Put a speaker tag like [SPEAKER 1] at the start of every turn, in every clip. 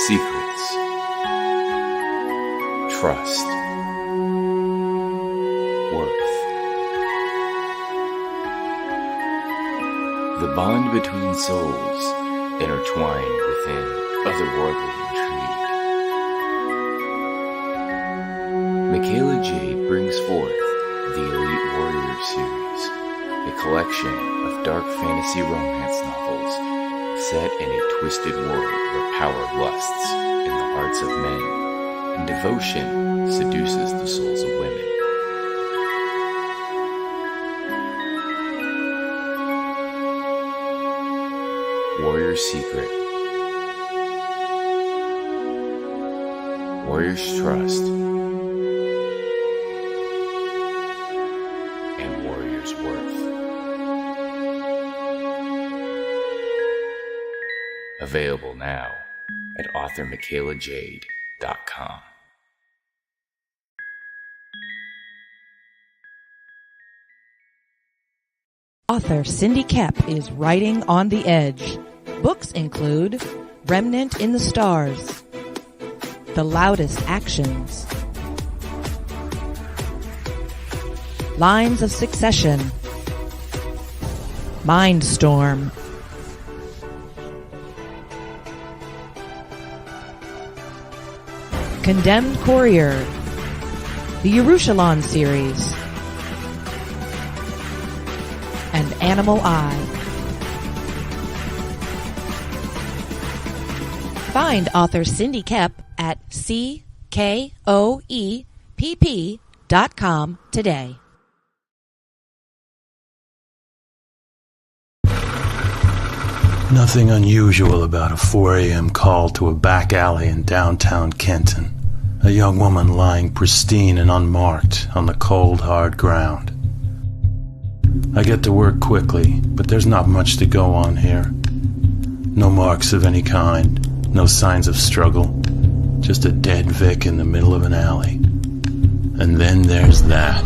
[SPEAKER 1] secrets, trust, worth. The bond between souls intertwined within otherworldly intrigue. Michaela Jade brings forth the Elite Warrior series, a collection of dark fantasy romance novels set in a twisted world where power lusts in the hearts of men and devotion seduces the souls of women. Warrior's Secret, Warrior's Trust, and Warrior's Worth. Available now at authormichaelajade.com.
[SPEAKER 2] Author Cindy Kep is writing on the edge. Books include Remnant in the Stars, The Loudest Actions, Lines of Succession, Mindstorm, Condemned Courier, the Yerushalayim series, and Animal Eye. Find author Cindy Kep at CKOEPP.com today.
[SPEAKER 3] Nothing unusual about a 4 a.m. call to a back alley in downtown Kenton. A young woman lying pristine and unmarked on the cold, hard ground. I get to work quickly, but there's not much to go on here. No marks of any kind, no signs of struggle, just a dead Vic in the middle of an alley. And then there's that.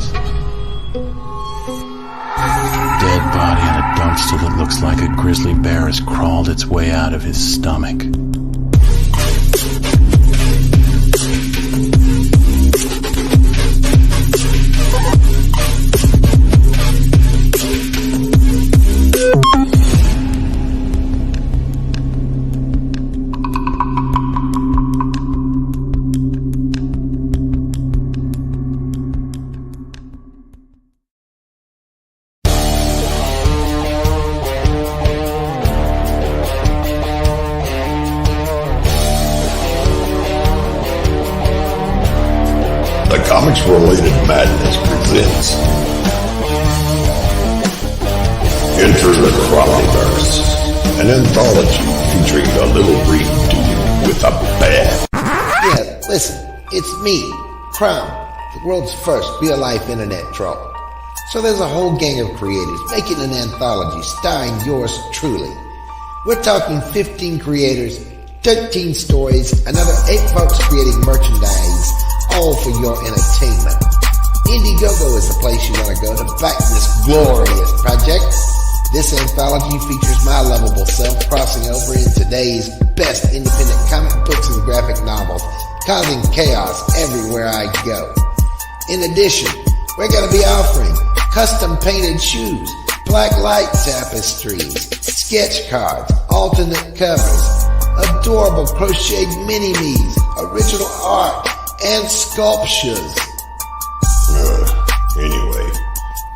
[SPEAKER 3] Dead body in a dumpster that looks like a grizzly bear has crawled its way out of his stomach.
[SPEAKER 4] Comics-related Madness presents Enter the Cromnyverse, an anthology featuring a little green dude with a bat.
[SPEAKER 5] Yeah, listen, it's me, Crom, the world's first real-life internet troll. So there's a whole gang of creators making an anthology starring yours truly. We're talking 15 creators, 13 stories, another 8 folks creating merchandise, all for your entertainment. Indiegogo is the place you want to go to back this glorious project. This anthology features my lovable self crossing over in today's best independent comic books and graphic novels, causing chaos everywhere I go. In addition, we're going to be offering custom painted shoes, black light tapestries, sketch cards, alternate covers, adorable crocheted mini-me's, original art, and sculptures.
[SPEAKER 4] Anyway,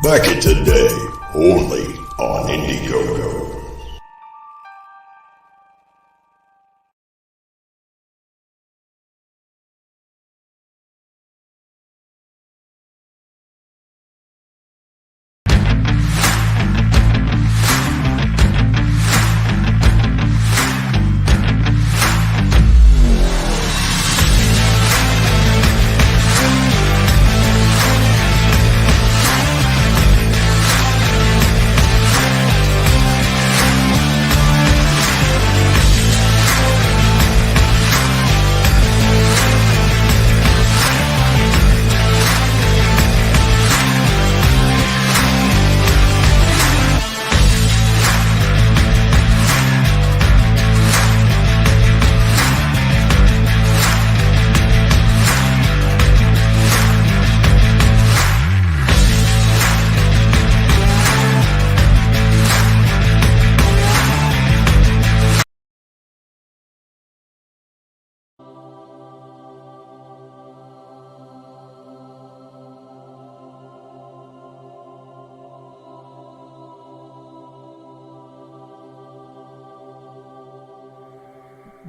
[SPEAKER 4] back at today, only on Indiegogo.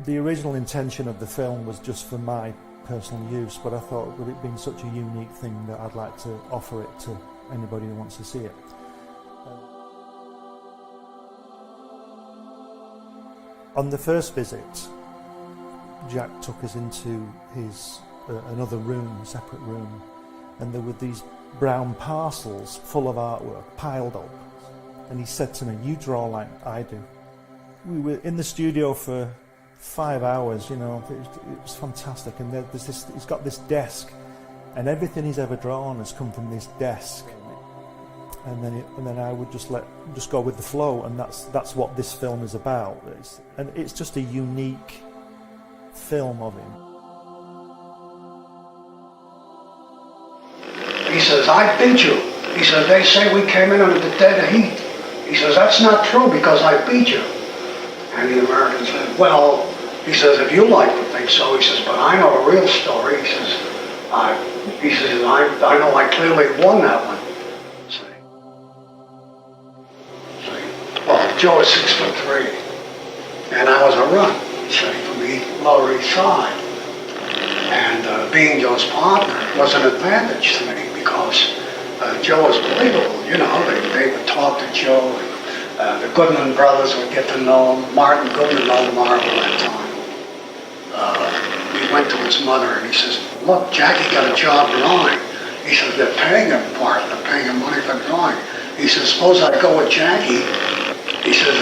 [SPEAKER 6] The original intention of the film was just for my personal use, but I thought, with it being such a unique thing, that I'd like to offer it to anybody who wants to see it. On the first visit, Jack took us into his another room, a separate room, and there were these brown parcels full of artwork piled up. And he said to me, "You draw like I do." We were in the studio for 5 hours, you know, it was fantastic. And there's this, he's got this desk, and everything he's ever drawn has come from this desk. And then I would just go with the flow, and that's what this film is about. It's just a unique film of him.
[SPEAKER 7] He says, "I beat you." He says, "They say we came in under the dead heat." He says, "That's not true because I beat you." And the American said, "Well," he says, "if you like to think so," he says, "but I know a real story." He says, I know I clearly won that one." Well, Joe is 6'3", and I was a runt, from the Lower East Side. And being Joe's partner was an advantage to me because Joe was believable. You know, they would talk to Joe, and the Goodman brothers would get to know him. Martin Goodman owned Marvel at that time. He went to his mother and he says, "Look, Jackie got a job drawing." He says, "They're paying him for it. They're paying him money for drawing." He says, "Suppose I go with Jackie." He says,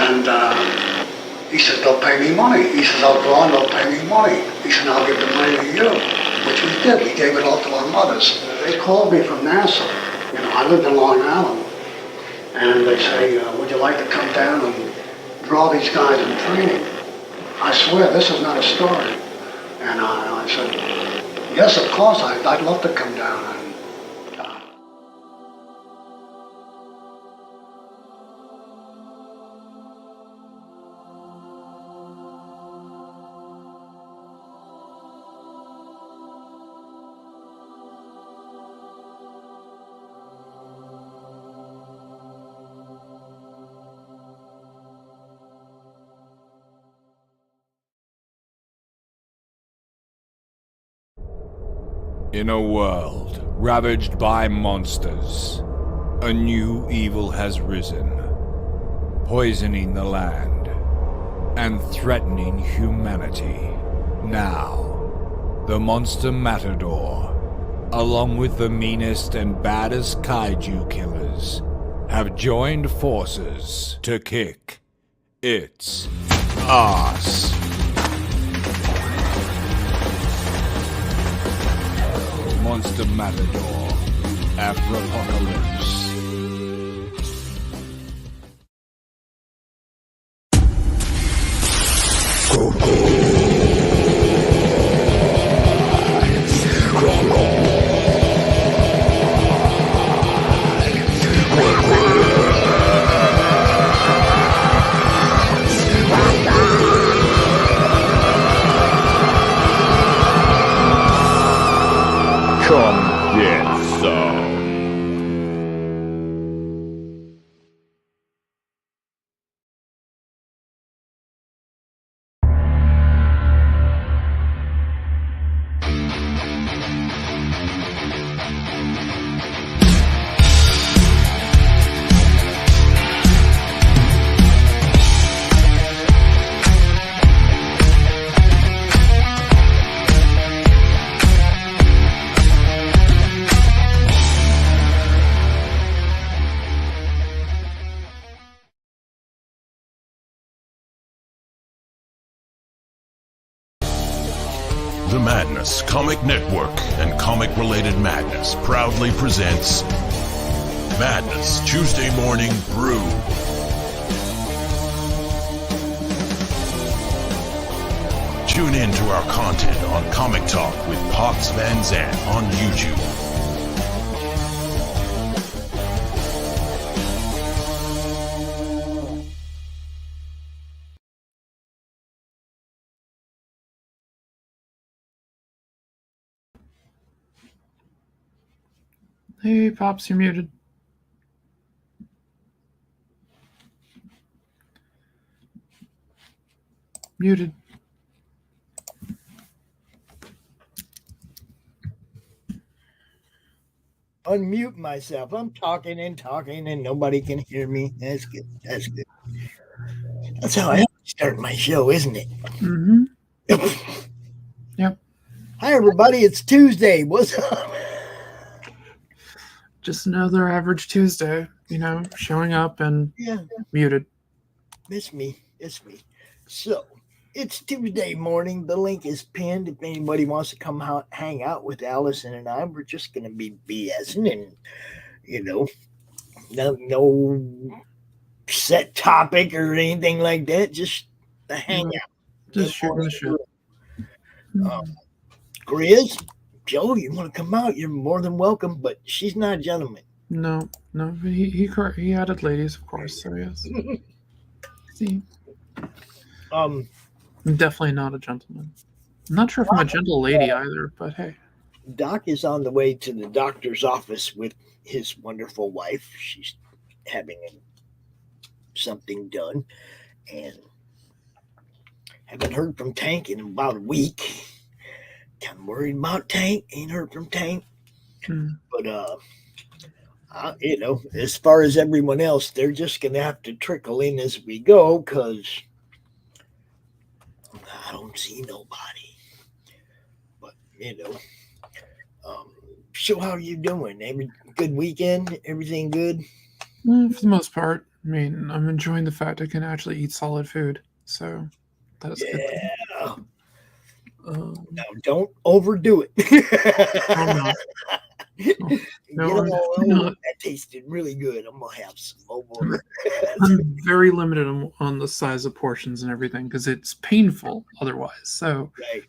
[SPEAKER 7] he said, "They'll pay me money." He says, "I'll draw and they'll pay me money." He said, "I'll give the money to you," which we did. We gave it all to our mothers. They called me from Nassau. You know, I lived in Long Island. And they say, "Would you like to come down and draw these guys in training?" I swear, this is not a story. And I said, "Yes, of course, I'd love to come down."
[SPEAKER 8] In a world ravaged by monsters, a new evil has risen, poisoning the land and threatening humanity. Now, the monster Matador, along with the meanest and baddest kaiju killers, have joined forces to kick its ass. Monster Matador, Afropocalypse.
[SPEAKER 4] Come get some. The Madness Comic Network and comic-related madness proudly presents Madness Tuesday Morning Brew. Tune in to our content on Comic Talk with Pops Van Zandt on YouTube.
[SPEAKER 9] Hey, Pops, you're muted. Muted.
[SPEAKER 10] unmute myself. I'm talking and nobody can hear me. That's good. That's good. That's how I start my show, isn't it?
[SPEAKER 9] Mm-hmm. Yep.
[SPEAKER 10] Hi, everybody. It's Tuesday. What's up?
[SPEAKER 9] Just another average Tuesday, showing up and muted.
[SPEAKER 10] It's me. So, it's Tuesday morning. The link is pinned. If anybody wants to come out, hang out with Allison and I, we're just going to be BSing and, no set topic or anything like that. Just a hangout.
[SPEAKER 9] Just shooting the shit.
[SPEAKER 10] Grizz, Joe, you want to come out? You're more than welcome, but she's not a gentleman.
[SPEAKER 9] No. He added ladies, of course. So yes. See. I'm definitely not a gentleman. I'm not sure if I'm a gentle lady either, but hey.
[SPEAKER 10] Doc is on the way to the doctor's office with his wonderful wife. She's having something done, and haven't heard from Tank in about a week. Kind of worried about Tank. Ain't heard from Tank, but as far as everyone else, they're just gonna have to trickle in as we go because I don't see nobody. But so how are you doing? Every good weekend? Everything good?
[SPEAKER 9] Well, for the most part. I mean, I'm enjoying the fact I can actually eat solid food, so that's good.
[SPEAKER 10] Yeah. Now, don't overdo it.
[SPEAKER 9] I'm not.
[SPEAKER 10] That tasted really good. I'm gonna have some over.
[SPEAKER 9] I'm very limited on the size of portions and everything because it's painful otherwise. So,
[SPEAKER 10] right.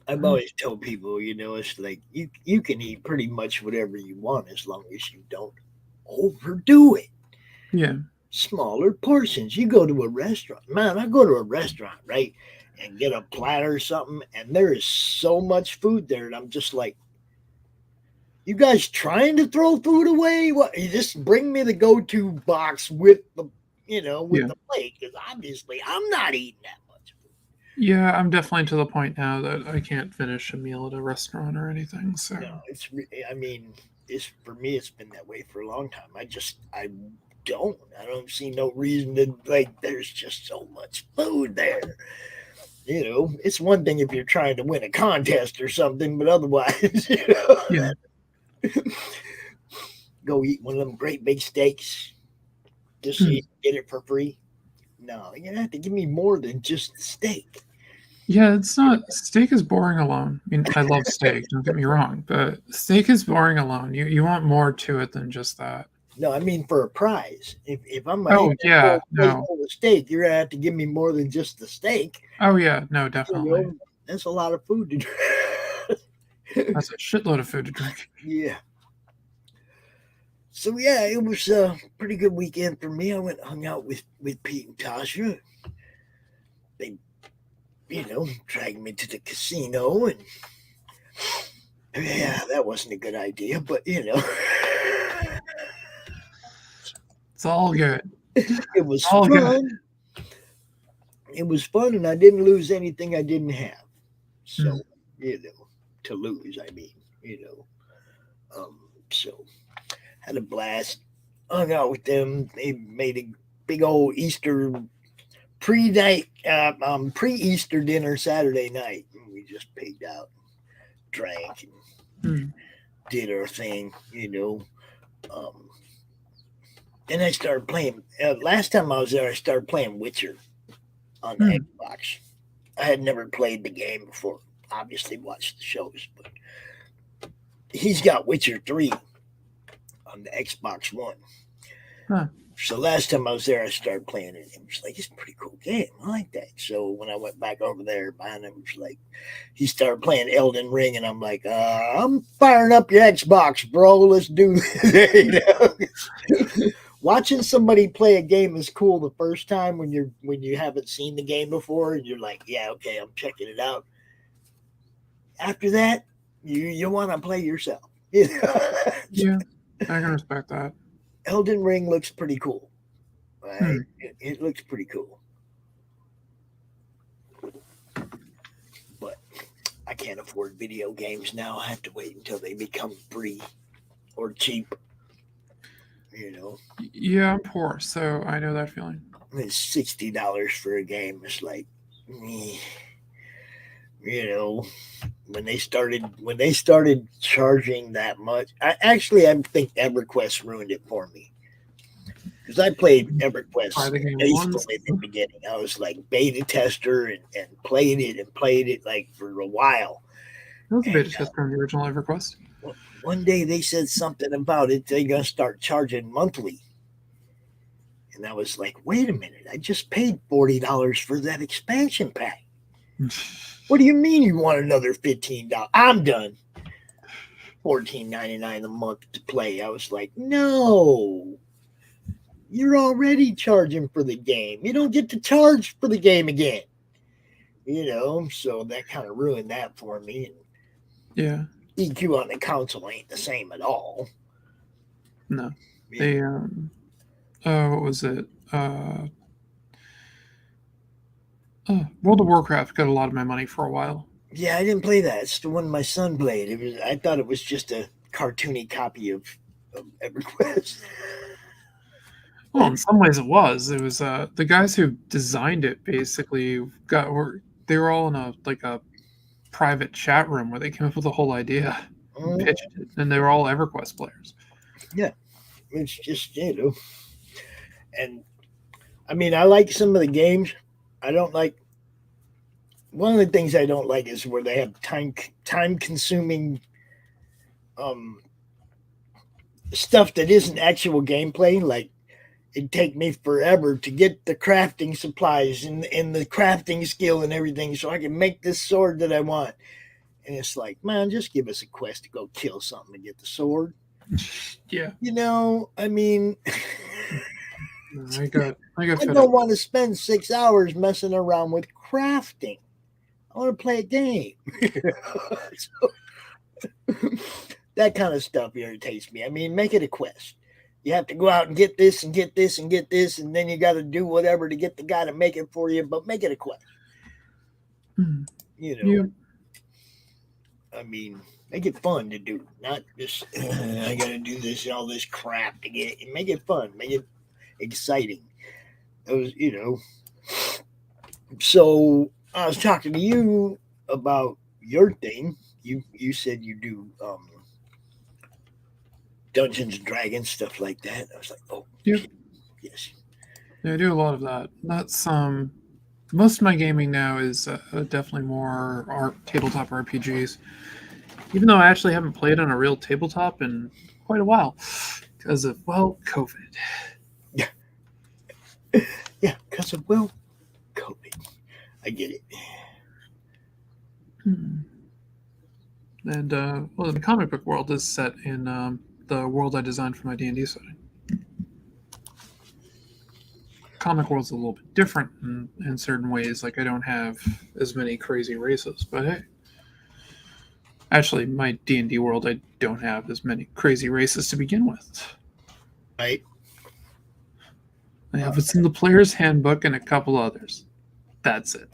[SPEAKER 10] I've always told people, it's like you can eat pretty much whatever you want as long as you don't overdo it.
[SPEAKER 9] Yeah.
[SPEAKER 10] Smaller portions. You go to a restaurant. Man, I go to a restaurant, right? And get a platter or something, and there is so much food there, and I'm just like, you guys trying to throw food away? What? You just bring me the go-to box with the, the plate, because obviously I'm not eating that much food.
[SPEAKER 9] Yeah, I'm definitely to the point now that I can't finish a meal at a restaurant or anything. So,
[SPEAKER 10] no, for me, it's been that way for a long time. I don't see no reason to, there's just so much food there. It's one thing if you're trying to win a contest or something, but otherwise, go eat one of them great big steaks just so you can get it for free. No, you're gonna have to give me more than just the steak.
[SPEAKER 9] Yeah, it's not. Steak is boring alone. I mean, I love steak. Don't get me wrong, but steak is boring alone. You want more to it than just that.
[SPEAKER 10] No, I mean for a prize. If I'm
[SPEAKER 9] a
[SPEAKER 10] steak, you're gonna have to give me more than just the steak.
[SPEAKER 9] Oh yeah, no, definitely.
[SPEAKER 10] That's a lot of food to drink.
[SPEAKER 9] That's a shitload of food to drink.
[SPEAKER 10] Yeah. So yeah, it was a pretty good weekend for me. I went and hung out with Pete and Tasha. They, dragged me to the casino, and yeah, that wasn't a good idea, but
[SPEAKER 9] It's all good.
[SPEAKER 10] It was fun. Good. It was fun, and I didn't lose anything I didn't have. So, to lose, I mean, so had a blast. Hung out with them. They made a big old Easter pre-Easter dinner Saturday night. And we just pigged out, drank, and did our thing, Then I started playing. Last time I was there, I started playing Witcher on the Xbox. I had never played the game before. Obviously, watched the shows, but he's got Witcher 3 on the Xbox One.
[SPEAKER 9] Huh.
[SPEAKER 10] So last time I was there, I started playing it. It was like, it's a pretty cool game. I like that. So when I went back over there, behind him, it was like, he started playing Elden Ring, and I'm like, I'm firing up your Xbox, bro. Let's do this. Watching somebody play a game is cool the first time when you haven't seen the game before, and you're like, yeah, okay, I'm checking it out. After that, you want to play yourself.
[SPEAKER 9] Yeah, I can respect that.
[SPEAKER 10] Elden Ring looks pretty cool. Right? It looks pretty cool. But I can't afford video games now. I have to wait until they become free. or cheap. You know.
[SPEAKER 9] Yeah, I'm poor, so I know that feeling.
[SPEAKER 10] I mean, $60 for a game is like, you know, when they started charging that much. I think EverQuest ruined it for me. Because I played EverQuest basically in the beginning. I was like beta tester and played it like for a while.
[SPEAKER 9] That was a beta tester on the original EverQuest.
[SPEAKER 10] One day they said something about it. They're going to start charging monthly. And I was like, wait a minute. I just paid $40 for that expansion pack. What do you mean you want another $15? I'm done. $14.99 a month to play. I was like, no. You're already charging for the game. You don't get to charge for the game again. You know, so that kind of ruined that for me.
[SPEAKER 9] Yeah.
[SPEAKER 10] EQ on the console ain't the same at all.
[SPEAKER 9] No. They what was it? World of Warcraft got a lot of my money for a while.
[SPEAKER 10] Yeah, I didn't play that. It's the one my son played. I thought it was just a cartoony copy of EverQuest.
[SPEAKER 9] Well, in some ways it was. It was the guys who designed it basically they were all in a private chat room where they came up with the whole idea, pitched it, and they were all EverQuest players.
[SPEAKER 10] Yeah, it's just, you know, and I mean, I like some of the games. I don't like. One of the things I don't like is where they have time consuming stuff that isn't actual gameplay. Like, it'd take me forever to get the crafting supplies and the crafting skill and everything so I can make this sword that I want. And it's like, man, just give us a quest to go kill something and get the sword.
[SPEAKER 9] Yeah.
[SPEAKER 10] You know, I mean,
[SPEAKER 9] I
[SPEAKER 10] don't want to spend 6 hours messing around with crafting. I want to play a game. That kind of stuff irritates me. I mean, make it a quest. You have to go out and get this and get this and get this, and then you got to do whatever to get the guy to make it for you, but make it a quest. You know, I mean, make it fun to do, not just, I got to do this, all this crap to get it. Make it fun, make it exciting. It was, you know, so I was talking to you about your thing. You said you do Dungeons and Dragons, stuff like that. I was like, oh,
[SPEAKER 9] yep.
[SPEAKER 10] Yes.
[SPEAKER 9] Yeah, I do a lot of that. That's most of my gaming now is definitely more tabletop RPGs. Even though I actually haven't played on a real tabletop in quite a while because of, well, COVID.
[SPEAKER 10] Yeah. Yeah, because of, well, COVID. I get it.
[SPEAKER 9] And, well, the comic book world is set in the world I designed for my D&D setting. Comic world's a little bit different in certain ways. Like, I don't have as many crazy races, but hey. Actually, my D&D world, I don't have as many crazy races to begin with.
[SPEAKER 10] Right.
[SPEAKER 9] I have what's in the player's handbook and a couple others. That's it.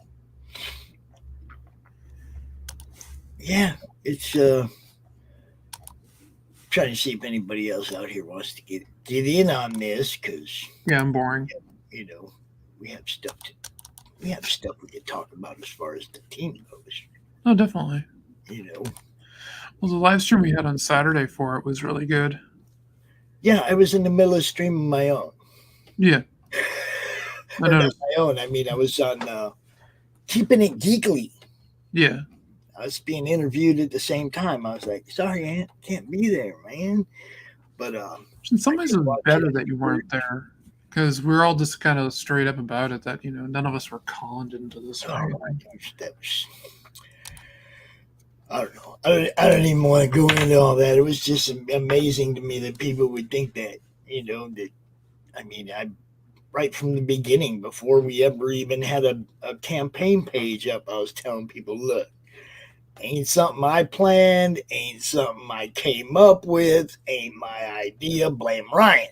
[SPEAKER 10] Yeah, it's trying to see if anybody else out here wants to get in on this, because
[SPEAKER 9] yeah, I'm boring.
[SPEAKER 10] You know, we have stuff we can talk about as far as the team goes.
[SPEAKER 9] Oh, definitely.
[SPEAKER 10] You know,
[SPEAKER 9] well, the live stream we had on Saturday for it was really good.
[SPEAKER 10] Yeah, I was in the middle of streaming my own.
[SPEAKER 9] Yeah,
[SPEAKER 10] I noticed. Not my own. I mean, I was on Keeping It Geekly.
[SPEAKER 9] Yeah.
[SPEAKER 10] I was being interviewed at the same time. I was like, sorry, Aunt, can't be there, man. But
[SPEAKER 9] in some ways, it's better that you weren't there, because we were all just kind of straight up about it. That, you know, none of us were conned into this.
[SPEAKER 10] Oh my gosh, that was. I don't know. I don't even want to go into all that. It was just amazing to me that people would think that, you know, that. I mean, right from the beginning, before we ever even had a campaign page up, I was telling people, look. Ain't something I planned, ain't something I came up with, ain't my idea, blame Ryan.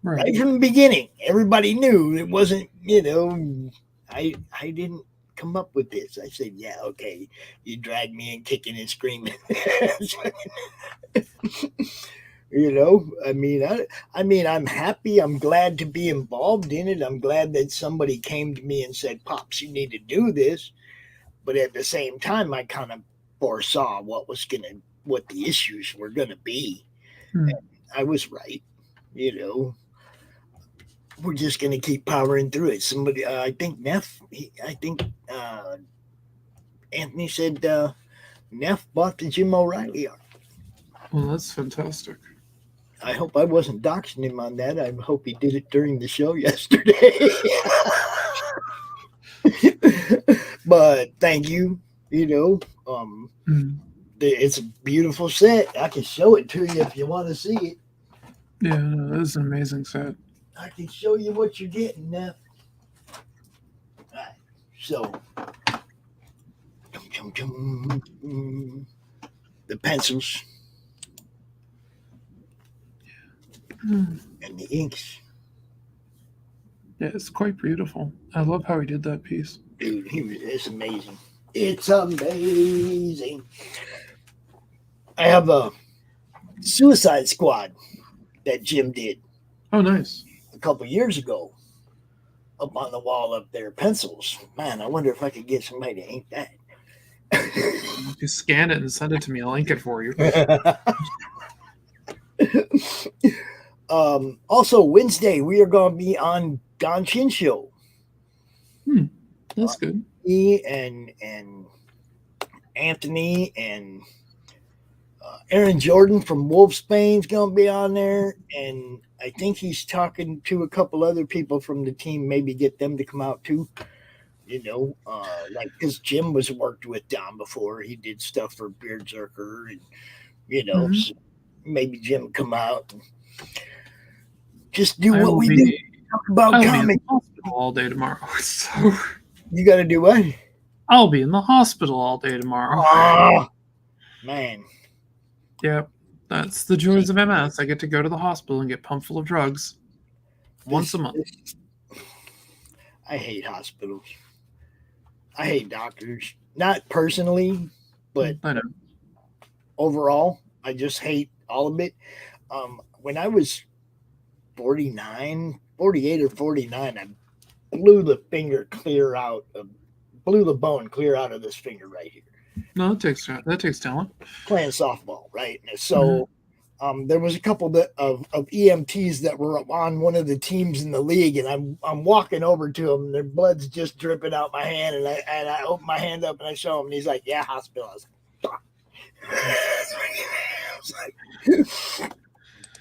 [SPEAKER 10] Right from the beginning, everybody knew it wasn't, you know, I didn't come up with this. I said, yeah, okay, you dragged me in kicking and screaming. You know, I mean, I'm happy. I'm glad to be involved in it. I'm glad that somebody came to me and said, "Pops, you need to do this." But at the same time, I kind of foresaw what the issues were gonna be.
[SPEAKER 9] Hmm.
[SPEAKER 10] And I was right. You know, we're just gonna keep powering through it. Somebody, I think I think Anthony said Neff bought the Jim O'Reilly art.
[SPEAKER 9] Well, that's fantastic.
[SPEAKER 10] I hope I wasn't doxing him on that. I hope he did it during the show yesterday. But thank you. You know, it's a beautiful set. I can show it to you if you want to see it.
[SPEAKER 9] Yeah, no, this is an amazing set.
[SPEAKER 10] I can show you what you're getting now. All right, so the pencils and the inks.
[SPEAKER 9] Yeah, it's quite beautiful. I love how he did that piece.
[SPEAKER 10] Dude, it's amazing. It's amazing. I have a Suicide Squad that Jim did.
[SPEAKER 9] Oh, nice.
[SPEAKER 10] A couple years ago. Up on the wall up there, pencils. Man, I wonder if I could get somebody to ink that.
[SPEAKER 9] If you scan it and send it to me, I'll ink it for you.
[SPEAKER 10] Also, Wednesday, we are going to be on Don Chin Show.
[SPEAKER 9] That's good.
[SPEAKER 10] Me and Anthony and Aaron Jordan from Wolfsbane's going to be on there. And I think he's talking to a couple other people from the team, maybe get them to come out too. You know, like because Jim was worked with Don before. He did stuff for Beardzerker, and you know, so maybe Jim come out and just do what we do. Talk about comics.
[SPEAKER 9] Be in the hospital all day tomorrow. So
[SPEAKER 10] you got to do what?
[SPEAKER 9] I'll be in the hospital all day tomorrow.
[SPEAKER 10] Oh, man.
[SPEAKER 9] Yep, that's the joys of MS. I get to go to the hospital and get pumped full of drugs once a month.
[SPEAKER 10] I hate hospitals. I hate doctors. Not personally, but
[SPEAKER 9] I know.
[SPEAKER 10] Overall, I just hate all of it. When I was 48 or 49, I blew the bone clear out of this finger right here.
[SPEAKER 9] No, that takes talent.
[SPEAKER 10] Playing softball, right? So there was a couple of EMTs that were on one of the teams in the league, and I'm walking over to them, and their blood's just dripping out my hand, and I open my hand up and I show him, and he's like, "Yeah, hospital." I was like,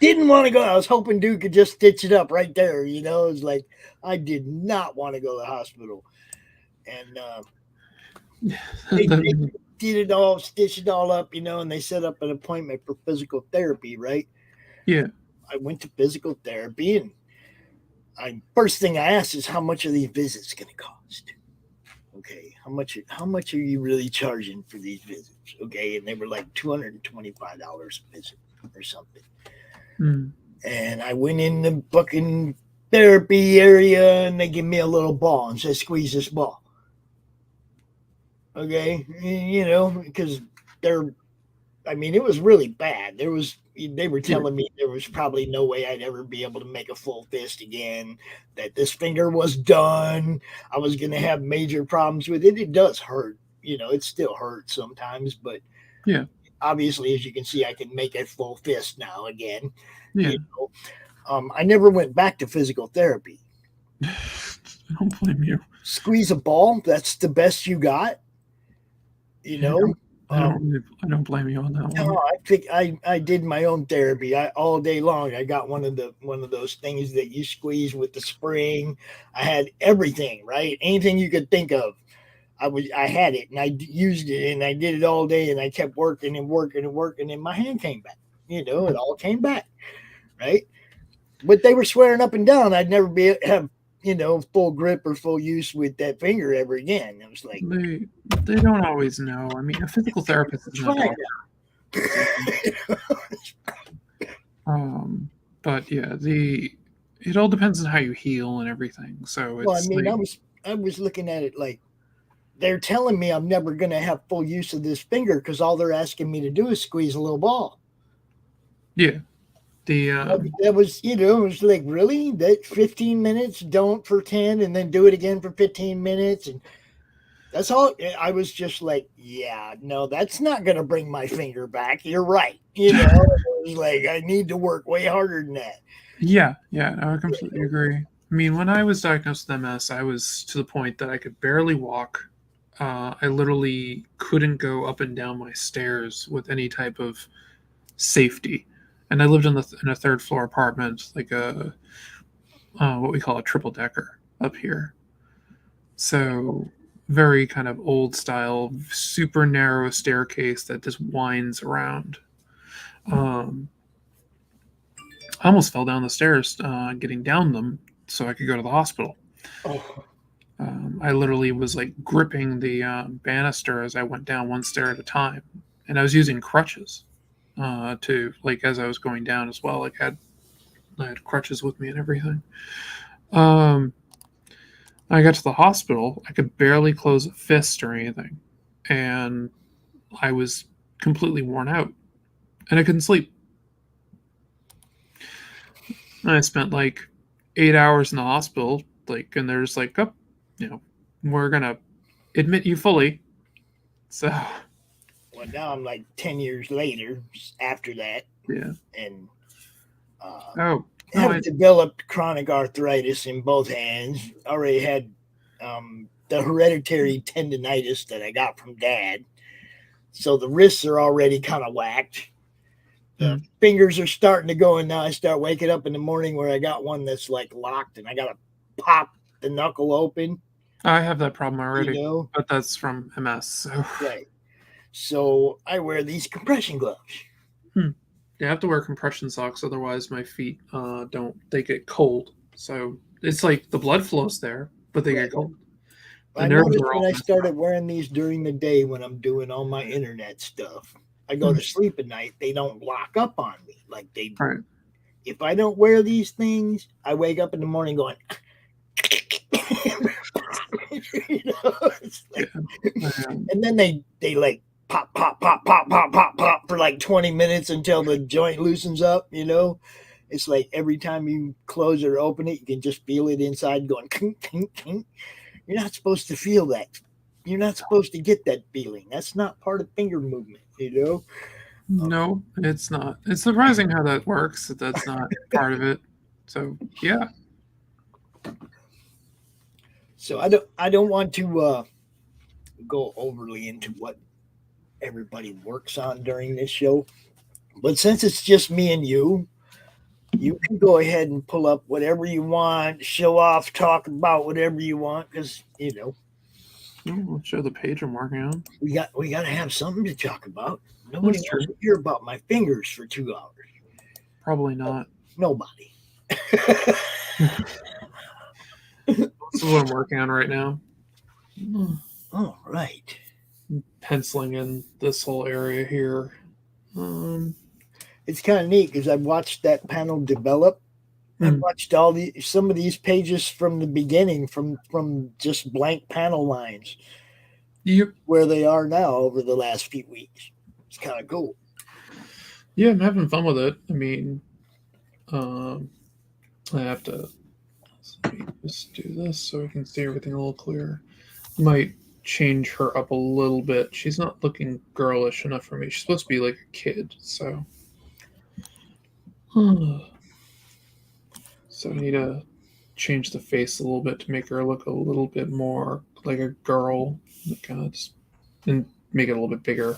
[SPEAKER 10] didn't want to go. I was hoping dude could just stitch it up right there. You know, it was like I did not want to go to the hospital, and they did it all, stitched it all up, you know, and they set up an appointment for physical therapy, right?
[SPEAKER 9] Yeah.
[SPEAKER 10] I went to physical therapy, and first thing I asked is how much are these visits going to cost? Okay, how much are you really charging for these visits? Okay, and they were like $225 a visit or something. And I went in the fucking therapy area, and they give me a little ball and said, "Squeeze this ball." Okay, you know, because it was really bad. They were telling me there was probably no way I'd ever be able to make a full fist again, that this finger was done. I was going to have major problems with it. It does hurt, you know, it still hurts sometimes, but
[SPEAKER 9] yeah,
[SPEAKER 10] obviously, as you can see, I can make a full fist now again.
[SPEAKER 9] Yeah.
[SPEAKER 10] You know? I never went back to physical therapy.
[SPEAKER 9] I don't blame you.
[SPEAKER 10] Squeeze a ball, that's the best you got. You know,
[SPEAKER 9] I don't blame you on that one.
[SPEAKER 10] No, I think I did my own therapy. All day long. I got one of those things that you squeeze with the spring. I had everything, right? Anything you could think of. I had it, and I used it, and I did it all day, and I kept working and working and working, and my hand came back. You know, it all came back, right? But they were swearing up and down I'd never have, you know, full grip or full use with that finger ever again. It was like
[SPEAKER 9] they don't always know. I mean, a physical therapist is not but yeah, it all depends on how you heal and everything. So it's
[SPEAKER 10] I was looking at it like they're telling me I'm never going to have full use of this finger because all they're asking me to do is squeeze a little ball.
[SPEAKER 9] Yeah.
[SPEAKER 10] That was, it was like, really? That 15 minutes, don't for 10, and then do it again for 15 minutes. And that's all. I was just like, yeah, no, that's not going to bring my finger back. You're right. It was like, I need to work way harder than that.
[SPEAKER 9] Yeah, I completely agree. I mean, when I was diagnosed with MS, I was to the point that I could barely walk. I literally couldn't go up and down my stairs with any type of safety. And I lived in a third floor apartment, like a what we call a triple decker up here. So very kind of old style, super narrow staircase that just winds around. I almost fell down the stairs getting down them so I could go to the hospital.
[SPEAKER 10] Oh.
[SPEAKER 9] I literally was like gripping the banister as I went down one stair at a time, and I was using crutches to, like, as I was going down as well. Like I had crutches with me and everything. I got to the hospital. I could barely close a fist or anything, and I was completely worn out, and I couldn't sleep. And I spent like 8 hours in the hospital, like, and there's like, oh, we're gonna admit you fully. So,
[SPEAKER 10] well, now I'm like 10 years later after that.
[SPEAKER 9] Yeah.
[SPEAKER 10] And
[SPEAKER 9] I
[SPEAKER 10] developed chronic arthritis in both hands. Already had the hereditary tendonitis that I got from Dad. So the wrists are already kind of whacked. The fingers are starting to go, and now I start waking up in the morning where I got one that's like locked, and I got to pop the knuckle open.
[SPEAKER 9] I have that problem already, but that's from MS. So.
[SPEAKER 10] Right. So I wear these compression gloves.
[SPEAKER 9] Yeah, I have to wear compression socks, otherwise my feet they get cold. So it's like the blood flows there, but they get cold.
[SPEAKER 10] I noticed when I started wearing these during the day when I'm doing all my internet stuff, I go to sleep at night, they don't lock up on me like they do.
[SPEAKER 9] Right.
[SPEAKER 10] If I don't wear these things, I wake up in the morning going, and then they like pop, pop, pop, pop, pop, pop, pop for like 20 minutes until the joint loosens up. It's like every time you close or open it, you can just feel it inside going kink, kink, kink. You're not supposed to feel that. You're not supposed to get that feeling. That's not part of finger movement,
[SPEAKER 9] No, it's not. It's surprising how that works. That's not part of it. So yeah.
[SPEAKER 10] So I don't want to go overly into what everybody works on during this show, but since it's just me and you can go ahead and pull up whatever you want, show off, talk about whatever you want, because
[SPEAKER 9] I'll show the page I'm working on.
[SPEAKER 10] We got to have something to talk about. Nobody wants to hear about my fingers for 2 hours.
[SPEAKER 9] Probably not.
[SPEAKER 10] Nobody.
[SPEAKER 9] This is what I'm working on right now.
[SPEAKER 10] Oh, right.
[SPEAKER 9] I'm penciling in this whole area here.
[SPEAKER 10] It's kind of neat because I've watched that panel develop. I've watched some of these pages from the beginning, from just blank panel lines.
[SPEAKER 9] Yep.
[SPEAKER 10] Where they are now over the last few weeks. It's kind of cool.
[SPEAKER 9] Yeah, I'm having fun with it. I mean, I have to just do this so I can see everything a little clearer. I might change her up a little bit. She's not looking girlish enough for me. She's supposed to be like a kid, so. So I need to change the face a little bit to make her look a little bit more like a girl, and make it a little bit bigger.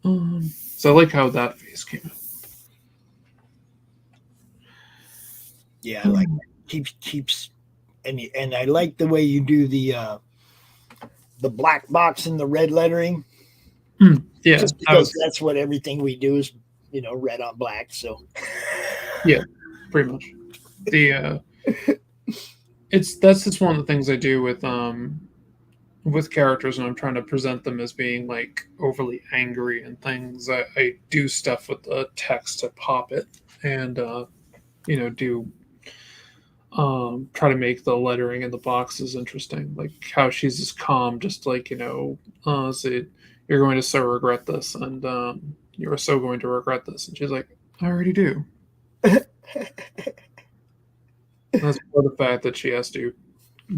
[SPEAKER 9] So I like how that face came out.
[SPEAKER 10] Yeah, I like keeps, and I like the way you do the black box and the red lettering.
[SPEAKER 9] Yeah,
[SPEAKER 10] just because that's what everything we do is, red on black. So
[SPEAKER 9] yeah, pretty much. That's just one of the things I do with characters when I'm trying to present them as being like overly angry and things. I do stuff with the text to pop it, and do try to make the lettering in the boxes interesting, like how she's just calm, just like say you're going to so regret this, and you are so going to regret this, and she's like, I already do. That's for the fact that she has to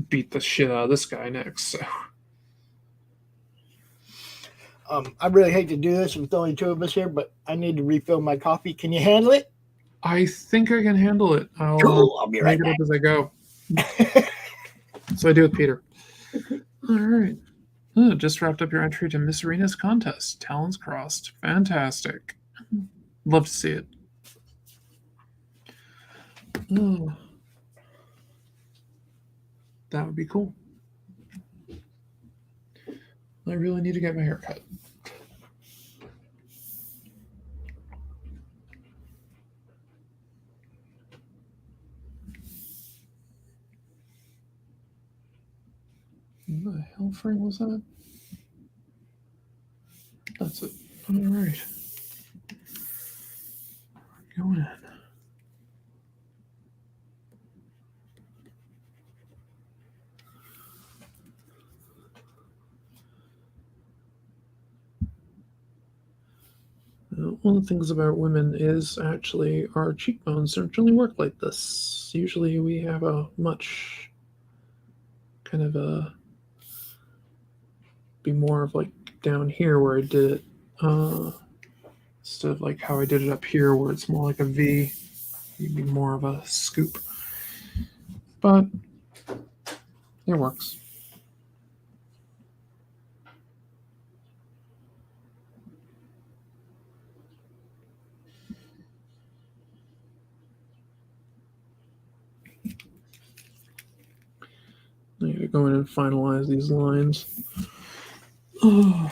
[SPEAKER 9] beat the shit out of this guy next. So.
[SPEAKER 10] I really hate to do this with only two of us here, but I need to refill my coffee. Can you handle it?
[SPEAKER 9] I think I can handle it.
[SPEAKER 10] I'll be right
[SPEAKER 9] make
[SPEAKER 10] back.
[SPEAKER 9] it up as I go. So I do with Peter. All right. Oh, just wrapped up your entry to Miss Arena's contest. Talons crossed. Fantastic. Love to see it. Oh. That would be cool. I really need to get my hair cut. What the hell frame was that? That's it. All right. Going in. One of the things about women is actually our cheekbones don't really work like this. Usually we have a much kind of a be more of like down here where I did it instead of like how I did it up here where it's more like a V. You'd be more of a scoop. But it works. I need to go in and finalize these lines. Oh,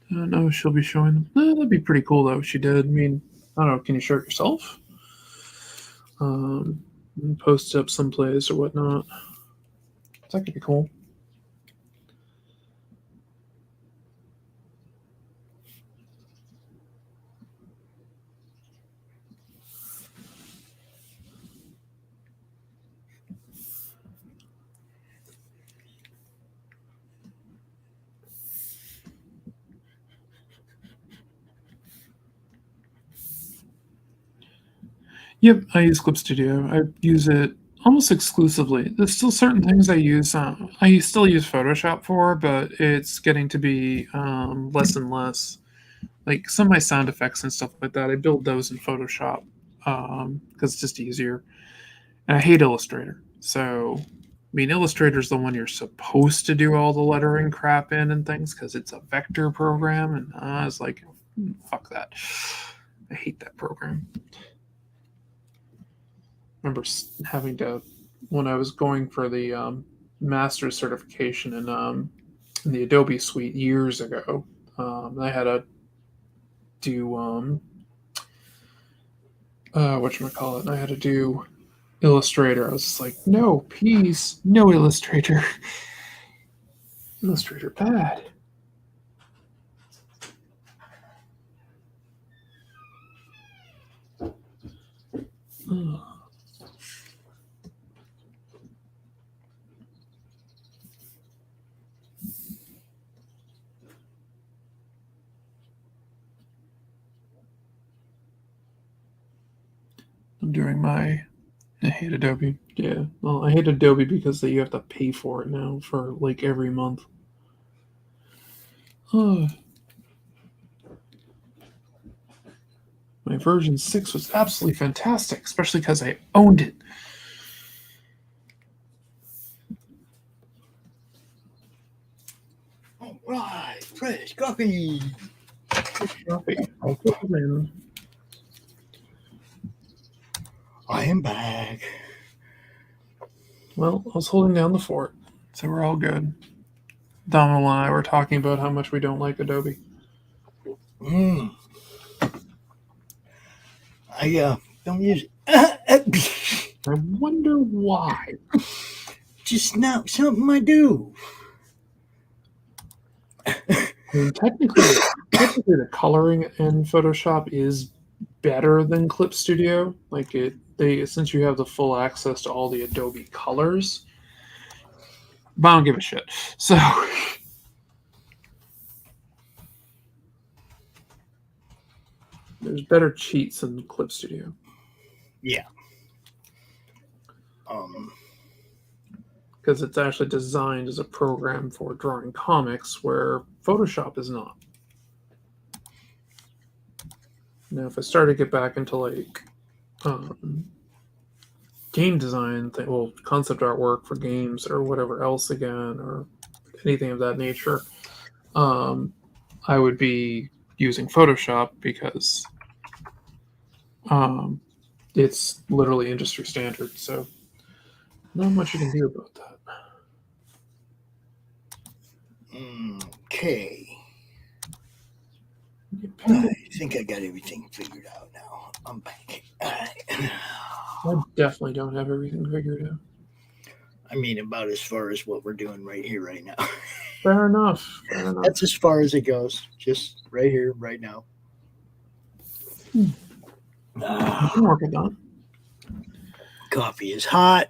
[SPEAKER 9] I don't know if she'll be showing them. That'd be pretty cool though if she did. I mean, I don't know, can you show it yourself? And post it up someplace or whatnot. That could be cool. Yep, I use Clip Studio. I use it almost exclusively. There's still certain things I use. I still use Photoshop for, but it's getting to be less and less. Like some of my sound effects and stuff like that, I build those in Photoshop because it's just easier. And I hate Illustrator. So, I mean, Illustrator is the one you're supposed to do all the lettering crap in and things because it's a vector program. And I was like, fuck that. I hate that program. Remember having to, when I was going for the master's certification in the Adobe suite years ago, I had to do whatchamacallit, I had to do Illustrator. I was just like, no, please, no Illustrator. Illustrator bad. Ugh. I'm doing I hate Adobe. Yeah. Well, I hate Adobe because you have to pay for it now for like every month. My version 6 was absolutely fantastic, especially because I owned it.
[SPEAKER 10] All right, fresh coffee.
[SPEAKER 9] Coffee. I'll put it in.
[SPEAKER 10] I am back.
[SPEAKER 9] Well, I was holding down the fort, so we're all good. Donald and I were talking about how much we don't like Adobe.
[SPEAKER 10] I don't use it.
[SPEAKER 9] I wonder why.
[SPEAKER 10] Just not something I do.
[SPEAKER 9] I mean, technically the coloring in Photoshop is better than Clip Studio. Like since you have the full access to all the Adobe colors. But I don't give a shit. So There's better cheats in Clip Studio.
[SPEAKER 10] Yeah.
[SPEAKER 9] Because it's actually designed as a program for drawing comics, where Photoshop is not. Now, if I start to get back into like game design, concept artwork for games or whatever else again, or anything of that nature, I would be using Photoshop because it's literally industry standard. So not much you can do about that.
[SPEAKER 10] Okay. I think I got everything figured out now. I'm back.
[SPEAKER 9] I definitely don't have everything figured out.
[SPEAKER 10] I mean, about as far as what we're doing right here, right now.
[SPEAKER 9] Fair enough.
[SPEAKER 10] That's as far as it goes. Just right here, right now.
[SPEAKER 9] I'm working on.
[SPEAKER 10] Coffee is hot.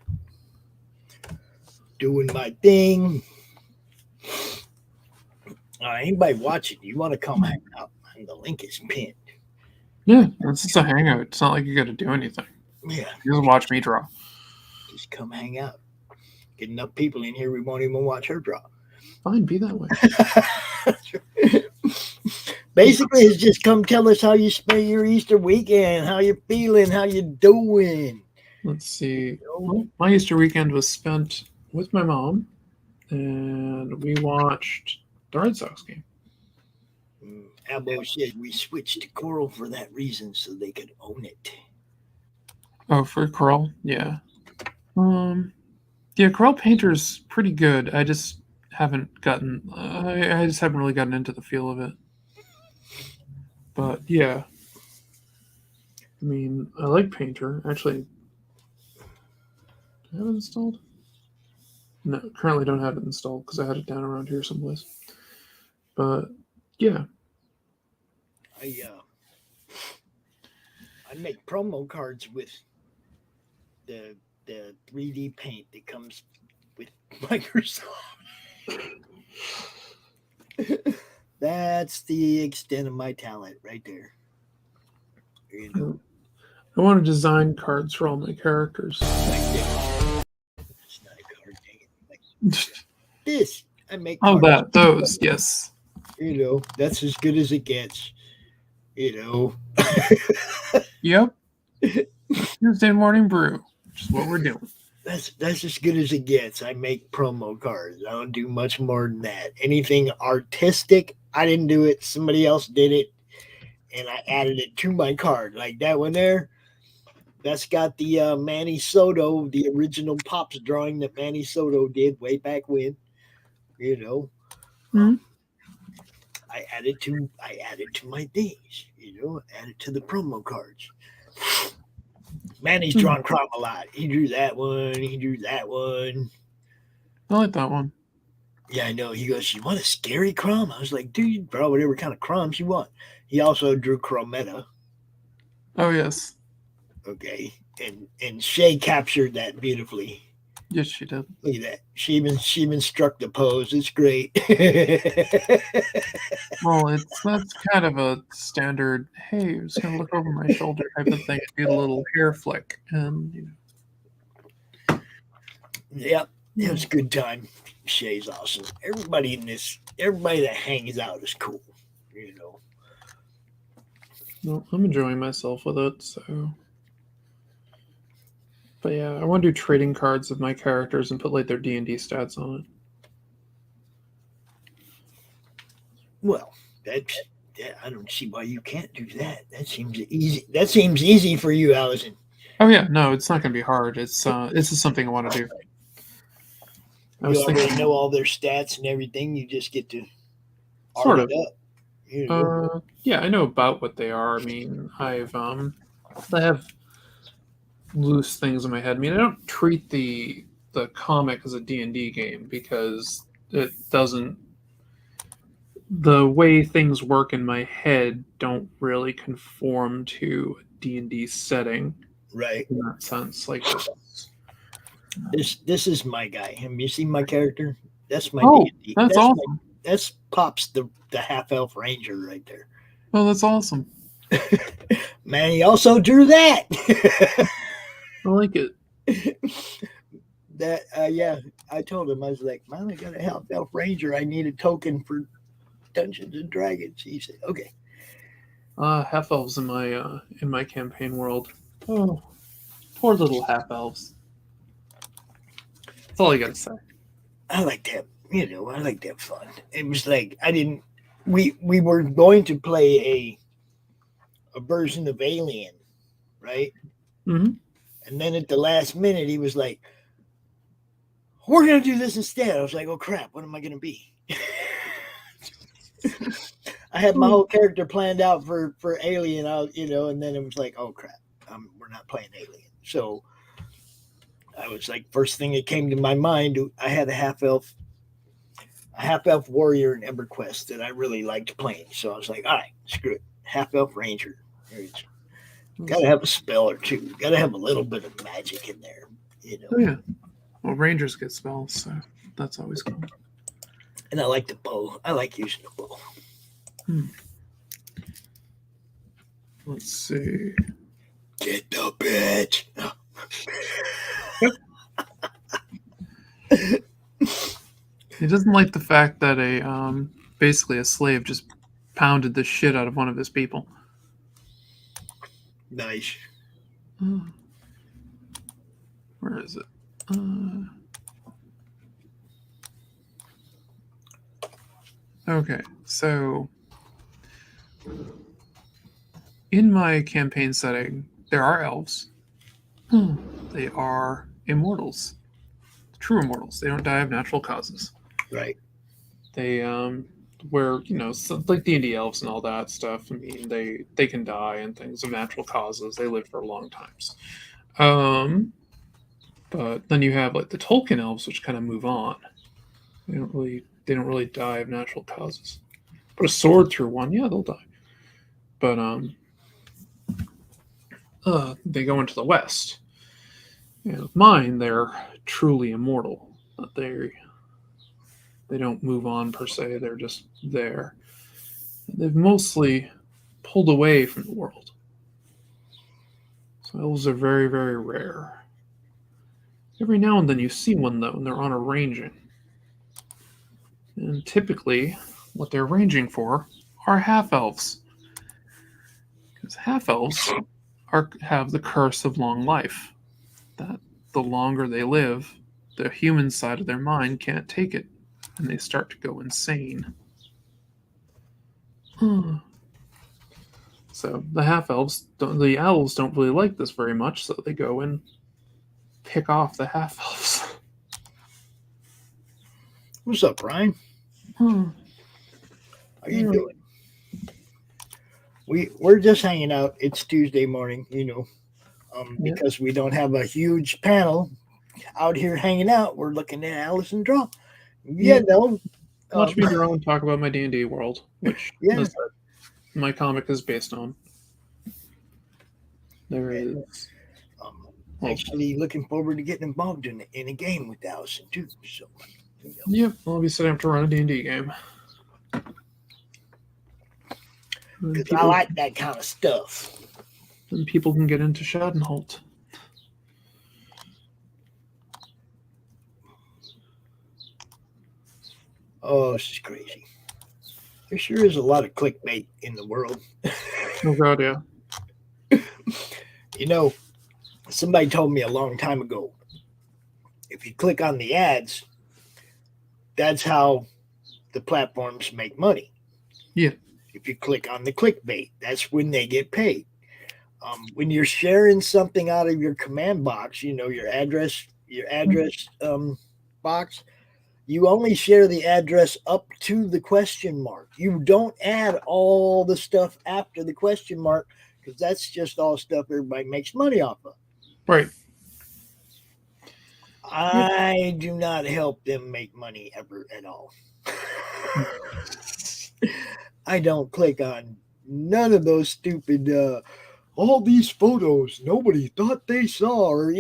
[SPEAKER 10] Doing my thing. Anybody watching, you want to come hang out? The link is pinned.
[SPEAKER 9] Yeah, it's just a hangout. It's not like you got to do anything.
[SPEAKER 10] Yeah.
[SPEAKER 9] You just watch me draw.
[SPEAKER 10] Just come hang out. Get enough people in here, we won't even watch her draw.
[SPEAKER 9] Fine, be that way.
[SPEAKER 10] Basically, it's just come tell us how you spent your Easter weekend, how you're feeling, how you doing.
[SPEAKER 9] Let's see. Well, my Easter weekend was spent with my mom, and we watched the Red Sox game.
[SPEAKER 10] Albo said we switched to Coral for that reason, so they could own it.
[SPEAKER 9] Oh, for Coral? Yeah. Yeah, Coral Painter's pretty good. I just haven't gotten... I just haven't really gotten into the feel of it. But, yeah. I mean, I like Painter. Actually, do I have it installed? No, currently don't have it installed because I had it down around here someplace. But, yeah.
[SPEAKER 10] I make promo cards with the 3D paint that comes with Microsoft. That's the extent of my talent right there. You know.
[SPEAKER 9] I want to design cards for all my characters.
[SPEAKER 10] It's not a card, dang it. This I make.
[SPEAKER 9] Oh,
[SPEAKER 10] cards.
[SPEAKER 9] those, yes.
[SPEAKER 10] You know, that's as good as it gets. You know.
[SPEAKER 9] Yep. Tuesday morning brew, which is what we're doing.
[SPEAKER 10] That's as good as it gets. I make promo cards. I don't do much more than that. Anything artistic, I didn't do it. Somebody else did it, and I added it to my card. Like that one there. That's got the Manny Soto, the original Pops drawing that Manny Soto did way back when. You know.
[SPEAKER 9] Mm-hmm.
[SPEAKER 10] I added to my things, you know, added to the promo cards. Manny's drawn Crom a lot. He drew that one. He drew that one.
[SPEAKER 9] I like that one.
[SPEAKER 10] Yeah, I know. He goes, "You want a scary Crom?" I was like, "Dude, you draw whatever kind of Croms you want." He also drew Chrometa.
[SPEAKER 9] Oh yes.
[SPEAKER 10] Okay, and Shay captured that beautifully.
[SPEAKER 9] Yes, she did.
[SPEAKER 10] Look at that. She even struck the pose. It's great.
[SPEAKER 9] Well, that's kind of a standard. Hey, I'm just gonna look over my shoulder type of thing. Do a little hair flick, and you know.
[SPEAKER 10] Yep, it was a good time. Shay's awesome. Everybody that hangs out is cool. You know.
[SPEAKER 9] Well, I'm enjoying myself with it. So. But yeah, I want to do trading cards of my characters and put like their D&D stats on it.
[SPEAKER 10] Well, I don't see why you can't do that. That seems easy. That seems easy for you, Allison.
[SPEAKER 9] Oh yeah, no, it's not going to be hard. It's just something I want to do.
[SPEAKER 10] You already know all their stats and everything. You just get to
[SPEAKER 9] sort of.
[SPEAKER 10] It up. You know?
[SPEAKER 9] Yeah, I know about what they are. I mean, I have loose things in my head. I mean, I don't treat the comic as a D&D game because it doesn't. The way things work in my head don't really conform to a D&D setting,
[SPEAKER 10] right?
[SPEAKER 9] In that sense, like
[SPEAKER 10] this is my guy. Have you seen my character? That's my D&D.
[SPEAKER 9] That's awesome.
[SPEAKER 10] That's Pops the half elf ranger right there.
[SPEAKER 9] Oh, that's awesome.
[SPEAKER 10] Man, he also drew that.
[SPEAKER 9] I like it.
[SPEAKER 10] That yeah, I told him, I was like, man, I got a half elf ranger. I need a token for Dungeons and Dragons. He said, okay.
[SPEAKER 9] Half elves in my campaign world. Oh, poor little half elves. That's all I gotta say.
[SPEAKER 10] I like that. I like that fun. It was like we were going to play a version of Alien, right?
[SPEAKER 9] Mm-hmm.
[SPEAKER 10] And then at the last minute, he was like, we're going to do this instead. I was like, oh, crap, what am I going to be? I had my whole character planned out for Alien, and then it was like, oh, crap, we're not playing Alien. So I was like, first thing that came to my mind, I had a half-elf warrior in EverQuest that I really liked playing. So I was like, all right, screw it. Half-elf ranger. Got to have a spell or two. Got to have a little bit of magic in there.
[SPEAKER 9] Oh, yeah. Well, rangers get spells, so that's always cool.
[SPEAKER 10] And I like the bow. I like using the bow.
[SPEAKER 9] Let's see.
[SPEAKER 10] Get the bitch.
[SPEAKER 9] He doesn't like the fact that basically a slave just pounded the shit out of one of his people.
[SPEAKER 10] Nice.
[SPEAKER 9] Where is it? Okay, so in my campaign setting, there are elves. They are immortals. True immortals. They don't die of natural causes.
[SPEAKER 10] Right.
[SPEAKER 9] They where like D&D elves and all that stuff. I mean, they can die and things of natural causes. They live for long times. But then you have like the Tolkien elves, which kind of move on. They don't really die of natural causes. Put a sword through one, yeah, they'll die. But they go into the West. And with mine, they're truly immortal. They don't move on per se. They're just there. They've mostly pulled away from the world. So elves are very, very rare. Every now and then you see one, though, and they're on a ranging. And typically, what they're ranging for are half-elves. Because half-elves have the curse of long life. That the longer they live, the human side of their mind can't take it, and they start to go insane. So the half-elves, the owls don't really like this very much, so they go and pick off the half-elves.
[SPEAKER 10] What's up, Brian? How you doing? We're just hanging out. It's Tuesday morning, because we don't have a huge panel out here hanging out. We're looking at Allison draw.
[SPEAKER 9] Watch me draw and talk about my D&D world, which my comic is based on. There is.
[SPEAKER 10] Actually, looking forward to getting involved in a game with Allison too. So.
[SPEAKER 9] Yep, I'll be setting up to run a D&D game.
[SPEAKER 10] Because I like that kind of stuff.
[SPEAKER 9] And people can get into Schadenholt.
[SPEAKER 10] Oh, this is crazy. There sure is a lot of clickbait in the world.
[SPEAKER 9] Oh, God, yeah.
[SPEAKER 10] Somebody told me a long time ago, if you click on the ads, that's how the platforms make money.
[SPEAKER 9] Yeah.
[SPEAKER 10] If you click on the clickbait, that's when they get paid. When you're sharing something out of your command box, your address box, you only share the address up to the question mark. You don't add all the stuff after the question mark, because that's just all stuff everybody makes money off of.
[SPEAKER 9] Right.
[SPEAKER 10] I do not help them make money ever at all. I don't click on none of those stupid, all these photos nobody thought they saw, or,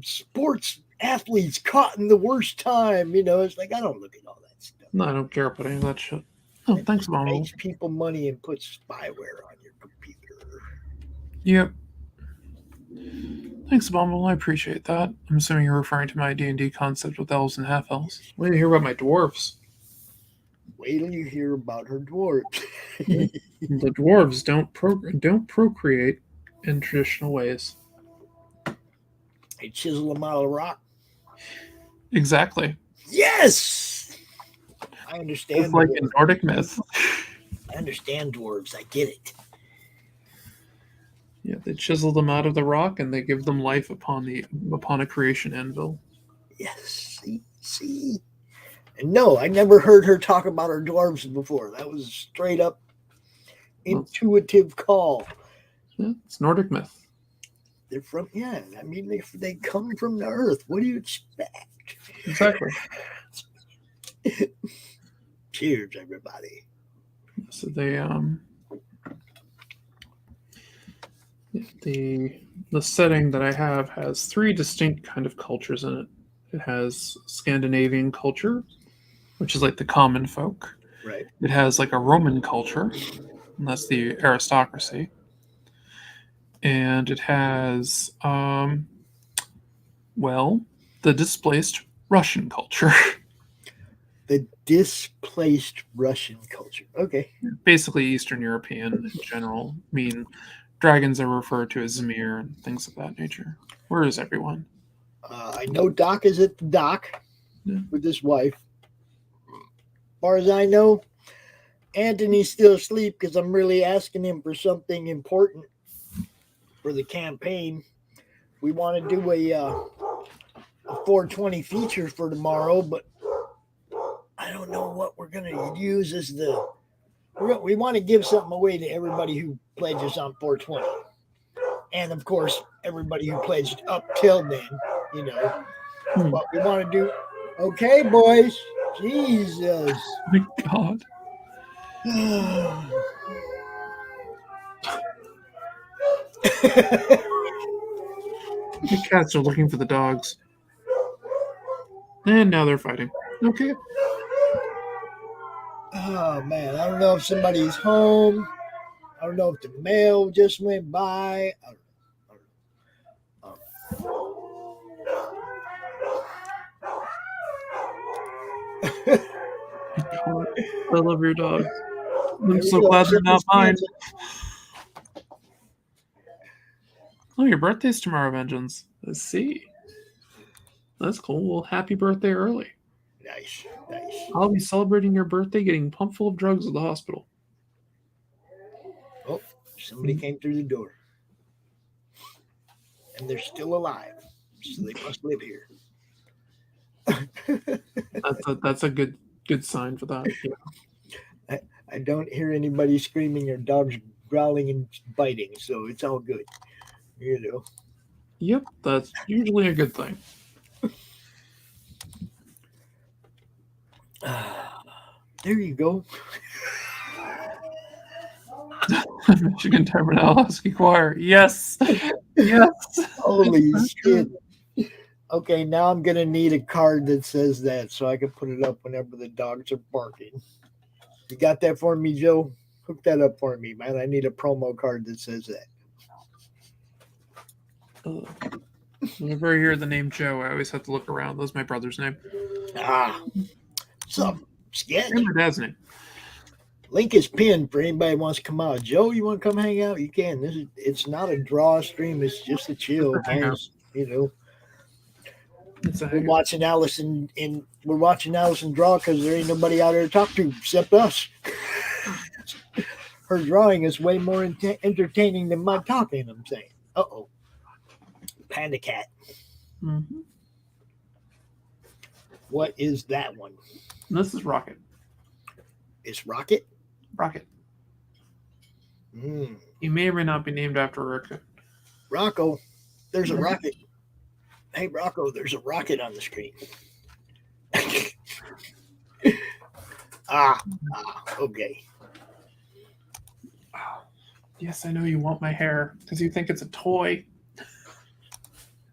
[SPEAKER 10] sports athletes caught in the worst time. It's like, I don't look at all that stuff.
[SPEAKER 9] No, I don't care about any of that shit. Oh, thanks, Mom.
[SPEAKER 10] Makes people money and puts spyware on your computer.
[SPEAKER 9] Yep. Thanks, Bumble. I appreciate that. I'm assuming you're referring to my D&D concept with elves and half-elves. What do you hear about my dwarves?
[SPEAKER 10] Wait till you hear about her dwarves.
[SPEAKER 9] The dwarves don't procreate in traditional ways.
[SPEAKER 10] They chisel them out of rock.
[SPEAKER 9] Exactly.
[SPEAKER 10] Yes! I understand.
[SPEAKER 9] It's like in Nordic myth.
[SPEAKER 10] I understand dwarves. I get it.
[SPEAKER 9] Yeah, they chisel them out of the rock and they give them life upon a creation anvil.
[SPEAKER 10] Yes. See? And no, I never heard her talk about her dwarves before. That was a straight up intuitive call.
[SPEAKER 9] Yeah, it's Nordic myth.
[SPEAKER 10] They're from, yeah, I mean, they come from the earth. What do you expect?
[SPEAKER 9] Exactly.
[SPEAKER 10] Cheers, everybody.
[SPEAKER 9] So they the setting that I have has 3 distinct kind of cultures in it. It has Scandinavian culture, which is like the common folk.
[SPEAKER 10] Right.
[SPEAKER 9] It has like a Roman culture, and that's the aristocracy. And it has the displaced Russian culture.
[SPEAKER 10] The displaced Russian culture. Okay.
[SPEAKER 9] Basically Eastern European in general. I mean, dragons are referred to as Zemir and things of that nature. Where is everyone?
[SPEAKER 10] I know Doc is at the dock with his wife. As far as I know, Anthony's still asleep because I'm really asking him for something important for the campaign. We want to do a 420 feature for tomorrow, but I don't know what we're going to use as we want to give something away to everybody who pledges on 420. And of course, everybody who pledged up till then, you know. But we want to do, okay, boys. Jesus.
[SPEAKER 9] My God. The cats are looking for the dogs. And now they're fighting. Okay.
[SPEAKER 10] Oh, man. I don't know if somebody's home. I don't know if the mail just went by.
[SPEAKER 9] I love your dog. I'm so glad they're not mine. Oh, your birthday's tomorrow, Vengeance. Let's see. That's cool. Well, happy birthday early.
[SPEAKER 10] Nice.
[SPEAKER 9] I'll be celebrating your birthday getting pumped full of drugs at the hospital.
[SPEAKER 10] Oh, somebody came through the door. And they're still alive. So they must live here.
[SPEAKER 9] That's a good sign for that. Yeah.
[SPEAKER 10] I don't hear anybody screaming or dogs growling and biting, so it's all good. You know.
[SPEAKER 9] Yep, that's usually a good thing.
[SPEAKER 10] There you go.
[SPEAKER 9] Michigan Tabernacle Husky Choir. Yes. Yes.
[SPEAKER 10] Holy shit. Okay, now I'm going to need a card that says that so I can put it up whenever the dogs are barking. You got that for me, Joe? Hook that up for me, man. I need a promo card that says that.
[SPEAKER 9] Whenever I hear the name Joe, I always have to look around. That's my brother's name.
[SPEAKER 10] What's up, Sketch?
[SPEAKER 9] And my dad's name.
[SPEAKER 10] Link is pinned for anybody who wants to come out. Joe, you want to come hang out? You can. It's not a draw stream. It's just a chill. You know. We're watching Allison draw because there ain't nobody out there to talk to except us. Her drawing is way more entertaining than my talking. I'm saying. Uh-oh. Panda Cat.
[SPEAKER 9] Mm-hmm.
[SPEAKER 10] What is that one?
[SPEAKER 9] This is Rocket.
[SPEAKER 10] It's Rocket?
[SPEAKER 9] Rocket. He may or may not be named after a raccoon.
[SPEAKER 10] Rocco, there's a rocket. Hey, Rocco, there's a rocket on the screen. Okay.
[SPEAKER 9] Yes, I know you want my hair because you think it's a toy.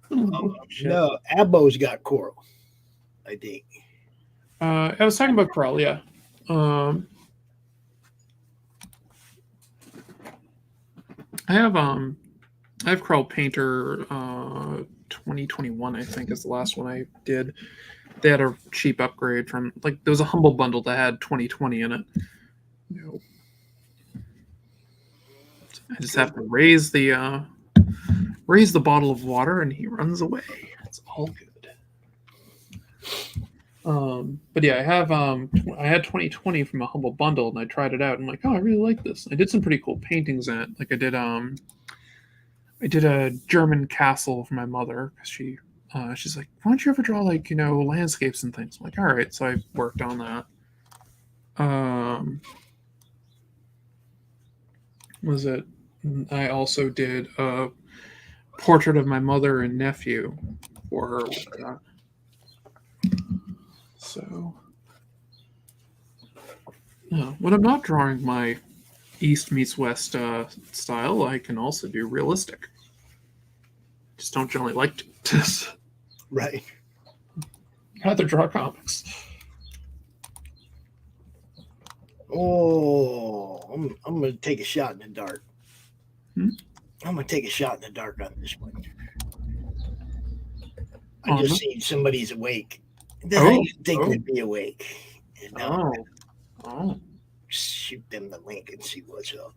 [SPEAKER 10] No, Abbo's got coral, I think.
[SPEAKER 9] I was talking about coral, yeah. I have Crawl Painter 2021, I think, is the last one I did. They had a cheap upgrade from there was a Humble bundle that had 2020 in it. I just have to raise the bottle of water and he runs away. It's all good. But yeah, I had 2020 from a Humble bundle and I tried it out and I'm like, oh, I really like this. I did some pretty cool paintings in it. Like I did a German castle for my mother because she's like, why don't you ever draw landscapes and things? I'm like, all right. So I worked on that. I also did a portrait of my mother and nephew for her with that. So, when I'm not drawing my East meets West style, I can also do realistic. Just don't generally like to.
[SPEAKER 10] Right.
[SPEAKER 9] I'd rather draw comics.
[SPEAKER 10] Oh, I'm going to take a shot in the dark.
[SPEAKER 9] Hmm?
[SPEAKER 10] I'm going to take a shot in the dark on this one. I just seen somebody's awake. Then I didn't think they'd be awake. And shoot them the link and see what's up.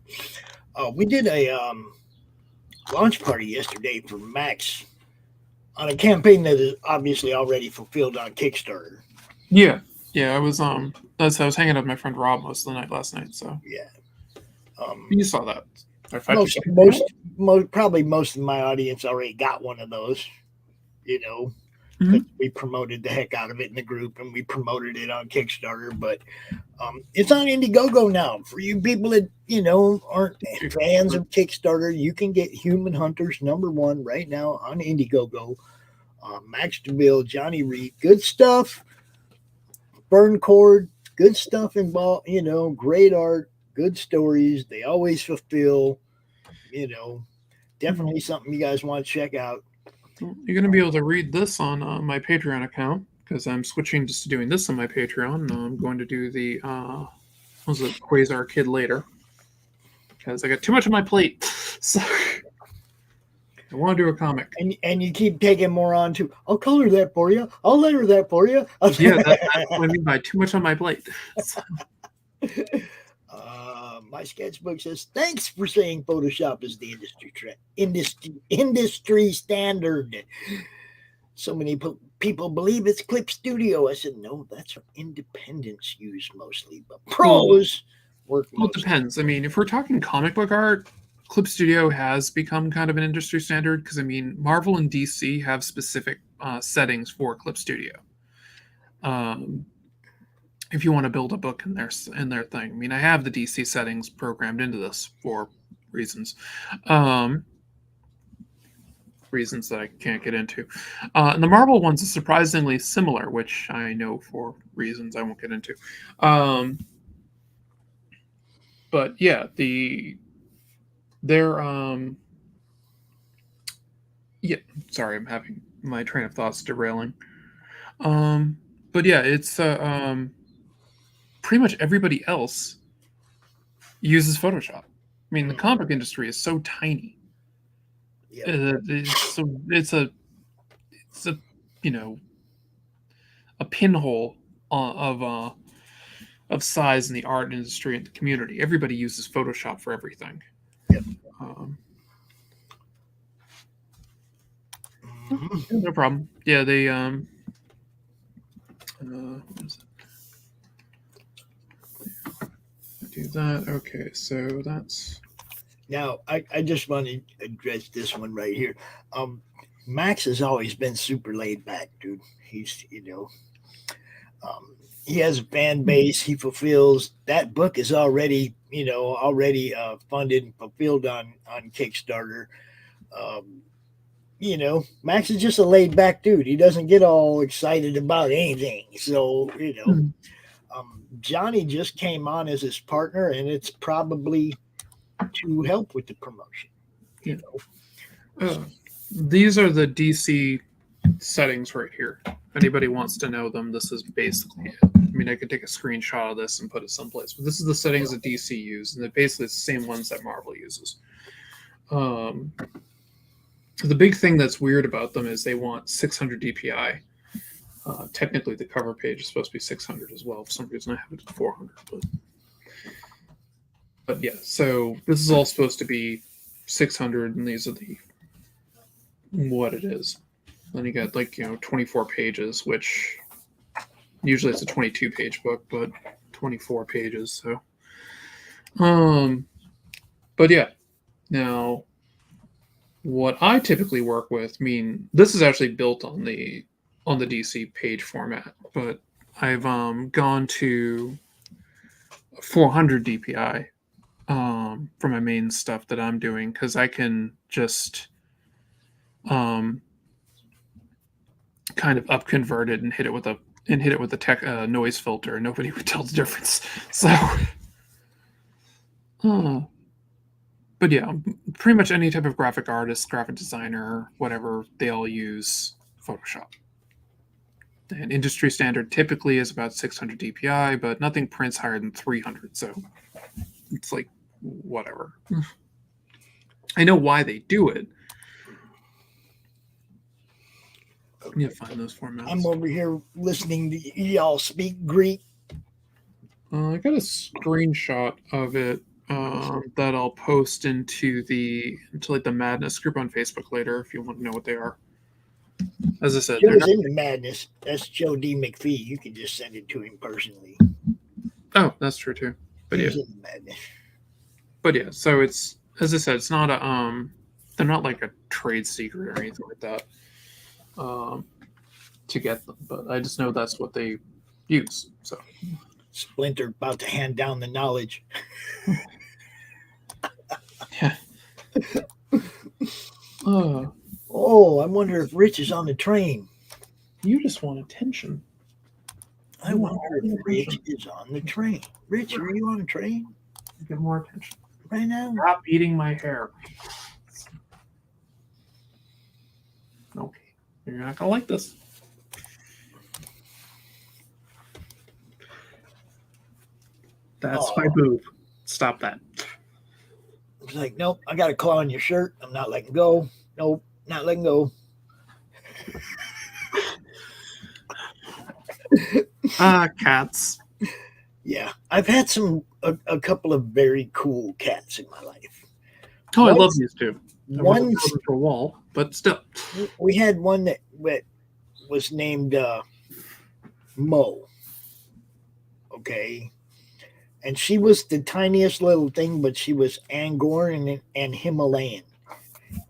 [SPEAKER 10] We did a launch party yesterday for Max on a campaign that is obviously already fulfilled on Kickstarter.
[SPEAKER 9] Yeah, I was I was hanging out with my friend Rob most of the night last night. So
[SPEAKER 10] yeah,
[SPEAKER 9] you saw that.
[SPEAKER 10] Probably most of my audience already got one of those. We promoted the heck out of it in the group and we promoted it on Kickstarter, but it's on Indiegogo now. For you people that aren't fans of Kickstarter, you can get Human Hunters #1 right now on Indiegogo. Max DeVille, Johnny Reed, good stuff. Burn Cord, good stuff involved. Great art, good stories. They always fulfill. Definitely something you guys want to check out.
[SPEAKER 9] You're going to be able to read this on my Patreon account because I'm switching just to doing this on my Patreon. I'm going to do the Quasar Kid later because I got too much on my plate. So I want to do a comic.
[SPEAKER 10] And you keep taking more on too. I'll color that for you. I'll letter that for you.
[SPEAKER 9] Yeah, that's what I mean by too much on my plate. So.
[SPEAKER 10] My sketchbook says, thanks for saying Photoshop is the industry standard. So many people believe it's Clip Studio. I said, no, that's what independents use mostly, but pros work mostly.
[SPEAKER 9] Well, it depends. I mean, if we're talking comic book art, Clip Studio has become kind of an industry standard because, I mean, Marvel and DC have specific settings for Clip Studio. If you want to build a book in their thing. I mean, I have the DC settings programmed into this for reasons. Reasons that I can't get into. And the Marvel ones is surprisingly similar, which I know for reasons I won't get into. But yeah, sorry, I'm having my train of thoughts derailing. But yeah, it's pretty much everybody else uses Photoshop. I mean, the comic industry is so tiny. Yep. It's a pinhole of size in the art industry and the community. Everybody uses Photoshop for everything.
[SPEAKER 10] Yep.
[SPEAKER 9] No problem. Yeah, they what is it? Do that. Okay, so that's
[SPEAKER 10] now. I just want to address this one right here. Max has always been super laid back, dude. He's he has a fan base. He fulfills. That book is already funded and fulfilled on Kickstarter. Max is just a laid back dude. He doesn't get all excited about anything. So Johnny just came on as his partner, and it's probably to help with the promotion.
[SPEAKER 9] These are the DC settings right here. If anybody wants to know them, this is basically it. I mean, I could take a screenshot of this and put it someplace, but this is the settings that DC use, and they're basically the same ones that Marvel uses. The big thing that's weird about them is they want 600 DPI. Technically, the cover page is supposed to be 600 as well. For some reason, I have it at 400. But yeah, so this is all supposed to be 600, and these are what it is. Then you got 24 pages, which usually it's a 22-page book, but 24 pages. So, but yeah, now. What I typically work with, this is actually built on the DC page format, but I've gone to 400 DPI for my main stuff that I'm doing, because I can just kind of upconvert it and hit it with a tech noise filter, and nobody would tell the difference. So. But yeah, pretty much any type of graphic artist, graphic designer, whatever, they all use Photoshop. And industry standard typically is about 600 DPI, but nothing prints higher than 300. So it's like, whatever. I know why they do it. I need to find those formats.
[SPEAKER 10] I'm over here listening to y'all speak Greek.
[SPEAKER 9] I got a screenshot of it. That I'll post into the Madness group on Facebook later if you want to know what they are. As I said,
[SPEAKER 10] Joe's in the Madness. That's Joe D. McPhee. You can just send it to him personally.
[SPEAKER 9] Oh, that's true too. But
[SPEAKER 10] He's in the Madness.
[SPEAKER 9] But yeah, so it's, as I said, it's not a they're not like a trade secret or anything like that to get them. But I just know that's what they use. So
[SPEAKER 10] Splinter about to hand down the knowledge.
[SPEAKER 9] Yeah.
[SPEAKER 10] I wonder if Rich is on the train.
[SPEAKER 9] You just want attention.
[SPEAKER 10] I wonder if Rich is on the train. Rich, are you on the train?
[SPEAKER 9] Get more attention.
[SPEAKER 10] Right now?
[SPEAKER 9] Stop eating my hair. Okay. You're not going to like this. That's my boob. Stop that.
[SPEAKER 10] It's like, nope, I got a claw on your shirt. I'm not letting go. Nope, not letting go.
[SPEAKER 9] Cats.
[SPEAKER 10] Yeah, I've had a couple of very cool cats in my life.
[SPEAKER 9] Oh, I love these too.
[SPEAKER 10] One
[SPEAKER 9] for a wall, but still.
[SPEAKER 10] We had one that was named Mo. Okay. And she was the tiniest little thing, but she was Angkoran and Himalayan.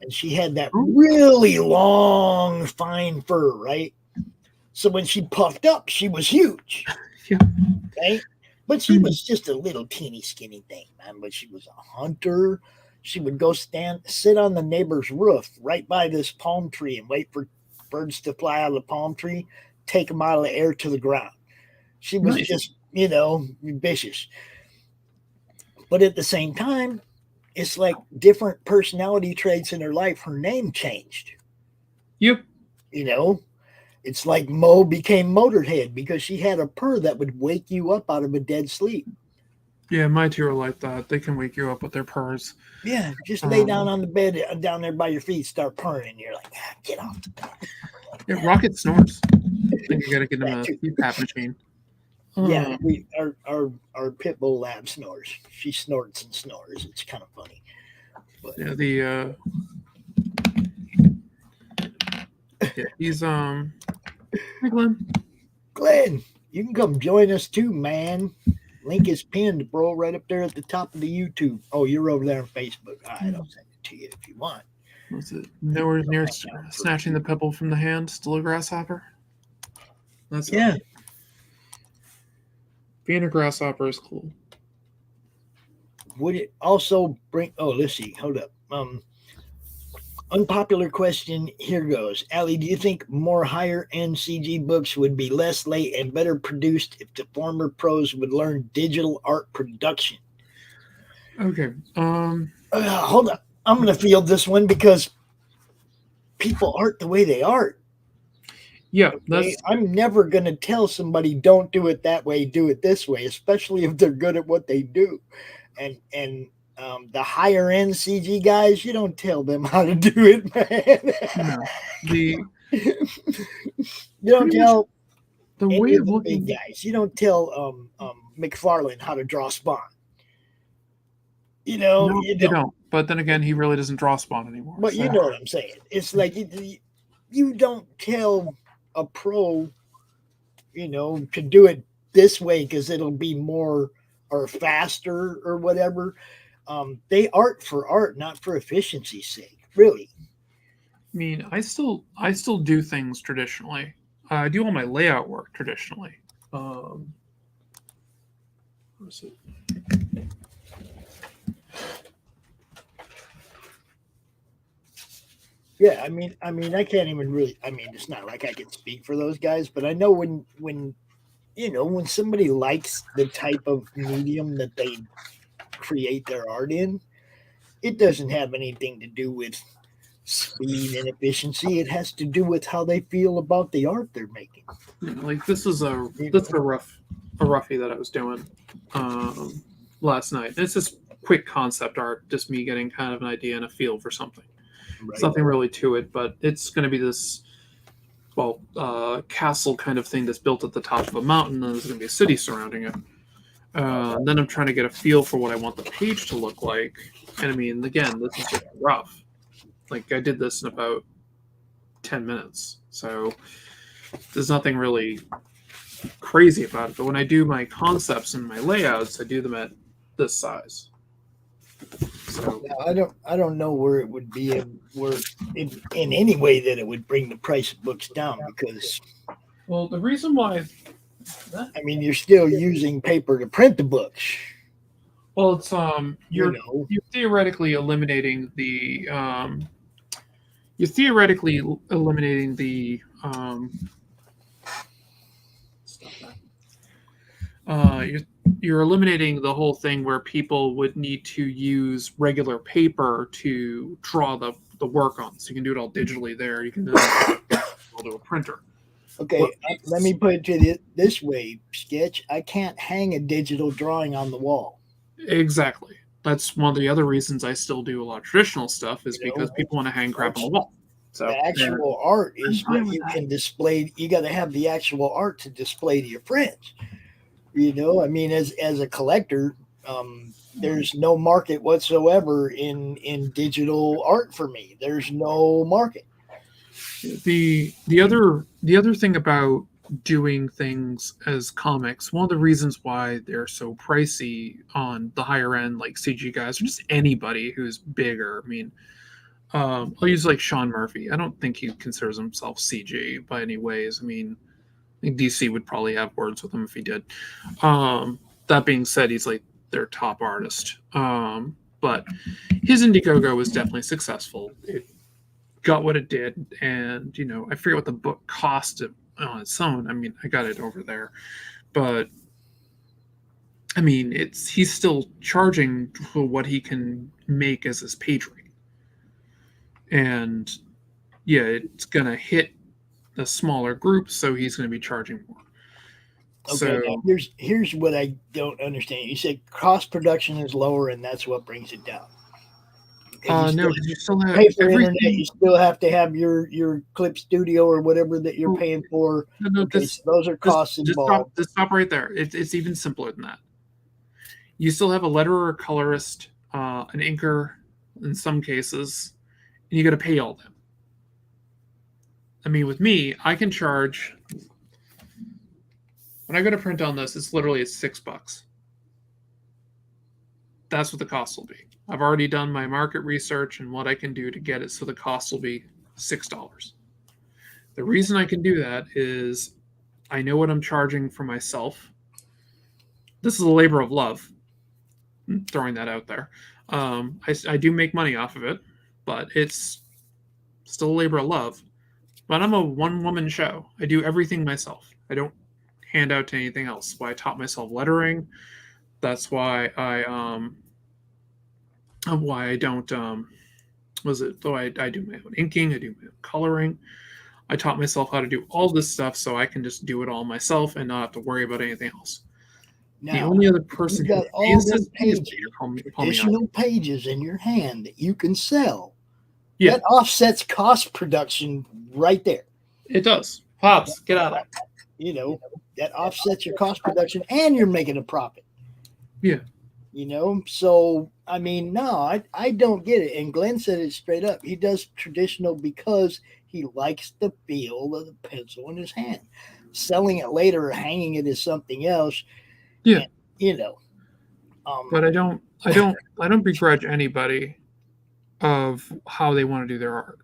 [SPEAKER 10] And she had that really long, fine fur, right? So when she puffed up, she was huge.
[SPEAKER 9] Yeah.
[SPEAKER 10] Right? But she was just a little teeny skinny thing, man. But she was a hunter. She would go sit on the neighbor's roof right by this palm tree and wait for birds to fly out of the palm tree, take them out of the air to the ground. She was just, vicious. But at the same time, it's like different personality traits in her life. Her name changed.
[SPEAKER 9] Yep.
[SPEAKER 10] It's like Mo became Motorhead because she had a purr that would wake you up out of a dead sleep.
[SPEAKER 9] Yeah, my two are like that. They can wake you up with their purrs.
[SPEAKER 10] Yeah, just lay down on the bed down there by your feet, start purring, and you're like, get off the bed.
[SPEAKER 9] Yeah, Rocket snores. I think you got to get him a CPAP machine.
[SPEAKER 10] Yeah, our pit bull lab snores. She snorts and snores. It's kind of funny. But
[SPEAKER 9] yeah, he's Hey, Glenn.
[SPEAKER 10] Glenn, you can come join us too, man. Link is pinned, bro, right up there at the top of the YouTube. Oh, you're over there on Facebook. All right, I'll send it to you if you want.
[SPEAKER 9] Was it nowhere near snatching the pebble from the hand, still a grasshopper? That's being a grasshopper is cool.
[SPEAKER 10] Would it also bring? Oh, let's see. Hold up. Unpopular question. Here goes. Allie, do you think more higher end CG books would be less late and better produced if the former pros would learn digital art production?
[SPEAKER 9] Okay.
[SPEAKER 10] Hold up. I'm going to field this one because people art the way they art.
[SPEAKER 9] Yeah,
[SPEAKER 10] okay? I'm never going to tell somebody don't do it that way, do it this way, especially if they're good at what they do. And The higher end CG guys, you don't tell them how to do it, man.
[SPEAKER 9] No, you
[SPEAKER 10] don't tell
[SPEAKER 9] the
[SPEAKER 10] any
[SPEAKER 9] way
[SPEAKER 10] of
[SPEAKER 9] of
[SPEAKER 10] the
[SPEAKER 9] looking.
[SPEAKER 10] big guys. You don't tell McFarlane how to draw Spawn.
[SPEAKER 9] No,
[SPEAKER 10] you
[SPEAKER 9] you don't. But then again, he really doesn't draw Spawn anymore.
[SPEAKER 10] But you know what I'm saying. It's like you don't tell a pro, to do it this way because it'll be more or faster or whatever. They art for art, not for efficiency's sake. Really.
[SPEAKER 9] I mean, I still do things traditionally. I do all my layout work traditionally. What is it?
[SPEAKER 10] Yeah, I mean, I can't even really. I mean, it's not like I can speak for those guys, but I know when somebody likes the type of medium that they create their art in, it doesn't have anything to do with speed and efficiency. It has to do with how they feel about the art they're making.
[SPEAKER 9] Like this is a roughie that I was doing last night. It's just quick concept art, just me getting kind of an idea and a feel for something. Right. There's nothing really to it, but it's going to be this castle kind of thing that's built at the top of a mountain, and there's going to be a city surrounding it. And then I'm trying to get a feel for what I want the page to look like. And I mean, again, this is just rough. Like I did this in about 10 minutes. So there's nothing really crazy about it. But when I do my concepts and my layouts, I do them at this size. So
[SPEAKER 10] now, I don't know where it would be in any way that it would bring the price of books down, because
[SPEAKER 9] the reason why
[SPEAKER 10] you're still using paper to print the books.
[SPEAKER 9] Well, it's you're theoretically eliminating the you're eliminating the whole thing where people would need to use regular paper to draw the work on. So you can do it all digitally there. You can do a printer.
[SPEAKER 10] Okay, let me put it to you this way, Sketch. I can't hang a digital drawing on the wall.
[SPEAKER 9] Exactly. That's one of the other reasons I still do a lot of traditional stuff is because people want to hang crap on the wall. So
[SPEAKER 10] the actual art is what you can display. You got to have the actual art to display to your friends. I mean, as a collector, there's no market whatsoever in digital art for me. There's no market.
[SPEAKER 9] The other thing about doing things as comics, one of the reasons why they're so pricey on the higher end, like CG guys, or just anybody who's bigger. I mean, I'll use like Sean Murphy. I don't think he considers himself CG by any ways. I mean, I think DC would probably have words with him if he did. That being said, he's like their top artist. But his Indiegogo was definitely successful. It got what it did, and I forget what the book cost on its own. I mean, I got it over there, but I mean, he's still charging for what he can make as his page rate, and yeah, it's gonna hit a smaller group, so he's going to be charging more.
[SPEAKER 10] Okay,
[SPEAKER 9] so
[SPEAKER 10] now here's what I don't understand. You said cost production is lower, and that's what brings it down.
[SPEAKER 9] No, because you still have
[SPEAKER 10] pay for internet. You still have to have your Clip Studio or whatever that you're paying for.
[SPEAKER 9] No,
[SPEAKER 10] so those are costs involved.
[SPEAKER 9] Just stop right there. It's even simpler than that. You still have a letterer, a colorist, an inker, in some cases, and you got to pay all them. I mean, with me, I can charge. When I go to print on this, it's literally $6. That's what the cost will be. I've already done my market research and what I can do to get it, so the cost will be $6. The reason I can do that is I know what I'm charging for myself. This is a labor of love. I'm throwing that out there. I do make money off of it, but it's still a labor of love. But I'm a one-woman show. I do everything myself. I don't hand out to anything else. Why I taught myself lettering. That's why I don't I do my own inking, I do my own coloring. I taught myself how to do all this stuff so I can just do it all myself and not have to worry about anything else. The
[SPEAKER 10] Now,
[SPEAKER 9] only other person
[SPEAKER 10] you
[SPEAKER 9] who
[SPEAKER 10] got all
[SPEAKER 9] pays
[SPEAKER 10] them
[SPEAKER 9] this is
[SPEAKER 10] pages,
[SPEAKER 9] Peter Palmieri.
[SPEAKER 10] additional pages in your hand that you can sell.
[SPEAKER 9] Yeah,
[SPEAKER 10] That offsets cost production right there.
[SPEAKER 9] it does. Pops, get out of it.
[SPEAKER 10] You know, that offsets your cost production and you're making a profit.
[SPEAKER 9] Yeah.
[SPEAKER 10] You know, so I mean, no, I don't get it. And Glenn said it straight up. He does traditional because he likes the feel of the pencil in his hand. Selling it later or hanging it is something else.
[SPEAKER 9] Yeah.
[SPEAKER 10] And, you know.
[SPEAKER 9] But I don't begrudge anybody of how they want to do their art.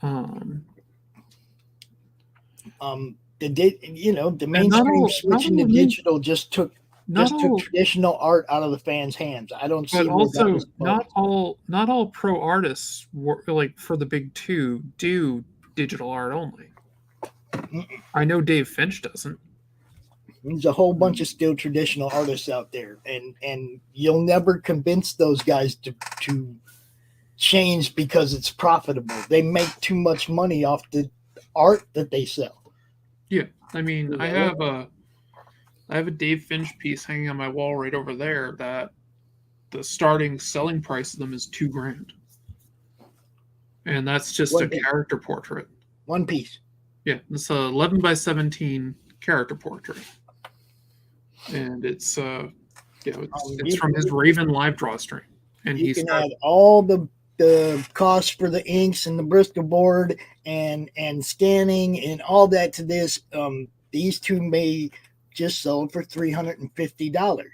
[SPEAKER 10] The mainstream switching to digital just took traditional art out of the fans' hands. I don't see.
[SPEAKER 9] But also, not all pro artists like for the big two do digital art only. I know Dave Finch doesn't.
[SPEAKER 10] There's a whole bunch of still traditional artists out there, and you'll never convince those guys to change because it's profitable. They make too much money off the art that they sell.
[SPEAKER 9] Yeah, I mean, I have a Dave Finch piece hanging on my wall right over there that the starting selling price of them is $2,000, and that's just a character portrait.
[SPEAKER 10] One piece.
[SPEAKER 9] Yeah, it's a 11 by 17 character portrait, and it's it's from his Raven live draw stream, and
[SPEAKER 10] you can add all the costs for the inks and the Bristol board and scanning and all that to this. These two may just sold for $350.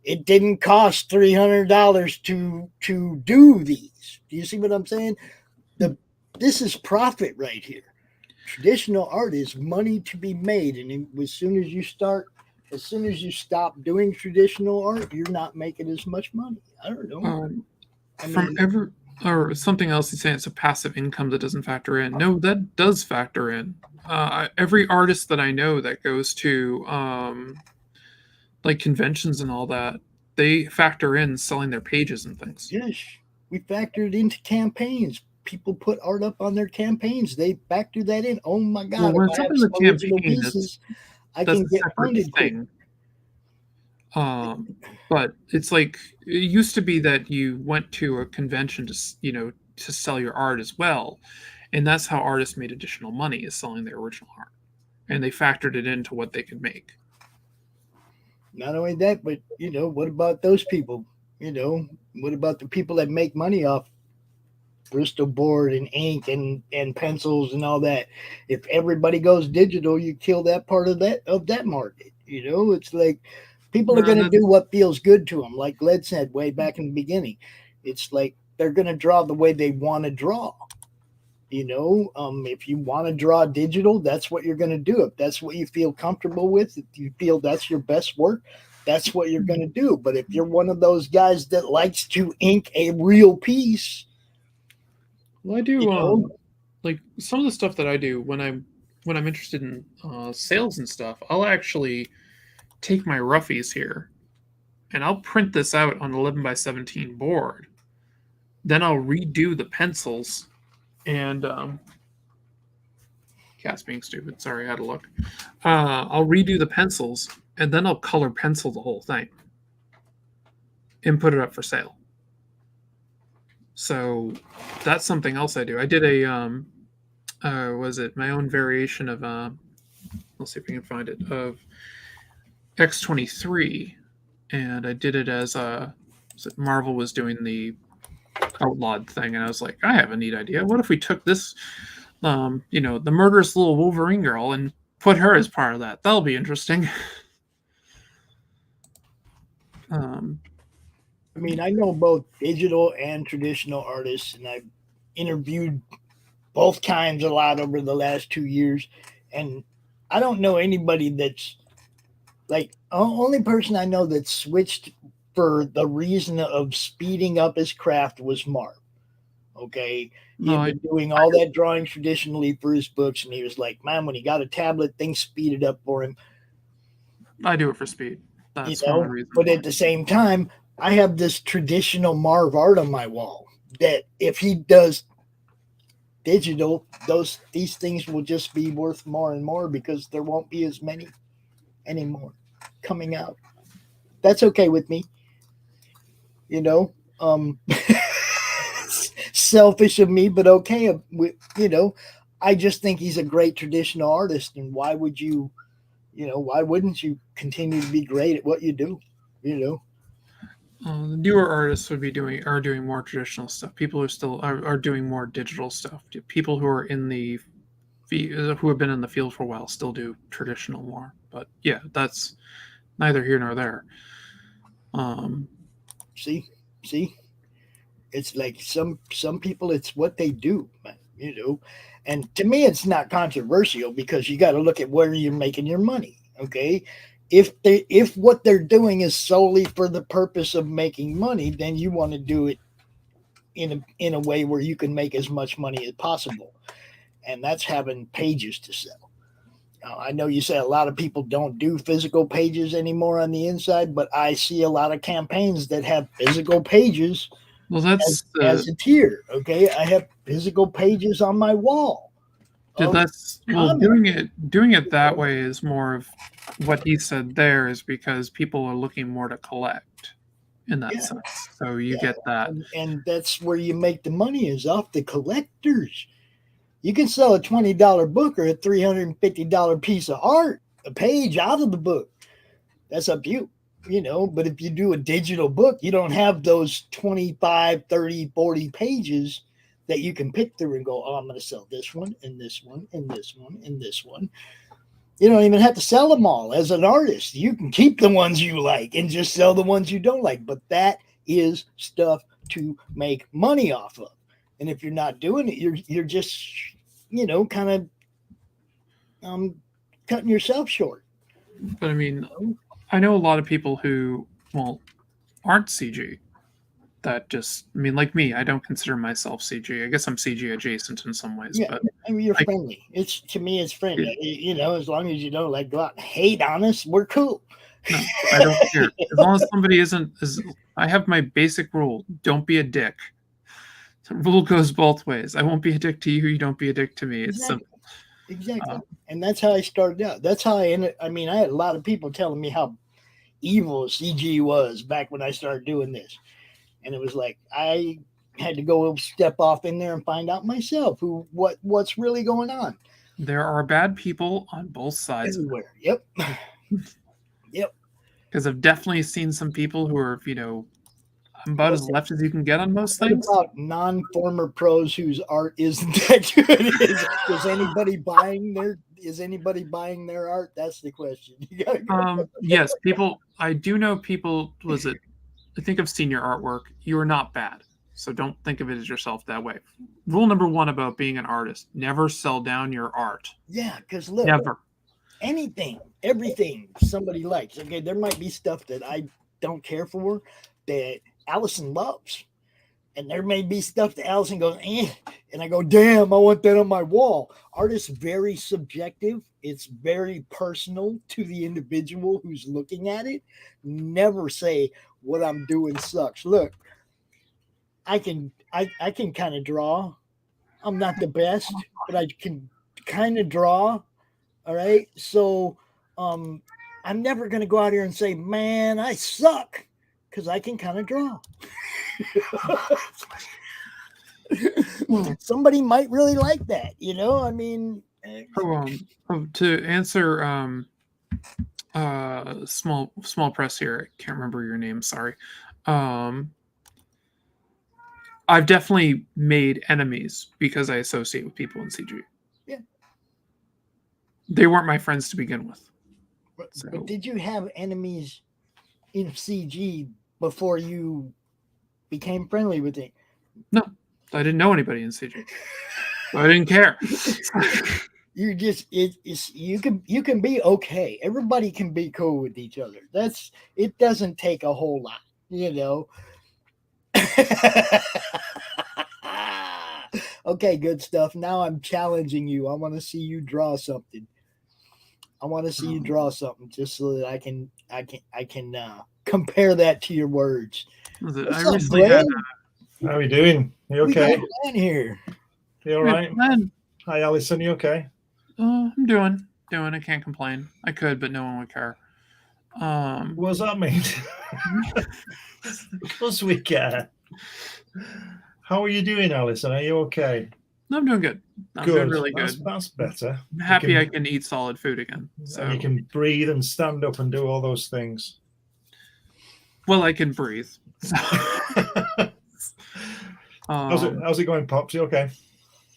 [SPEAKER 10] It didn't cost $300 to do these. Do you see what I'm saying? This is profit right here. Traditional art is money to be made, and as soon as you stop doing traditional art, you're not making as much money. I don't know.
[SPEAKER 9] Or something else he's saying it's a passive income that doesn't factor in. No, that does factor in. Every artist that I know that goes to like conventions and all that, they factor in selling their pages and things.
[SPEAKER 10] Yes, we factored into campaigns. People put art up on their campaigns. They factor that in. Oh my God!
[SPEAKER 9] Well, when it's up in the campaign,
[SPEAKER 10] pieces, I
[SPEAKER 9] that's
[SPEAKER 10] can get funded
[SPEAKER 9] thing. But it's like it used to be that you went to a convention to sell your art as well, and that's how artists made additional money, is selling their original art, and they factored it into what they could make.
[SPEAKER 10] Not only that, but what about those people? What about the people that make money off Bristol board and ink and pencils and all that? If everybody goes digital, you kill that part of that market. It's like people are going to do what feels good to them. Like Gled said way back in the beginning, it's like they're going to draw the way they want to draw. If you want to draw digital, that's what you're going to do. If that's what you feel comfortable with, if you feel that's your best work, that's what you're going to do. But if you're one of those guys that likes to ink a real piece,
[SPEAKER 9] well, I do like some of the stuff that I do when I'm interested in sales and stuff. I'll actually take my roughies here and I'll print this out on 11 by 17 board. Then I'll redo the pencils and cat's being stupid. Sorry, I had to look. I'll redo the pencils and then I'll color pencil the whole thing and put it up for sale. So that's something else I do. I did my own variation of let's see if we can find it, of X-23, and I did it as Marvel was doing the outlawed thing, and I was like, I have a neat idea. What if we took this the murderous little Wolverine girl and put her as part of that? That'll be interesting.
[SPEAKER 10] I mean, I know both digital and traditional artists, and I've interviewed both kinds a lot over the last 2 years, and I don't know anybody that's like, the only person I know that switched for the reason of speeding up his craft was Marv. Okay. He'd been doing all that drawing traditionally for his books, and he was like, man, when he got a tablet, things speeded up for him.
[SPEAKER 9] I do it for speed. That's one of the reasons.
[SPEAKER 10] But at the same time, I have this traditional Marv art on my wall that if he does digital, these things will just be worth more and more because there won't be as many anymore coming out. That's okay with me. You know, selfish of me, but okay. You know, I just think he's a great traditional artist, and why would you, why wouldn't you continue to be great at what you do? You know,
[SPEAKER 9] The newer artists are doing more traditional stuff. People are doing more digital stuff. People who are who have been in the field for a while still do traditional more. But yeah, that's neither here nor there.
[SPEAKER 10] see, it's like some people, it's what they do, you know. And to me, it's not controversial because you got to look at where you're making your money. Okay, if what they're doing is solely for the purpose of making money, then you want to do it in a way where you can make as much money as possible, and that's having pages to sell. Now, I know you say a lot of people don't do physical pages anymore on the inside, but I see a lot of campaigns that have physical pages.
[SPEAKER 9] Well, that's
[SPEAKER 10] as a tier. Okay, I have physical pages on my wall.
[SPEAKER 9] Doing it that way is more of what he said there, is because people are looking more to collect in that sense. So you get that,
[SPEAKER 10] and that's where you make the money, is off the collectors. You can sell a $20 book or a $350 piece of art, a page out of the book. That's up to you, you know. But if you do a digital book, you don't have those 25, 30, 40 pages that you can pick through and go, oh, I'm going to sell this one and this one and this one and this one. You don't even have to sell them all. As an artist, you can keep the ones you like and just sell the ones you don't like. But that is stuff to make money off of. And if you're not doing it, you're just, you know, kind of cutting yourself short.
[SPEAKER 9] But I mean, I know a lot of people who, aren't CG. That just, I mean, like me, I don't consider myself CG. I guess I'm CG adjacent in some ways.
[SPEAKER 10] Yeah,
[SPEAKER 9] but
[SPEAKER 10] I mean, you're friendly. To me, it's friendly. Yeah. You know, as long as you don't like go out and hate on us, we're cool.
[SPEAKER 9] No, I don't care. As long as somebody I have my basic rule: don't be a dick. The rule goes both ways. I won't be a dick to you. You don't be a dick to me. It's simple.
[SPEAKER 10] Exactly. And that's how I started out. That's how I ended. I mean, I had a lot of people telling me how evil CG was back when I started doing this. And it was like, I had to go step off in there and find out myself what's really going on.
[SPEAKER 9] There are bad people on both sides.
[SPEAKER 10] Everywhere. Yep. Yep.
[SPEAKER 9] Because I've definitely seen some people who are, you know, about as left as you can get on most things.
[SPEAKER 10] What about non-former pros whose art isn't that good? Is anybody buying their art? That's the question.
[SPEAKER 9] Yes, people. I do know people. I think I've seen your artwork. You are not bad. So don't think of it as yourself that way. Rule number 1 about being an artist: never sell down your art.
[SPEAKER 10] Yeah, because look,
[SPEAKER 9] never.
[SPEAKER 10] Everything somebody likes. Okay, there might be stuff that I don't care for that Allison loves. And there may be stuff that Allison goes, and I go, damn, I want that on my wall. Art is very subjective. It's very personal to the individual who's looking at it. Never say what I'm doing sucks. Look, I can kind of draw. I'm not the best, but I can kind of draw. All right. So I'm never going to go out here and say, man, I suck, because I can kind of draw. Somebody might really like that, you know. I mean,
[SPEAKER 9] to answer small press here, I can't remember your name, sorry. I've definitely made enemies because I associate with people in CG.
[SPEAKER 10] Yeah,
[SPEAKER 9] they weren't my friends to begin with.
[SPEAKER 10] But did you have enemies in CG before you became friendly with it?
[SPEAKER 9] No, I didn't know anybody in CG. I didn't care.
[SPEAKER 10] You just you can be okay. Everybody can be cool with each other. It doesn't take a whole lot, you know. Okay, good stuff. Now I'm challenging you. I want to see you draw something. Just so that I can compare that to your words.
[SPEAKER 11] How are you doing? Are you okay?
[SPEAKER 10] We got here.
[SPEAKER 11] You all right? Hi, Alison. You okay?
[SPEAKER 9] I'm doing. doing. I can't complain. I could, but no one would care.
[SPEAKER 11] What does that mean? Of course we care. How are you doing, Alison? Are you okay?
[SPEAKER 9] No, I'm doing good. I'm doing really good.
[SPEAKER 11] That's better.
[SPEAKER 9] I'm happy I can eat solid food again. So
[SPEAKER 11] and you can breathe and stand up and do all those things.
[SPEAKER 9] Well, I can breathe. So.
[SPEAKER 11] How's it going, Pops? You okay?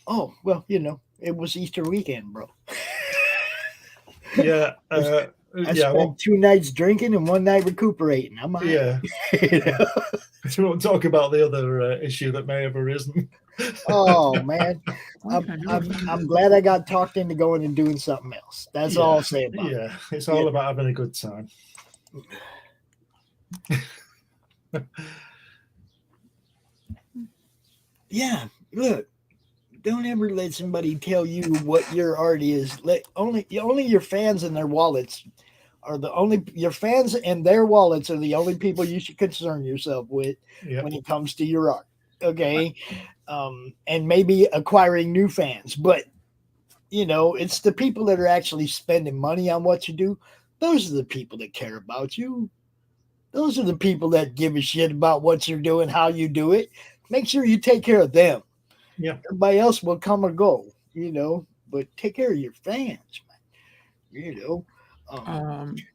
[SPEAKER 10] Oh, well, it was Easter weekend, bro.
[SPEAKER 11] Yeah.
[SPEAKER 10] I spent 2 nights drinking and 1 night recuperating. I'm all right.
[SPEAKER 11] Yeah. We won't talk about the other issue that may have arisen.
[SPEAKER 10] Oh man, I'm glad I got talked into going and doing something else. That's all I'll say about it.
[SPEAKER 11] Yeah, it's all about having a good time.
[SPEAKER 10] Yeah, look, don't ever let somebody tell you what your art is. Only your fans and their wallets are your fans and their wallets are the only people you should concern yourself with when it comes to your art. Okay. And maybe acquiring new fans, but it's the people that are actually spending money on what you do. Those are the people that care about you. Those are the people that give a shit about what you're doing, how you do it. Make sure you take care of them.
[SPEAKER 11] Yeah.
[SPEAKER 10] Everybody else will come or go, but take care of your fans, man.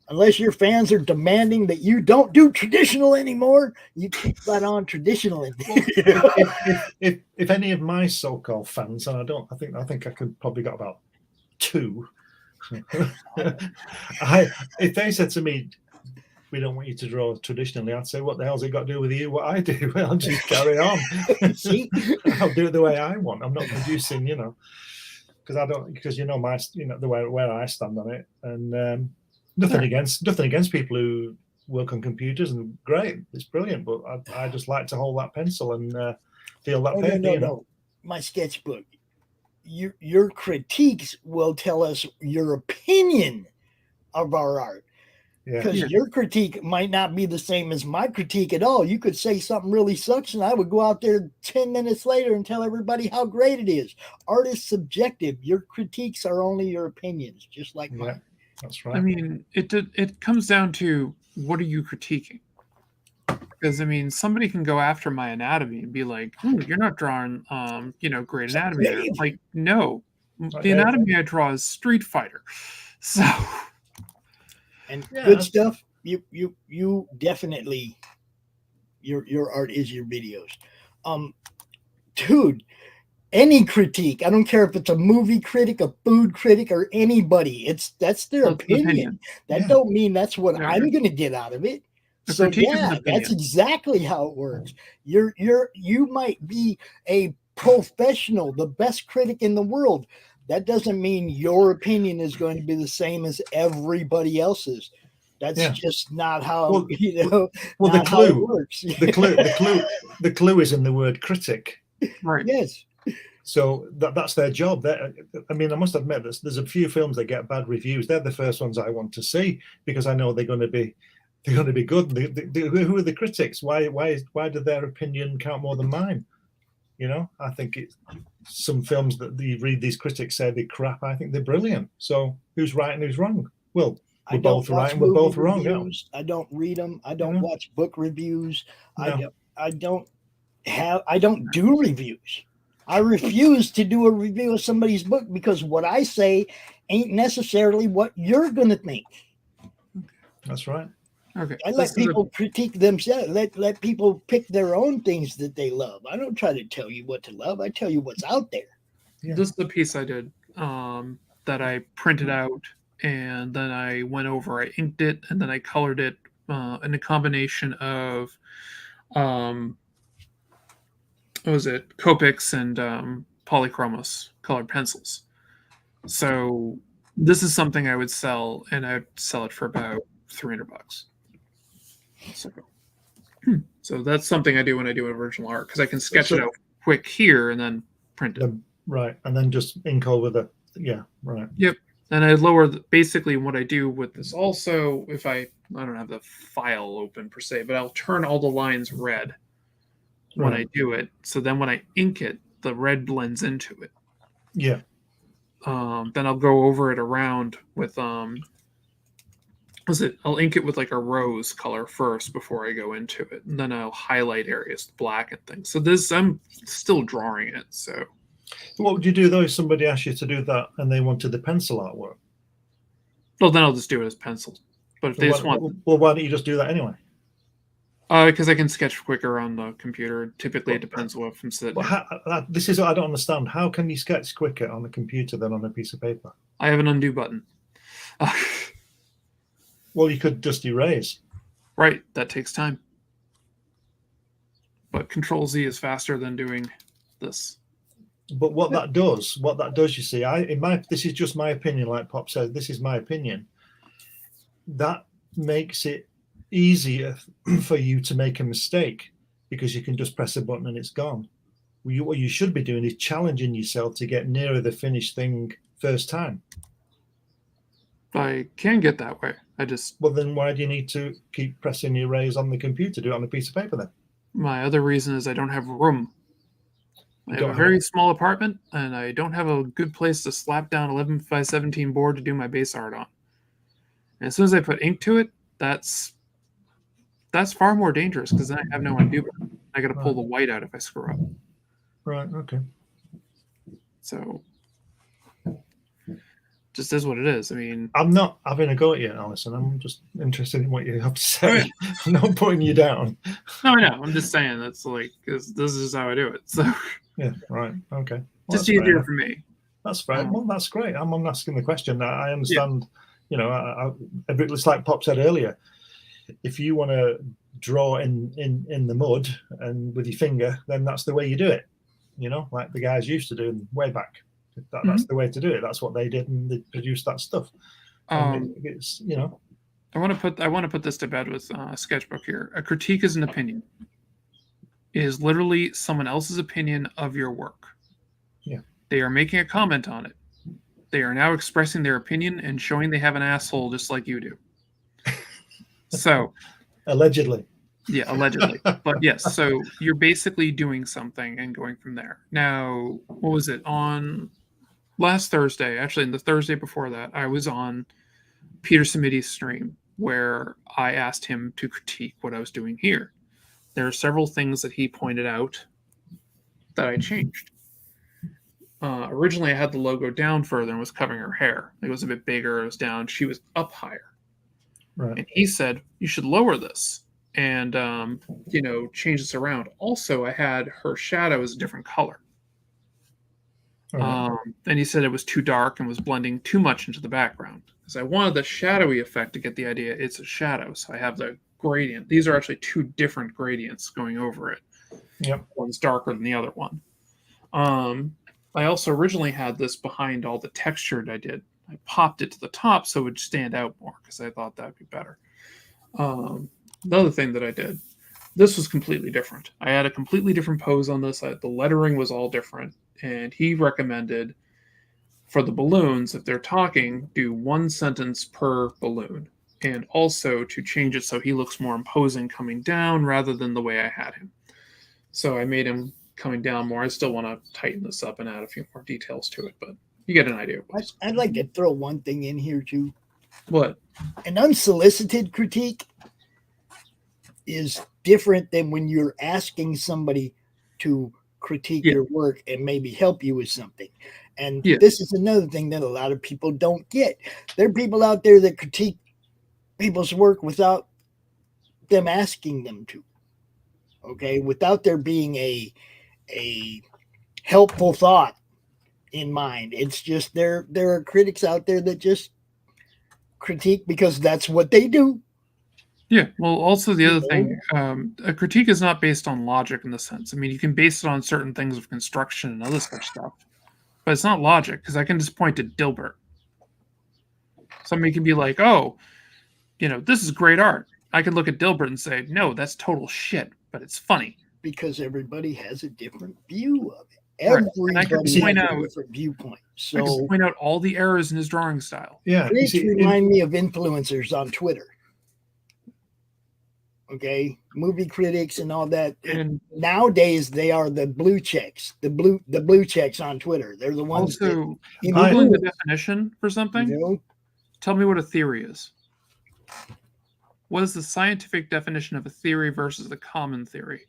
[SPEAKER 10] Unless your fans are demanding that you don't do traditional anymore, you keep that on traditional.
[SPEAKER 11] If any of my so-called fans, and I think I could probably got about 2. If they said to me, "We don't want you to draw traditionally," I'd say, "What the hell's it got to do with you? What I do? I'll just carry on. I'll do it the way I want. I'm not producing, because the way where I stand on it, and nothing against people who work on computers, and great, it's brilliant. But I just like to hold that pencil and feel that paper.
[SPEAKER 10] No. My sketchbook. Your critiques will tell us your opinion of our art. Because your critique might not be the same as my critique at all. You could say something really sucks, and I would go out there 10 minutes later and tell everybody how great it is. Art is subjective. Your critiques are only your opinions, just like mine.
[SPEAKER 11] That's right.
[SPEAKER 9] I mean, it comes down to what are you critiquing? Because somebody can go after my anatomy and be like, "You're not drawing, great anatomy." There. Like, no, the anatomy I draw is Street Fighter. So.
[SPEAKER 10] And good stuff. You definitely your art is your videos. Dude, any critique, I don't care if it's a movie critic, a food critic, or anybody, that's their opinion. That don't mean that's what I'm gonna get out of it. So that's exactly how it works. You might be a professional, the best critic in the world. That doesn't mean your opinion is going to be the same as everybody else's. That's just not how
[SPEAKER 11] the clue
[SPEAKER 10] works.
[SPEAKER 11] the clue is in the word critic.
[SPEAKER 9] Right.
[SPEAKER 10] Yes.
[SPEAKER 11] So that's their job. I must admit there's a few films that get bad reviews. They're the first ones I want to see because I know they're going to be good. Who are the critics? Why do their opinion count more than mine? I think it's some films that you read these critics say they're crap. I think they're brilliant. So who's right and who's wrong? Well, we're both right and we're both wrong. Yeah.
[SPEAKER 10] I don't read them. I don't watch book reviews.
[SPEAKER 11] No.
[SPEAKER 10] I don't do reviews. I refuse to do a review of somebody's book because what I say ain't necessarily what you're going to think.
[SPEAKER 11] That's right.
[SPEAKER 9] Okay.
[SPEAKER 10] I let people critique themselves. Let people pick their own things that they love. I don't try to tell you what to love. I tell you what's out there.
[SPEAKER 9] Yeah. This is the piece I did that I printed out, and then I went over. I inked it, and then I colored it in a combination of what was it? Copics and polychromos colored pencils. So this is something I would sell, and I'd sell it for about $300. So that's something I do when I do original art because I can sketch it out quick here and then print it.
[SPEAKER 11] Right, and then just ink over the right.
[SPEAKER 9] Yep, and I lower basically what I do with this also. If I don't have the file open per se, but I'll turn all the lines red when I do it. So then when I ink it, the red blends into it.
[SPEAKER 11] Yeah.
[SPEAKER 9] Then I'll go over it around with I'll ink it with like a rose color first before I go into it, and then I'll highlight areas, black and things. So this, I'm still drawing it. So
[SPEAKER 11] what would you do though if somebody asked you to do that and they wanted the pencil artwork?
[SPEAKER 9] well, then I'll just do it as pencil. But if they just want,
[SPEAKER 11] well, why don't you just do that anyway?
[SPEAKER 9] Because I can sketch quicker on the computer. Typically, it depends what I'm sitting.
[SPEAKER 11] Well, this is what I don't understand. How can you sketch quicker on the computer than on a piece of paper?
[SPEAKER 9] I have an undo button.
[SPEAKER 11] Well, you could just erase.
[SPEAKER 9] Right, that takes time. But Control Z is faster than doing this.
[SPEAKER 11] But what that does, you see, this is just my opinion. Like Pop said, this is my opinion. That makes it easier for you to make a mistake because you can just press a button and it's gone. What you should be doing is challenging yourself to get nearer the finished thing first time.
[SPEAKER 9] I can get that way.
[SPEAKER 11] Well, then why do you need to keep pressing erase on the computer? Do it on a piece of paper then.
[SPEAKER 9] My other reason is I don't have room. I have a very small apartment and I don't have a good place to slap down 11 by 17 board to do my base art on. And as soon as I put ink to it, that's far more dangerous because then I have no undo button. I got to pull the white out if I screw up.
[SPEAKER 11] Right. Okay.
[SPEAKER 9] So, just is what it is. I mean,
[SPEAKER 11] I'm not having a go at you, Alison. I'm just interested in what you have to say. I'm not putting you down.
[SPEAKER 9] No, I know. I'm just saying that's like because this is how I do it. So.
[SPEAKER 11] Yeah. Right. Okay.
[SPEAKER 9] Well, just easier for me.
[SPEAKER 11] That's right. Well, that's great. I'm asking the question. I understand. Yeah. You know, it's like Pop said earlier. If you want to draw in the mud and with your finger, then that's the way you do it. You know, like the guys used to do way back. That's the way to do it. That's what they did, and they produced that stuff. It's, you know,
[SPEAKER 9] I want to put this to bed with a sketchbook here. A critique is an opinion. It is literally someone else's opinion of your work.
[SPEAKER 11] Yeah,
[SPEAKER 9] they are making a comment on it. They are now expressing their opinion and showing they have an asshole just like you do. So,
[SPEAKER 11] allegedly.
[SPEAKER 9] Yeah, allegedly. But yes, so you're basically doing something and going from there. Now, what was it? On last Thursday, actually, the Thursday before that, I was on Peter Simidi's stream where I asked him to critique what I was doing here. There are several things that he pointed out that I changed. Originally, I had the logo down further and was covering her hair. It was a bit bigger. It was down. She was up higher.
[SPEAKER 11] Right.
[SPEAKER 9] And he said, you should lower this and, change this around. Also, I had her shadow as a different color.
[SPEAKER 11] Right.
[SPEAKER 9] And he said it was too dark and was blending too much into the background. Because I wanted the shadowy effect to get the idea it's a shadow. So I have the gradient. These are actually two different gradients going over it.
[SPEAKER 11] Yep.
[SPEAKER 9] One's darker than the other one. I also originally had this behind all the texture I did. I popped it to the top so it would stand out more because I thought that would be better. Another thing that I did, this was completely different. I had a completely different pose on this. The lettering was all different. And he recommended for the balloons, if they're talking, do one sentence per balloon. And also to change it so he looks more imposing coming down rather than the way I had him. So I made him coming down more. I still want to tighten this up and add a few more details to it, but you get an idea.
[SPEAKER 10] I'd like to throw one thing in here too.
[SPEAKER 9] What?
[SPEAKER 10] An unsolicited critique is different than when you're asking somebody to critique your work and maybe help you with something. And this is another thing that a lot of people don't get. There are people out there that critique people's work without them asking them to. Okay, without there being a helpful thought in mind. It's just there are critics out there that just critique because that's what they do.
[SPEAKER 9] Yeah, well, also the other thing, a critique is not based on logic in the sense. I mean, you can base it on certain things of construction and other such stuff, but it's not logic because I can just point to Dilbert. Somebody can be like, oh, this is great art. I can look at Dilbert and say, no, that's total shit, but it's funny.
[SPEAKER 10] Because everybody has a different view of it.
[SPEAKER 9] Everybody has a
[SPEAKER 10] different viewpoint. So
[SPEAKER 9] I can point out all the errors in his drawing style.
[SPEAKER 11] Yeah,
[SPEAKER 10] please remind me of influencers on Twitter. Okay, movie critics and all that.
[SPEAKER 9] And
[SPEAKER 10] nowadays, they are the blue checks, the blue checks on Twitter. They're the ones.
[SPEAKER 9] also,
[SPEAKER 10] that,
[SPEAKER 9] Googling the definition for something.
[SPEAKER 10] You know?
[SPEAKER 9] Tell me what a theory is. What is the scientific definition of a theory versus the common theory?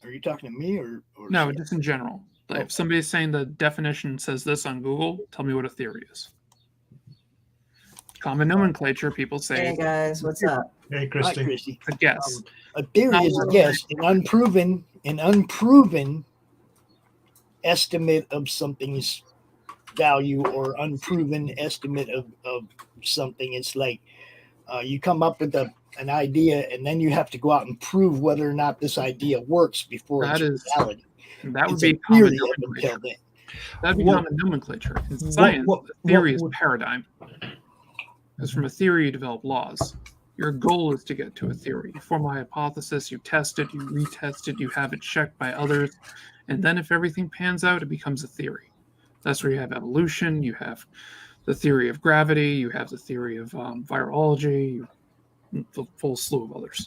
[SPEAKER 10] Are you talking to me or
[SPEAKER 9] No, just in general. Like if somebody's saying the definition says this on Google, tell me what a theory is. Common nomenclature, people say.
[SPEAKER 12] Hey guys, what's up?
[SPEAKER 11] Hey, Christy.
[SPEAKER 10] Hi, Christy.
[SPEAKER 9] A guess.
[SPEAKER 10] A theory is a guess, an unproven estimate of something's value or unproven estimate of something. It's like you come up with an idea and then you have to go out and prove whether or not this idea works before
[SPEAKER 9] That
[SPEAKER 10] it's
[SPEAKER 9] is
[SPEAKER 10] reality.
[SPEAKER 9] That would
[SPEAKER 10] It's
[SPEAKER 9] be
[SPEAKER 10] a
[SPEAKER 9] common
[SPEAKER 10] theory up until
[SPEAKER 9] nomenclature.
[SPEAKER 10] then.
[SPEAKER 9] That'd be common nomenclature. In science, theory is paradigm. Because from a theory, you develop laws. Your goal is to get to a theory. You form a hypothesis, you test it, you retest it, you have it checked by others, and then if everything pans out, it becomes a theory. That's where you have evolution, you have the theory of gravity, you have the theory of virology, the full slew of others.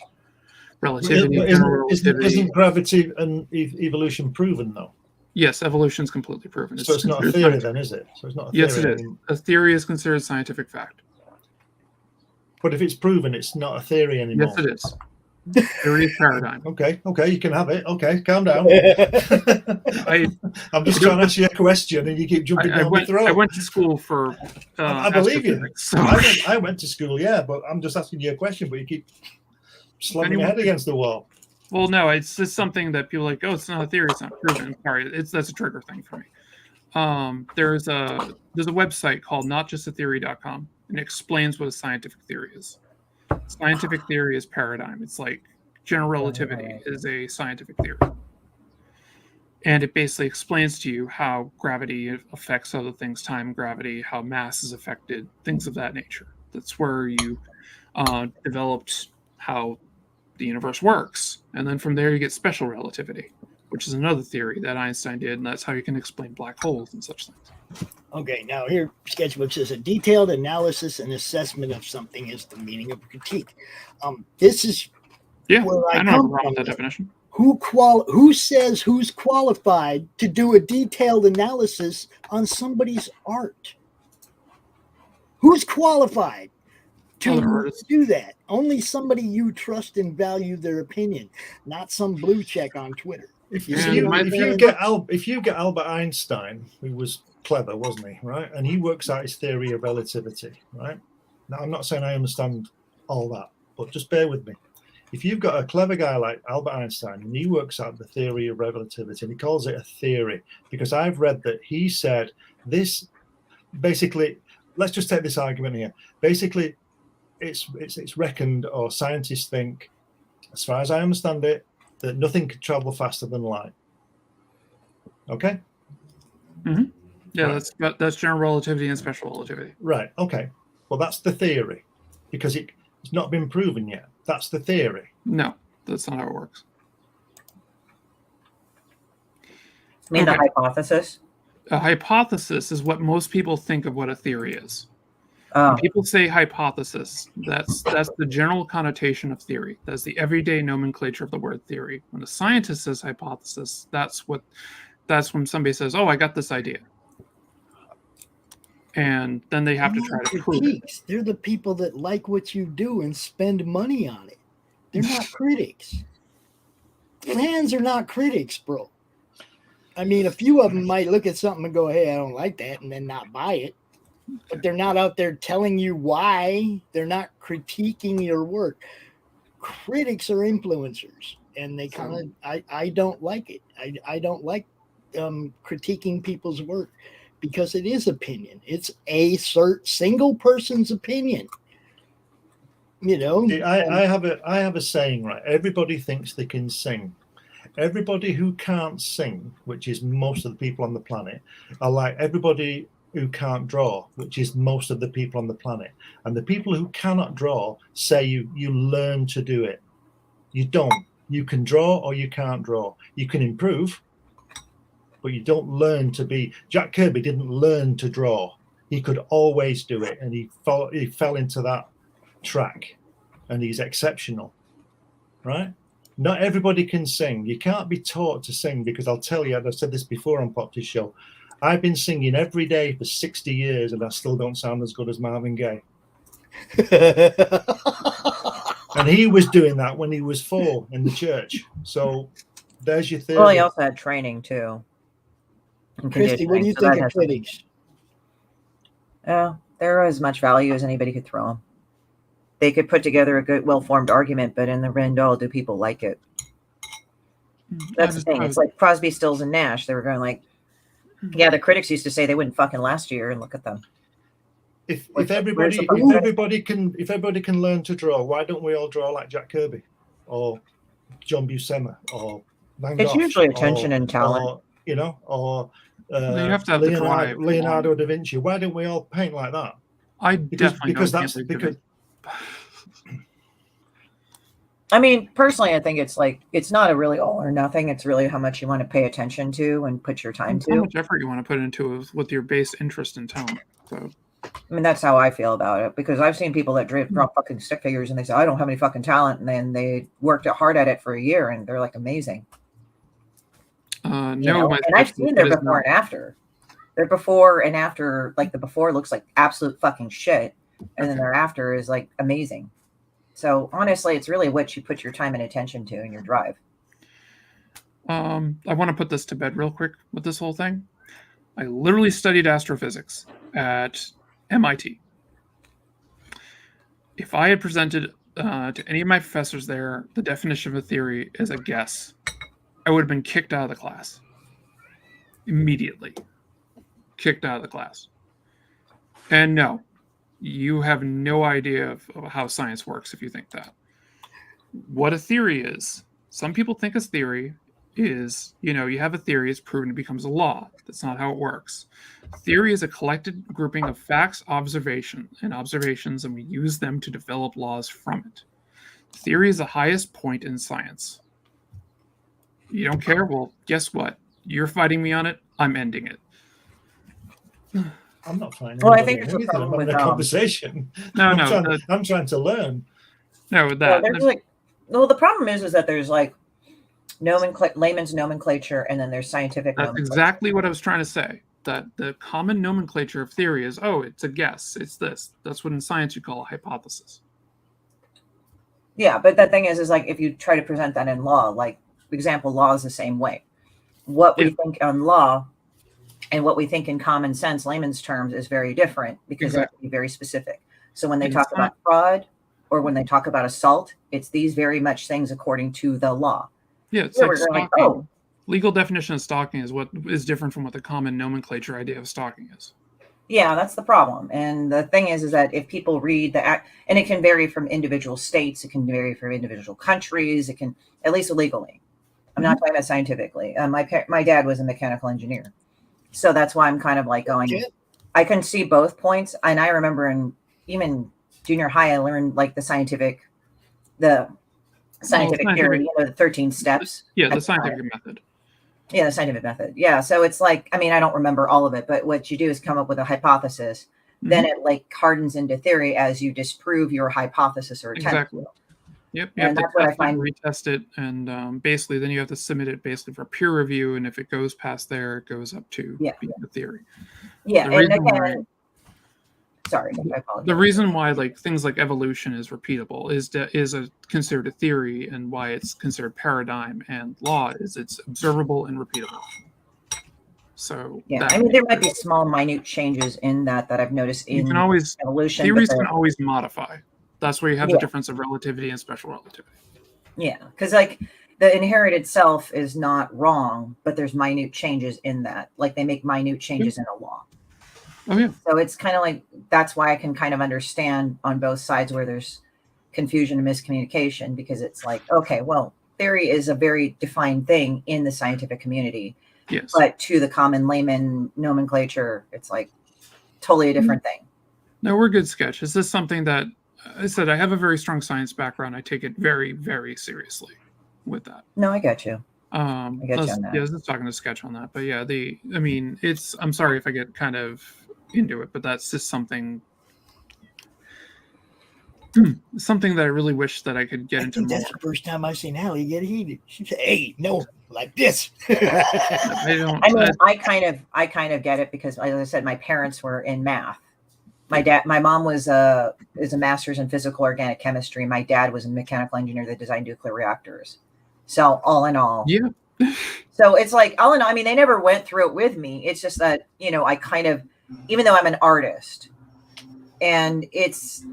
[SPEAKER 9] Relativity, general relativity.
[SPEAKER 11] Isn't gravity and evolution proven, though?
[SPEAKER 9] Yes, evolution is completely proven.
[SPEAKER 11] So it's not a theory then, is it? So it's not a theory.
[SPEAKER 9] Yes, it is. A theory is considered scientific fact.
[SPEAKER 11] But if it's proven, it's not a theory anymore.
[SPEAKER 9] Yes, it is. Theory is paradigm.
[SPEAKER 11] Okay, you can have it. Okay, calm down. I'm just trying to ask you a question, and you keep jumping down my throat.
[SPEAKER 9] I went to school for.
[SPEAKER 11] I believe you.
[SPEAKER 9] So.
[SPEAKER 11] I went to school, yeah, but I'm just asking you a question, but you keep slamming your head against the wall.
[SPEAKER 9] Well, no, it's just something that people are like, oh, it's not a theory, it's not proven. Sorry, that's a trigger thing for me. There's a website called notjustatheory.com, and it explains what a scientific theory is. Scientific theory is paradigm. It's like general relativity is a scientific theory. And it basically explains to you how gravity affects other things, time, gravity, how mass is affected, things of that nature. That's where you developed how the universe works. And then from there you get special relativity, which is another theory that Einstein did, and that's how you can explain black holes and such things.
[SPEAKER 10] Okay, now here Sketchbook says a detailed analysis and assessment of something is the meaning of critique. This is where I know
[SPEAKER 9] from that definition.
[SPEAKER 10] Who says who's qualified to do a detailed analysis on somebody's art? Who's qualified to do that? Only somebody you trust and value their opinion, not some blue check on Twitter.
[SPEAKER 11] If you get Albert Einstein, who was clever, wasn't he, right? And he works out his theory of relativity, right? Now, I'm not saying I understand all that, but just bear with me. If you've got a clever guy like Albert Einstein and he works out the theory of relativity and he calls it a theory, because I've read that he said this, basically, let's just take this argument here. Basically, it's reckoned, or scientists think, as far as I understand it, that nothing could travel faster than light. Okay?
[SPEAKER 9] Mm-hmm. Yeah,
[SPEAKER 11] right.
[SPEAKER 9] That's general relativity and special relativity.
[SPEAKER 11] Right, okay. Well, that's the theory, because it's not been proven yet. That's the theory.
[SPEAKER 9] No, that's not how it works.
[SPEAKER 12] You mean the hypothesis?
[SPEAKER 9] A hypothesis is what most people think of what a theory is.
[SPEAKER 12] Oh.
[SPEAKER 9] When people say hypothesis, that's the general connotation of theory. That's the everyday nomenclature of the word theory. When a scientist says hypothesis, that's when somebody says, "Oh, I got this idea," and then they have to try to prove it.
[SPEAKER 10] They're the people that like what you do and spend money on it. They're not critics. Fans are not critics, bro. I mean, a few of them might look at something and go, "Hey, I don't like that," and then not buy it. But they're not out there telling you why. They're not critiquing your work. Critics are influencers, and they kind of. I don't like it. I don't like critiquing people's work because it is opinion. It's a single person's opinion. You know.
[SPEAKER 11] I have a saying, right? Everybody thinks they can sing. Everybody who can't sing, which is most of the people on the planet, are like everybody who can't draw, which is most of the people on the planet. And the people who cannot draw say you learn to do it. You don't. You can draw or you can't draw. You can improve, but you don't learn to be. Jack Kirby didn't learn to draw. He could always do it, and he fell into that track, and he's exceptional, right? Not everybody can sing. You can't be taught to sing, because I'll tell you, I've said this before on Popty's show, I've been singing every day for 60 years and I still don't sound as good as Marvin Gaye. And he was doing that when he was 4 in the church. So there's your theory.
[SPEAKER 12] Well, he also had training too.
[SPEAKER 10] Christy, what do you think of critics?
[SPEAKER 12] They're as much value as anybody could throw them. They could put together a good, well-formed argument, but in the end all, do people like it? That's the thing. It's like Crosby, Stills, and Nash. They were going like, yeah, the critics used to say they wouldn't fucking last year, and look at them.
[SPEAKER 11] If everybody can learn to draw, why don't we all draw like Jack Kirby or John Buscema or Van Gogh?
[SPEAKER 12] It's usually attention and talent,
[SPEAKER 11] or, you
[SPEAKER 9] have to have
[SPEAKER 11] Leonardo da Vinci. Why don't we all paint like that?
[SPEAKER 12] I mean, personally, I think it's like, it's not a really all or nothing. It's really how much you want to pay attention to and put your time to.
[SPEAKER 9] How much effort you want to put into it with your base interest and talent. So,
[SPEAKER 12] I mean, that's how I feel about it, because I've seen people that draw fucking stick figures and they say, I don't have any fucking talent. And then they worked hard at it for a year and they're like amazing. And I've seen their before and after. Their before and after, like the before looks like absolute fucking shit. And then their after is like amazing. So honestly, it's really what you put your time and attention to and your drive.
[SPEAKER 9] I want to put this to bed real quick with this whole thing. I literally studied astrophysics at MIT. If I had presented to any of my professors there the definition of a theory as a guess, I would have been kicked out of the class. Immediately. Kicked out of the class. And no, you have no idea of how science works if you think that. What a theory is, some people think a theory is, you have a theory, it's proven, it becomes a law. That's not how it works. Theory is a collected grouping of facts, observations, and we use them to develop laws from it. Theory is the highest point in science. You don't care? Well, guess what? You're fighting me on it, I'm ending it.
[SPEAKER 11] I'm not finding.
[SPEAKER 12] Well, I think it's a problem with
[SPEAKER 11] a conversation. I'm trying to learn.
[SPEAKER 9] No, with that.
[SPEAKER 12] The problem is that there's like layman's nomenclature, and then there's scientific.
[SPEAKER 9] That's exactly what I was trying to say. That the common nomenclature of theory is, it's a guess, it's this. That's what in science you call a hypothesis.
[SPEAKER 12] Yeah, but the thing is like if you try to present that in law, like for example, law is the same way. What we think on law and what we think in common sense, layman's terms, is very different because they have to be very specific. So when they talk about fraud or when they talk about assault, it's these very much things according to the law.
[SPEAKER 9] Yeah, it's like stalking. Legal definition of stalking is what is different from what the common nomenclature idea of stalking is.
[SPEAKER 12] Yeah, that's the problem. And the thing is that if people read the act, and it can vary from individual states, it can vary from individual countries, it can, at least legally. I'm not talking about scientifically. My dad was a mechanical engineer. So that's why I'm kind of like going, I can see both points. And I remember in even junior high, I learned like the scientific theory, the 13 steps.
[SPEAKER 9] Yeah, the scientific method.
[SPEAKER 12] Yeah, the scientific method. Yeah. So it's like, I mean, I don't remember all of it, but what you do is come up with a hypothesis. Mm-hmm. Then it like hardens into theory as you disprove your hypothesis or attempt.
[SPEAKER 9] Exactly. Yep. You have to retest it, and basically then you have to submit it basically for peer review, and if it goes past there, it goes up to being the theory.
[SPEAKER 12] Yeah, and again, sorry, I apologize.
[SPEAKER 9] The reason why like things like evolution is repeatable is considered a theory, and why it's considered paradigm and law is it's observable and repeatable. So
[SPEAKER 12] I mean, there might be small, minute changes in that I've noticed in evolution.
[SPEAKER 9] Theories can always modify. That's where you have the difference of relativity and special relativity.
[SPEAKER 12] Yeah, because like the inherited self is not wrong, but there's minute changes in that. Like they make minute changes in a law.
[SPEAKER 9] Oh yeah.
[SPEAKER 12] So it's kind of like, that's why I can kind of understand on both sides where there's confusion and miscommunication, because it's like, okay, well, theory is a very defined thing in the scientific community.
[SPEAKER 9] Yes.
[SPEAKER 12] But to the common layman nomenclature, it's like totally a different thing.
[SPEAKER 9] No, we're good, Sketch. Is this something that I said I have a very strong science background. I take it very, very seriously with that.
[SPEAKER 12] No, I got you.
[SPEAKER 9] I get you on that. Yeah, I was talking to Sketch on that. But yeah, I'm sorry if I get kind of into it, but that's just something. Something that I really wish that I could get
[SPEAKER 10] I
[SPEAKER 9] into
[SPEAKER 10] think
[SPEAKER 9] more.
[SPEAKER 10] that's the first time I've seen Hallie get heated. She said, "Hey, no, like this."
[SPEAKER 9] I don't.
[SPEAKER 12] I mean, I kind of get it because, as I said, my parents were in math. My mom is a master's in physical organic chemistry. My dad was a mechanical engineer that designed nuclear reactors. So all in all,
[SPEAKER 9] Yeah.
[SPEAKER 12] So it's like all in all, I mean, they never went through it with me. It's just that, I kind of, even though I'm an artist, and it's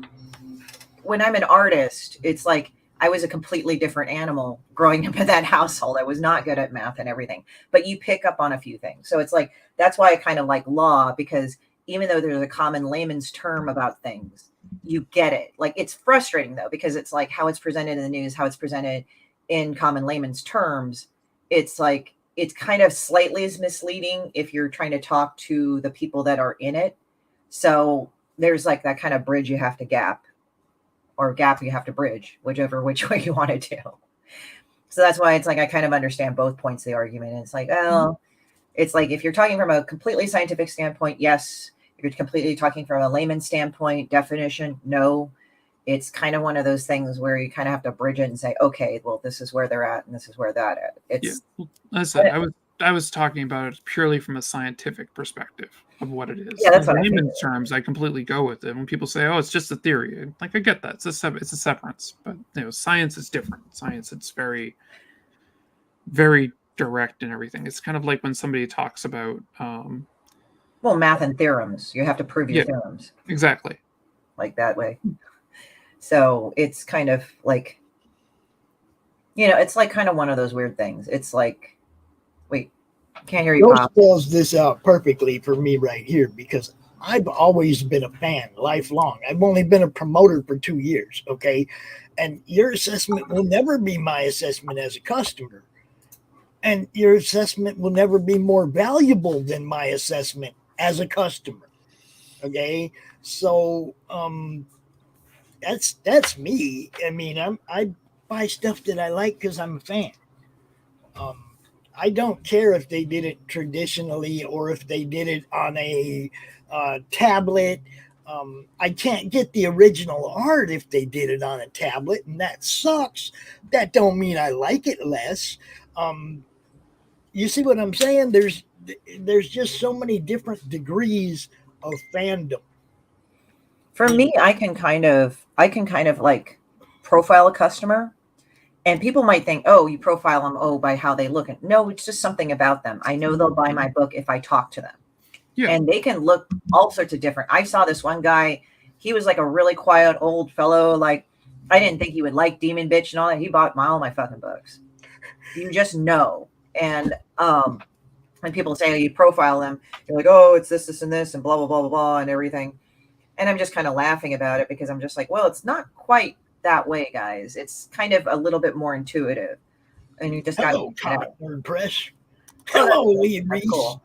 [SPEAKER 12] when I'm an artist, it's like I was a completely different animal growing up in that household. I was not good at math and everything, but you pick up on a few things. So it's like that's why I kind of like law, because even though there's a common layman's term about things, you get it. Like it's frustrating though, because it's like how it's presented in the news, how it's presented in common layman's terms. It's like it's kind of slightly is misleading if you're trying to talk to the people that are in it. So there's like that kind of bridge you have to gap, or gap you have to bridge, which way you want to do. So that's why it's like I kind of understand both points of the argument. And it's like, well, it's like if you're talking from a completely scientific standpoint, yes. If you're completely talking from a layman standpoint, definition, no. It's kind of one of those things where you kind of have to bridge it and say, okay, well, this is where they're at and this is where that at. It's
[SPEAKER 9] I said I was talking about it purely from a scientific perspective of what it is.
[SPEAKER 12] Yeah, that's
[SPEAKER 9] in
[SPEAKER 12] what
[SPEAKER 9] layman's terms, I completely go with it. When people say, "Oh, it's just a theory," like I get that it's a severance, but science is different. Science, it's very, very direct and everything. It's kind of like when somebody talks about,
[SPEAKER 12] well, math and theorems. You have to prove your theorems
[SPEAKER 9] exactly
[SPEAKER 12] like that way. So it's kind of like, it's like kind of one of those weird things. It's like, wait, can't hear you,
[SPEAKER 10] Yours
[SPEAKER 12] Pop.
[SPEAKER 10] spells this out perfectly for me right here, because I've always been a fan, lifelong. I've only been a promoter for 2 years, okay? And your assessment will never be my assessment as a customer. And your assessment will never be more valuable than my assessment as a customer, okay? So that's me. I mean, I buy stuff that I like because I'm a fan. I don't care if they did it traditionally or if they did it on a tablet. I can't get the original art if they did it on a tablet, and that sucks. That don't mean I like it less. You see what I'm saying? There's just so many different degrees of fandom.
[SPEAKER 12] For me, I can kind of like profile a customer. And people might think, oh, you profile them, by how they look. No, it's just something about them. I know they'll buy my book if I talk to them. Yeah. And they can look all sorts of different. I saw this one guy. He was like a really quiet old fellow. Like, I didn't think he would like Demon Bitch and all that. He bought all my fucking books. You just know. And when people say, oh, you profile them, you're like, oh, it's this, this, and this, and blah, blah, blah, blah, blah, and everything. And I'm just kind of laughing about it because I'm just like, well, it's not quite that way, guys. It's kind of a little bit more intuitive, and you just got to
[SPEAKER 10] WordPress. Hello, Lee Reese. Cool.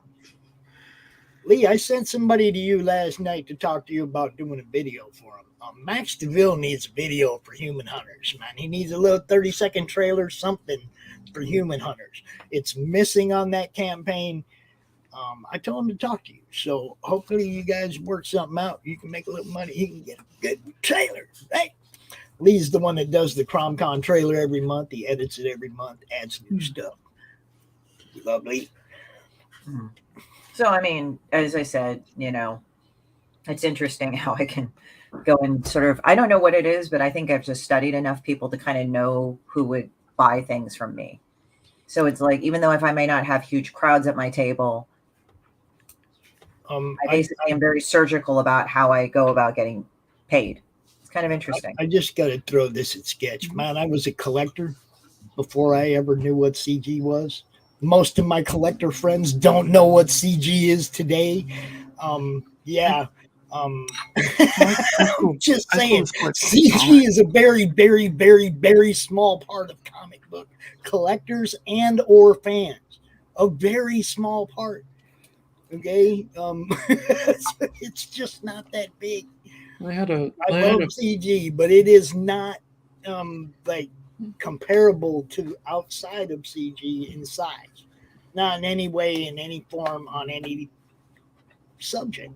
[SPEAKER 10] Lee, I sent somebody to you last night to talk to you about doing a video for him. Max DeVille needs a video for Human Hunters, man. He needs a little 30-second trailer, something for Human Hunters. It's missing on that campaign. I told him to talk to you, so hopefully you guys work something out. You can make a little money. He can get a good trailer, right? Lee's the one that does the CromCon trailer every month. He edits it every month, adds new stuff. We love Lee.
[SPEAKER 12] So, I mean, as I said, it's interesting how I can go and sort of, I don't know what it is, but I think I've just studied enough people to kind of know who would buy things from me. So it's like, even though if I may not have huge crowds at my table, I basically am very surgical about how I go about getting paid. Kind of interesting.
[SPEAKER 10] I just got to throw this at sketch. Man, I was a collector before I ever knew what CG was. Most of my collector friends don't know what CG is today. Yeah. Just saying, CG is a very, very, very, very small part of comic book collectors and or fans. A very small part. Okay? It's just not that big. I love CG, but it is not like comparable to outside of CG in size. Not in any way, in any form, on any subject.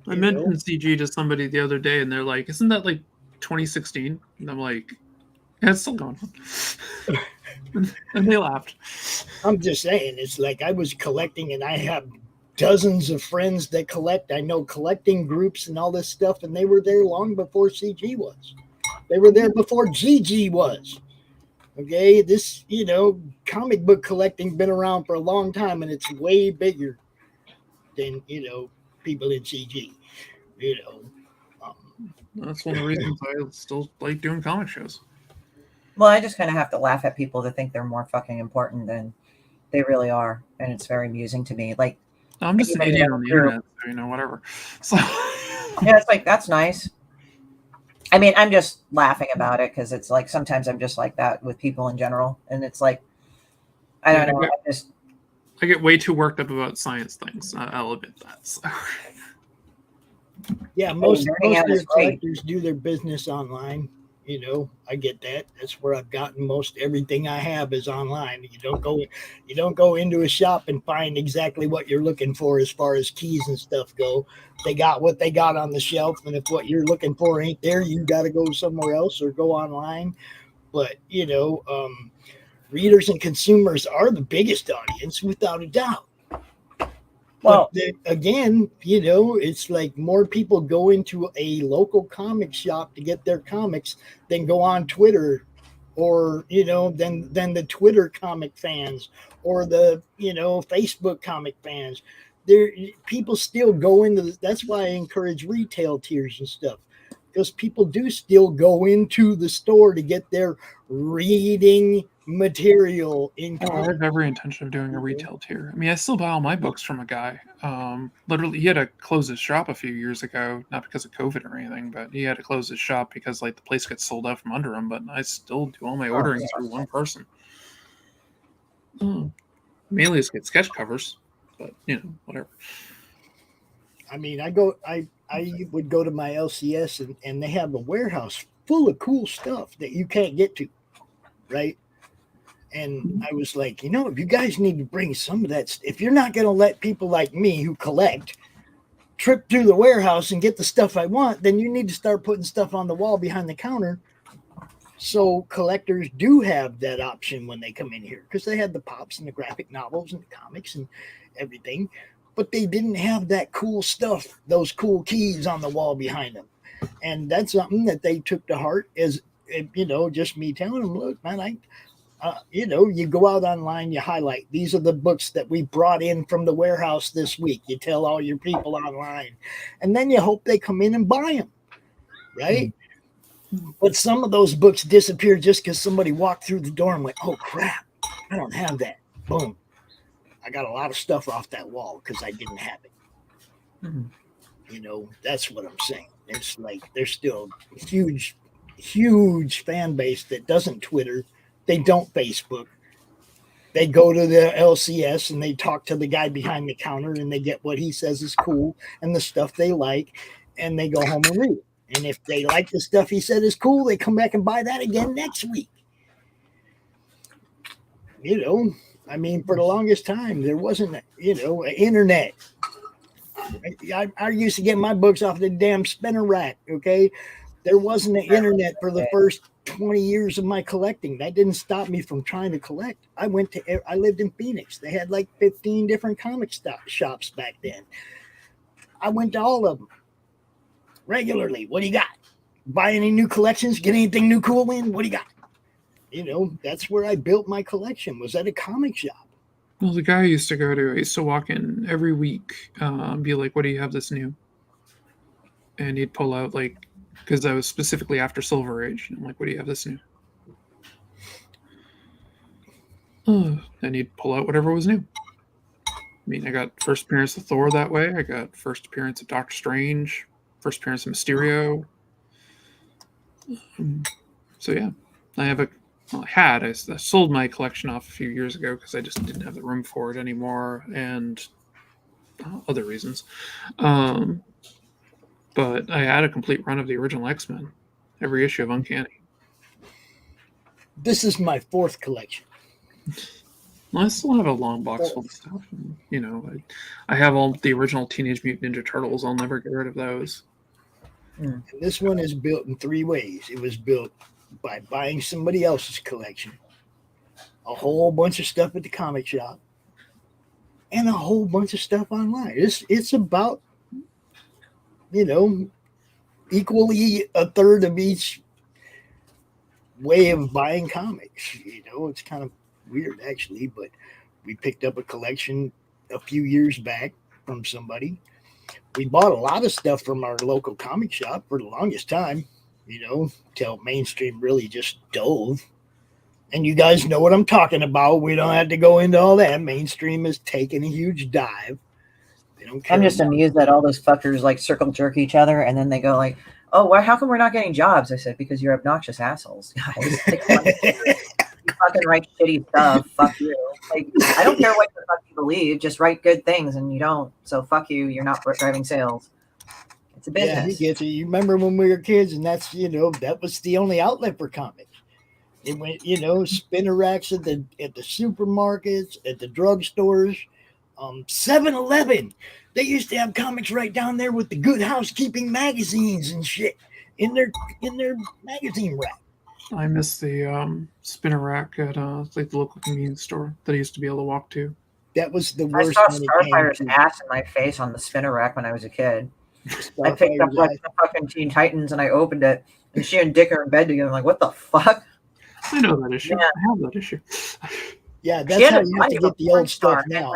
[SPEAKER 9] I mentioned CG to somebody the other day, and they're like, "Isn't that like 2016, and I'm like, yeah, it's still going on. And they laughed.
[SPEAKER 10] I'm just saying, it's like I was collecting, and I have dozens of friends that collect. I know collecting groups and all this stuff, and they were there long before CG was. They were there before GG was. Okay, this, comic book collecting been around for a long time, and it's way bigger than, people in CG.
[SPEAKER 9] That's one of the reasons I still like doing comic shows.
[SPEAKER 12] Well, I just kind of have to laugh at people that think they're more fucking important than they really are, and it's very amusing to me. Like,
[SPEAKER 9] I'm just an idiot on the internet, so, whatever. So
[SPEAKER 12] yeah, it's like, that's nice. I mean, I'm just laughing about it because it's like sometimes I'm just like that with people in general, and it's like, I don't know.
[SPEAKER 9] I get way too worked up about science things. I'll admit that. So.
[SPEAKER 10] Yeah, most of your collectors do their business online. I get that. That's where I've gotten most everything I have is online. You don't go into a shop and find exactly what you're looking for as far as keys and stuff go. They got what they got on the shelf, and if what you're looking for ain't there, you got to go somewhere else or go online. But readers and consumers are the biggest audience, without a doubt. Well, but again, it's like more people go into a local comic shop to get their comics than go on Twitter, or than the Twitter comic fans or the Facebook comic fans. People still go into. That's why I encourage retail tiers and stuff, because people do still go into the store to get their reading material.
[SPEAKER 9] I have every intention of doing a retail tier. I mean, I still buy all my books from a guy. Literally, he had to close his shop a few years ago, not because of COVID or anything, but he had to close his shop because the place gets sold out from under him. But I still do all my ordering through one person. Mainly it's get sketch covers, but whatever.
[SPEAKER 10] I mean, I would go to my LCS and they have a warehouse full of cool stuff that you can't get to, right? And I was like, you guys need to bring some of that. If you're not going to let people like me who collect trip through the warehouse and get the stuff I want, then you need to start putting stuff on the wall behind the counter. So collectors do have that option when they come in here, because they had the pops and the graphic novels and the comics and everything, but they didn't have that cool stuff, those cool keys on the wall behind them. And that's something that they took to heart, as just me telling them, look, man, you go out online, you highlight, these are the books that we brought in from the warehouse this week. You tell all your people online, and then you hope they come in and buy them, right? But some of those books disappear just because somebody walked through the door and went, oh crap, I don't have that. Boom. I got a lot of stuff off that wall because I didn't have it. That's what I'm saying. It's like there's still a huge fan base that doesn't Twitter. They don't Facebook. They go to the LCS and they talk to the guy behind the counter and they get what he says is cool and the stuff they like, and they go home and read it. And if they like the stuff he said is cool, they come back and buy that again next week. I mean, for the longest time, there wasn't, an internet. I used to get my books off the damn spinner rack, okay? There wasn't an internet for the first 20 years of my collecting. That didn't stop me from trying to collect. I lived in Phoenix. They had like 15 different comic shops back then. I went to all of them regularly. What do you got? Buy any new collections? Get anything new cool in? What do you got? That's where I built my collection, was at a comic shop.
[SPEAKER 9] Well, the guy I used to walk in every week, be like, what do you have this new? And he'd pull out, because I was specifically after Silver Age. And I'm like, what do you have this new? Then he'd pull out whatever was new. I mean, I got first appearance of Thor that way. I got first appearance of Doctor Strange, first appearance of Mysterio. So yeah, I sold my collection off a few years ago because I just didn't have the room for it anymore, and other reasons. But I had a complete run of the original X-Men, every issue of Uncanny.
[SPEAKER 10] This is my fourth collection.
[SPEAKER 9] Well, I still have a long box full of stuff. And, I have all the original Teenage Mutant Ninja Turtles. I'll never get rid of those.
[SPEAKER 10] And this one is built in 3 ways. It was built by buying somebody else's collection, a whole bunch of stuff at the comic shop, and a whole bunch of stuff online. It's about, equally a third of each way of buying comics. It's kind of weird actually, but we picked up a collection a few years back from somebody. We bought a lot of stuff from our local comic shop for the longest time, till mainstream really just dove. And you guys know what I'm talking about. We don't have to go into all that. Mainstream is taking a huge dive. They don't care.
[SPEAKER 12] I'm just amused that all those fuckers like circle jerk each other, and then they go like, "Oh, why? How come we're not getting jobs?" I said, "Because you're obnoxious assholes, guys. You fucking write shitty stuff. Fuck you. Like, I don't care what the fuck you believe. Just write good things, and you don't. So fuck you. You're not driving sales. It's a business."
[SPEAKER 10] Yeah, he gets it. You remember when we were kids, and that's that was the only outlet for comics. It went, spinner racks at the supermarkets, at the drugstores, 7-Eleven. They used to have comics right down there with the Good Housekeeping magazines and shit in their magazine rack.
[SPEAKER 9] I miss the spinner rack at like the local convenience store that I used to be able to walk to.
[SPEAKER 10] That was the
[SPEAKER 12] I
[SPEAKER 10] worst.
[SPEAKER 12] saw Starfire's ass in my face on the spinner rack when I was a kid. I picked up like the fucking Teen Titans and I opened it, and she and Dick are in bed together. I'm like, what the fuck?
[SPEAKER 9] I know that issue.
[SPEAKER 12] Yeah.
[SPEAKER 9] I have that issue.
[SPEAKER 10] Yeah, that's how you have to get the old stuff now.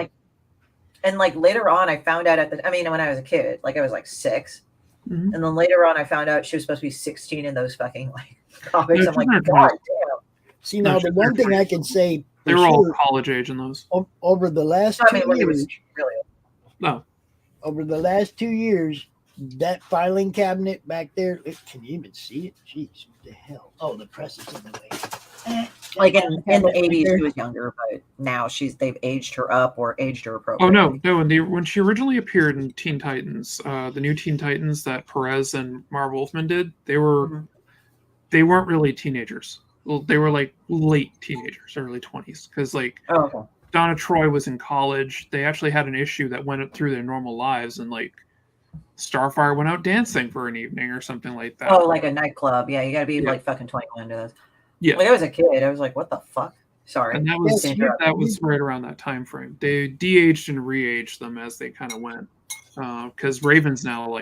[SPEAKER 12] And later on, I found out when I was a kid, I was like 6.
[SPEAKER 9] Mm-hmm.
[SPEAKER 12] And then later on, I found out she was supposed to be 16 in those fucking comics. I'm like, God damn.
[SPEAKER 10] See, now the one thing I can say,
[SPEAKER 9] they were all college age in those.
[SPEAKER 10] Over the last 2 years, over the last 2 years, that filing cabinet back there, can you even see it? Jeez, what the hell? Oh, the press is in the way.
[SPEAKER 12] Like in the 80s, she was younger, but now they've aged her up or aged her appropriately.
[SPEAKER 9] Oh no! When she originally appeared in Teen Titans, the new Teen Titans that Perez and Marv Wolfman did, they weren't really teenagers. Well, they were like late teenagers, early 20s, because Donna Troy was in college. They actually had an issue that went through their normal lives, and Starfire went out dancing for an evening or something like that.
[SPEAKER 12] Oh, like a nightclub. Yeah, you got to be fucking 21 to this.
[SPEAKER 9] Yeah.
[SPEAKER 12] I was a kid. I was like, what the fuck? Sorry.
[SPEAKER 9] And that was right around that time frame. They de-aged and re-aged them as they kind of went. Because Raven's now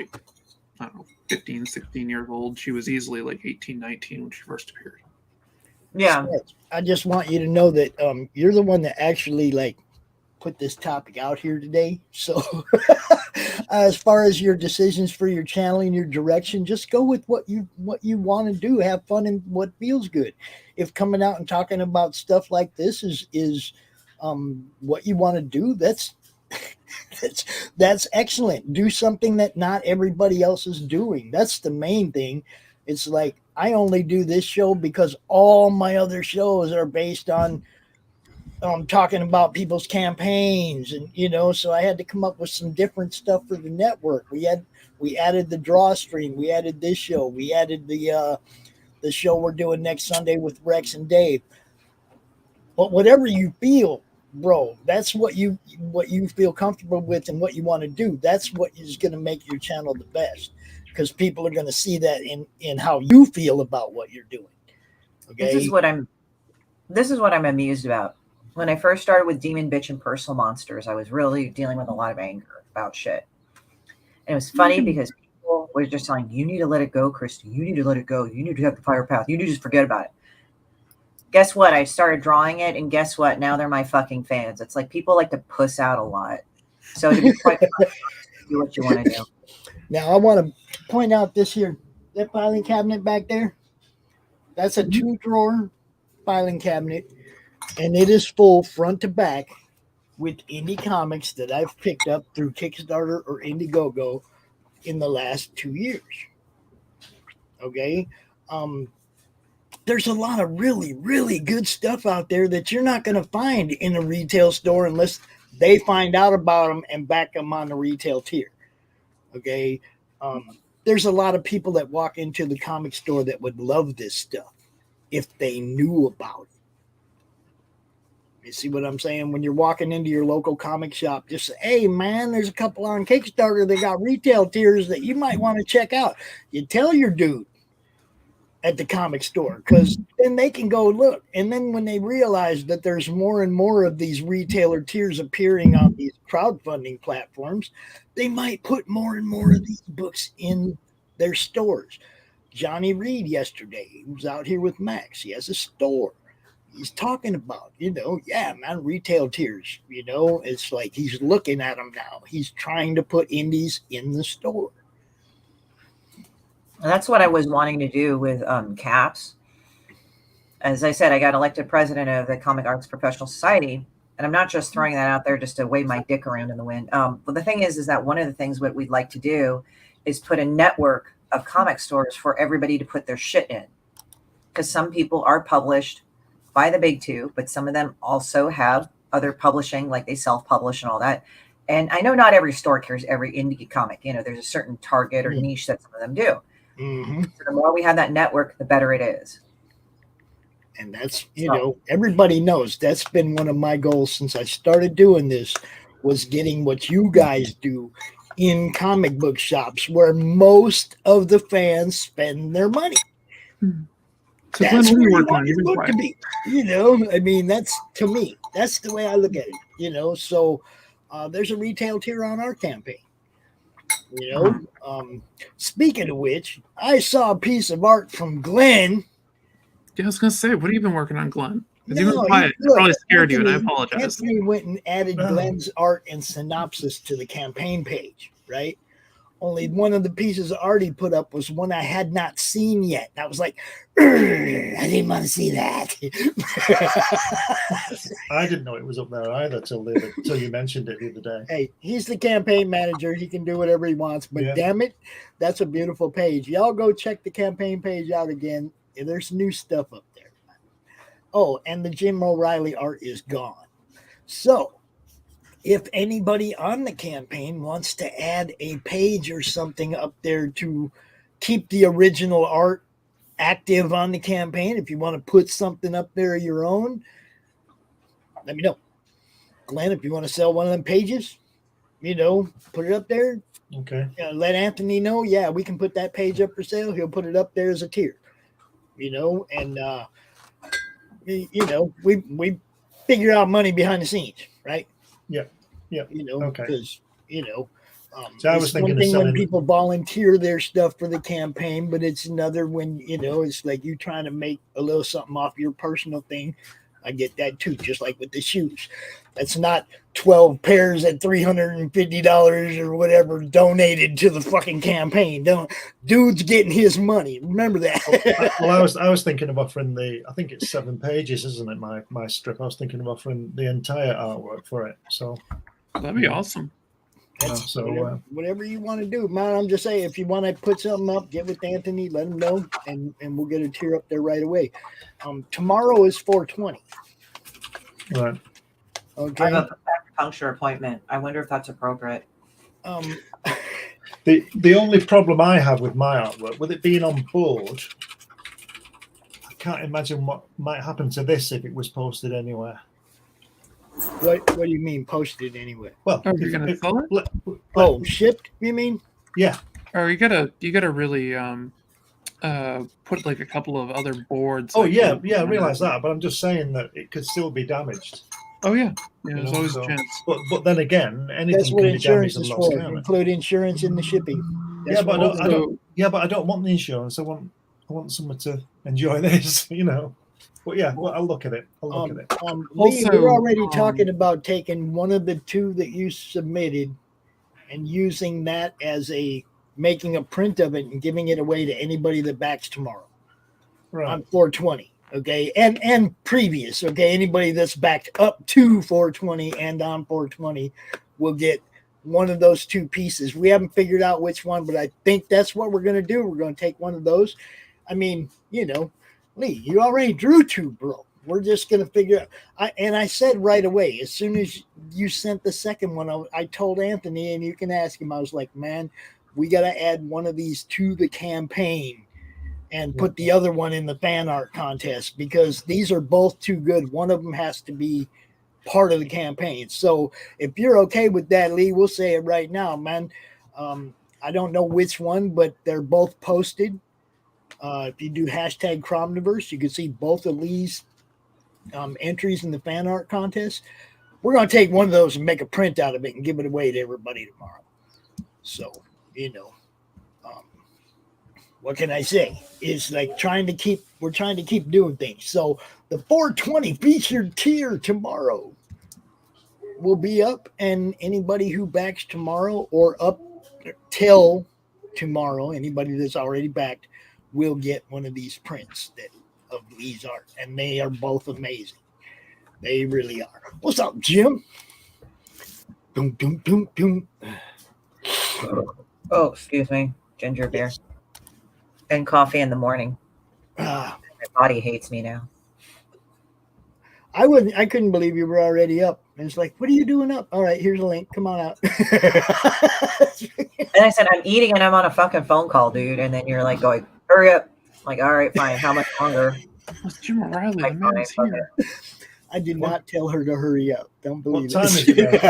[SPEAKER 9] 15, 16 years old. She was easily 18, 19 when she first appeared.
[SPEAKER 12] Yeah.
[SPEAKER 10] I just want you to know that you're the one that actually put this topic out here today. So as far as your decisions for your channel and your direction, just go with what you want to do. Have fun and what feels good. If coming out and talking about stuff like this is what you want to do, that's excellent. Do something that not everybody else is doing. That's the main thing. It's I only do this show because all my other shows are based on talking about people's campaigns, and so I had to come up with some different stuff for the network. We added the draw stream, we added this show, we added the show we're doing next Sunday with Rex and Dave. But whatever you feel, bro, that's what you feel comfortable with and what you want to do. That's what is going to make your channel the best, because people are going to see that in how you feel about what you're doing. Okay,
[SPEAKER 12] this is what I'm amused about. When I first started with Demon Bitch and Personal Monsters, I was really dealing with a lot of anger about shit. And it was funny because people were just telling, you need to let it go, Christy. You need to let it go. You need to have the fire path. You need to just forget about it. Guess what? I started drawing it, and guess what? Now they're my fucking fans. It's people like to puss out a lot. So to be quite honest, do what you want to do.
[SPEAKER 10] Now, I want to point out this here. That filing cabinet back there, that's a 2-drawer filing cabinet. And it is full front to back with indie comics that I've picked up through Kickstarter or Indiegogo in the last 2 years. Okay. There's a lot of really, really good stuff out there that you're not going to find in a retail store unless they find out about them and back them on the retail tier. Okay. There's a lot of people that walk into the comic store that would love this stuff if they knew about it. You see what I'm saying? When you're walking into your local comic shop, just say, hey, man, there's a couple on Kickstarter. They got retail tiers that you might want to check out. You tell your dude at the comic store, because then they can go look. And then when they realize that there's more and more of these retailer tiers appearing on these crowdfunding platforms, they might put more and more of these books in their stores. Johnny Reed yesterday, he was out here with Max. He has a store. He's talking about, yeah, man, retail tiers, it's like he's looking at them now. He's trying to put indies in the store.
[SPEAKER 12] And that's what I was wanting to do with CAPS. As I said, I got elected president of the Comic Arts Professional Society, and I'm not just throwing that out there just to wave my dick around in the wind. But the thing is that one of the things what we'd like to do is put a network of comic stores for everybody to put their shit in. Because some people are published by the big two, but some of them also have other publishing, like they self-publish and all that. And I know not every store carries every indie comic. There's a certain target or niche that some of them do.
[SPEAKER 10] Mm-hmm.
[SPEAKER 12] So the more we have that network, the better it is.
[SPEAKER 10] And that's, everybody knows that's been one of my goals since I started doing this, was getting what you guys do in comic book shops where most of the fans spend their money.
[SPEAKER 9] So
[SPEAKER 10] that's
[SPEAKER 9] Glenn,
[SPEAKER 10] where you
[SPEAKER 9] working
[SPEAKER 10] want your book to be. I mean, that's, to me, that's the way I look at it. So there's a retail tier on our campaign. Speaking of which, I saw a piece of art from Glenn.
[SPEAKER 9] Yeah, I was gonna say, what have you been working on, Glenn? Because probably scared you, and I apologize.
[SPEAKER 10] Anthony went and added Glenn's art and synopsis to the campaign page, right? Only one of the pieces I already put up was one I had not seen yet. And I was like, I didn't want to see that.
[SPEAKER 11] I didn't know it was up there either till you mentioned it the other day.
[SPEAKER 10] Hey, he's the campaign manager. He can do whatever he wants. But damn it, that's a beautiful page. Y'all go check the campaign page out again. There's new stuff up there. Oh, and the Jim O'Reilly art is gone. So if anybody on the campaign wants to add a page or something up there to keep the original art active on the campaign, if you want to put something up there of your own, let me know. Glenn, if you want to sell one of them pages, put it up there.
[SPEAKER 11] Okay.
[SPEAKER 10] Let Anthony know. Yeah, we can put that page up for sale. He'll put it up there as a tier. And we figure out money behind the scenes, right?
[SPEAKER 11] Yeah. Okay.
[SPEAKER 10] Because
[SPEAKER 11] so I was thinking
[SPEAKER 10] one thing when people volunteer their stuff for the campaign, but it's another when it's like you trying to make a little something off your personal thing. I get that too, just like with the shoes. That's not 12 pairs at $350 or whatever donated to the fucking campaign. Dude's getting his money. Remember that.
[SPEAKER 11] Well, I was thinking of offering I think it's 7 pages, isn't it? My strip. I was thinking of offering the entire artwork for it. So
[SPEAKER 9] that'd be awesome.
[SPEAKER 10] Whatever you want to do, man. I'm just saying, if you want to put something up, get with Anthony, let him know, and we'll get a tier up there right away. Tomorrow is 420.
[SPEAKER 11] Right.
[SPEAKER 10] Okay.
[SPEAKER 12] I have a acupuncture appointment. I wonder if that's appropriate.
[SPEAKER 11] The only problem I have with my artwork, with it being on board, I can't imagine what might happen to this if it was posted anywhere.
[SPEAKER 10] What do you mean posted anywhere?
[SPEAKER 11] Well,
[SPEAKER 9] you're gonna sell it?
[SPEAKER 10] Shipped? You mean?
[SPEAKER 11] Yeah.
[SPEAKER 9] Or you gotta really put like a couple of other boards.
[SPEAKER 11] Oh yeah, I realize that, but I'm just saying that it could still be damaged.
[SPEAKER 9] Oh yeah, there's always a chance.
[SPEAKER 11] But then again, anything
[SPEAKER 10] that's what
[SPEAKER 11] can be
[SPEAKER 10] insurance
[SPEAKER 11] damaged
[SPEAKER 10] is
[SPEAKER 11] and lost.
[SPEAKER 10] for. Include insurance in the shipping.
[SPEAKER 11] But I don't want the insurance. I want someone to enjoy this, But yeah, I'll look at it.
[SPEAKER 10] We're already talking about taking one of the 2 that you submitted and using that as making a print of it and giving it away to anybody that backs tomorrow on 420. Okay, and previous. Okay, anybody that's backed up to 420 and on 420 will get one of those 2 pieces. We haven't figured out which one, but I think that's what we're going to do. We're going to take one of those. I mean, Lee, you already drew 2, bro. We're just going to figure out. I said right away, as soon as you sent the second one, I told Anthony, and you can ask him, I was like, man, we got to add one of these to the campaign and put the other one in the fan art contest, because these are both too good. One of them has to be part of the campaign. So if you're okay with that, Lee, we'll say it right now, man. I don't know which one, but they're both posted. If you do hashtag Cromniverse, you can see both of Lee's entries in the fan art contest. We're going to take one of those and make a print out of it and give it away to everybody tomorrow. So, what can I say? It's like we're trying to keep doing things. So the 420 featured tier tomorrow will be up, and anybody who backs tomorrow or up till tomorrow, anybody that's already backed will get one of these prints of Lee's art, and they are both amazing. They really are. What's up, Jim? Boom, boom, boom, boom.
[SPEAKER 12] Oh, excuse me. Ginger beer. Yes. And coffee in the morning. My body hates me now.
[SPEAKER 10] I couldn't believe you were already up. And it's like, what are you doing up? All right, here's a link. Come on out.
[SPEAKER 12] And I said, I'm eating and I'm on a fucking phone call, dude. And then you're like going, hurry up. I'm like, all right, fine. How much longer?
[SPEAKER 9] What's Jim O'Reilly? The man is here.
[SPEAKER 10] I did not tell her to hurry up. Don't believe
[SPEAKER 11] what time
[SPEAKER 10] it.
[SPEAKER 11] is it?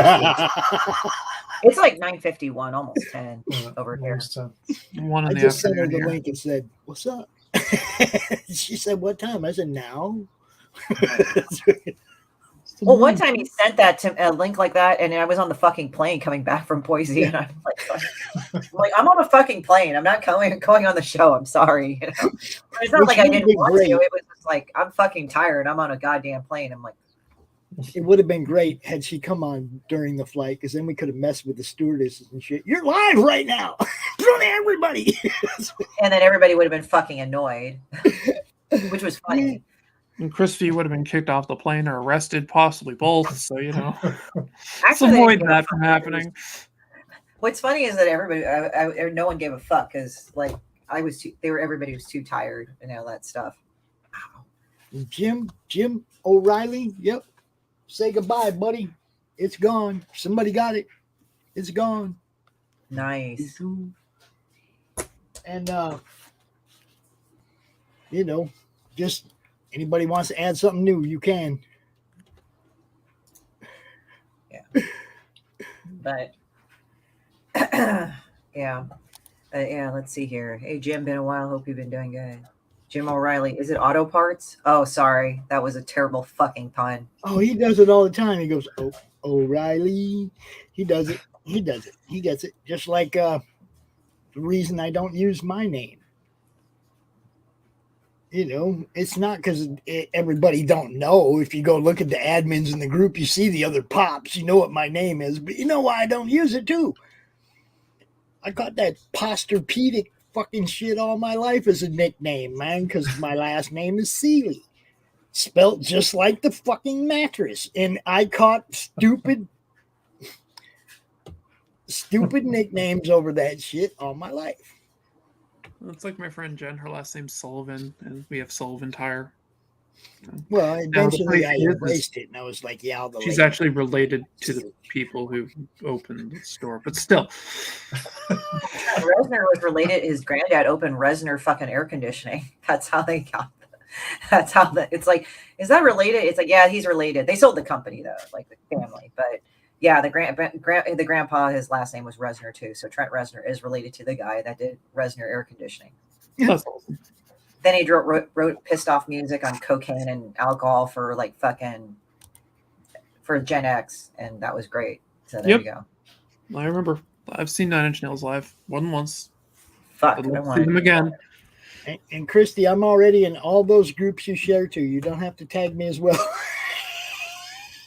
[SPEAKER 12] It's like 9:51, almost 10 over here.
[SPEAKER 10] I just sent her the link and said, what's up? She said, what time? I said, now.
[SPEAKER 12] Well, one time he sent that to a link like that, and I was on the fucking plane coming back from Boise, and I'm like, I'm on a fucking plane. I'm not going on the show. I'm sorry. You know? It's not like I didn't want to. It was just like, I'm fucking tired. I'm on a goddamn plane. I'm like,
[SPEAKER 10] it would have been great had she come on during the flight, because then we could have messed with the stewardesses and shit. You're live right now. Everybody.
[SPEAKER 12] And then everybody would have been fucking annoyed, which was funny.
[SPEAKER 9] And Christy would have been kicked off the plane or arrested, possibly both. So,
[SPEAKER 12] Actually,
[SPEAKER 9] avoid that from happening.
[SPEAKER 12] What's funny is that everybody, no one gave a fuck, because like everybody was too tired and all that stuff.
[SPEAKER 10] Jim O'Reilly. Yep. Say goodbye, buddy. It's gone. Somebody got it. It's gone.
[SPEAKER 12] Nice.
[SPEAKER 10] And just anybody wants to add something new, you can.
[SPEAKER 12] Yeah. But yeah. Let's see here. Hey, Jim, been a while. Hope you've been doing good. Jim O'Reilly. Is it auto parts? Oh, sorry. That was a terrible fucking pun.
[SPEAKER 10] Oh, he does it all the time. He goes, oh, O'Reilly. He does it. He gets it. Just like the reason I don't use my name. It's not because everybody don't know. If you go look at the admins in the group, you see the other pops. You know what my name is. But you know why I don't use it, too? I got that Posturpedic fucking shit all my life as a nickname, man, because my last name is Seeley. Spelt just like the fucking mattress. And I caught stupid nicknames over that shit all my life.
[SPEAKER 9] It's like my friend Jen. Her last name's Sullivan, and we have Sullivan Tire.
[SPEAKER 10] Well, eventually I embraced it, and I was like, yeah,
[SPEAKER 9] she's actually related to the people who opened the store, but still.
[SPEAKER 12] Resner was related. His granddad opened Resner fucking air conditioning. That's how they got. It's like, is that related? It's like, yeah, he's related. They sold the company though, like the family, but yeah, the grandpa, his last name was Resner too. So Trent Resner is related to the guy that did Resner air conditioning.
[SPEAKER 9] That's awesome.
[SPEAKER 12] Then he wrote pissed off music on cocaine and alcohol for Gen X, and that was great. So there you go.
[SPEAKER 9] I remember. I've seen 9 Inch Nails live more than once.
[SPEAKER 12] Fuck,
[SPEAKER 9] I'd love to see them again.
[SPEAKER 10] And Christy, I'm already in all those groups you share to. You don't have to tag me as well.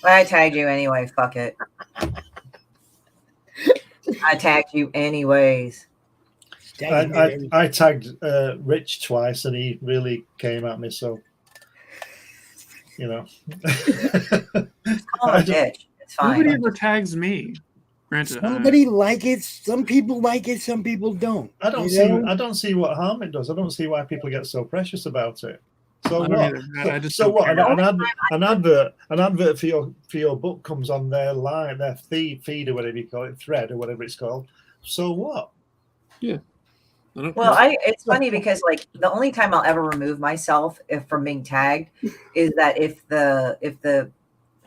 [SPEAKER 12] I tagged you anyway. Fuck it. I tagged you anyways.
[SPEAKER 11] I tagged Rich twice, and he really came at me. So,
[SPEAKER 12] Call him a bitch. It's fine.
[SPEAKER 9] Nobody ever tags me. Granted,
[SPEAKER 10] somebody like it. Some people like it. Some people don't.
[SPEAKER 11] I don't see what harm it does. I don't see why people get so precious about it. So what? An advert for your book comes on their line, their feed or whatever you call it, thread or whatever it's called. So what?
[SPEAKER 9] Yeah.
[SPEAKER 12] Well, it's funny because like the only time I'll ever remove myself from being tagged is that if the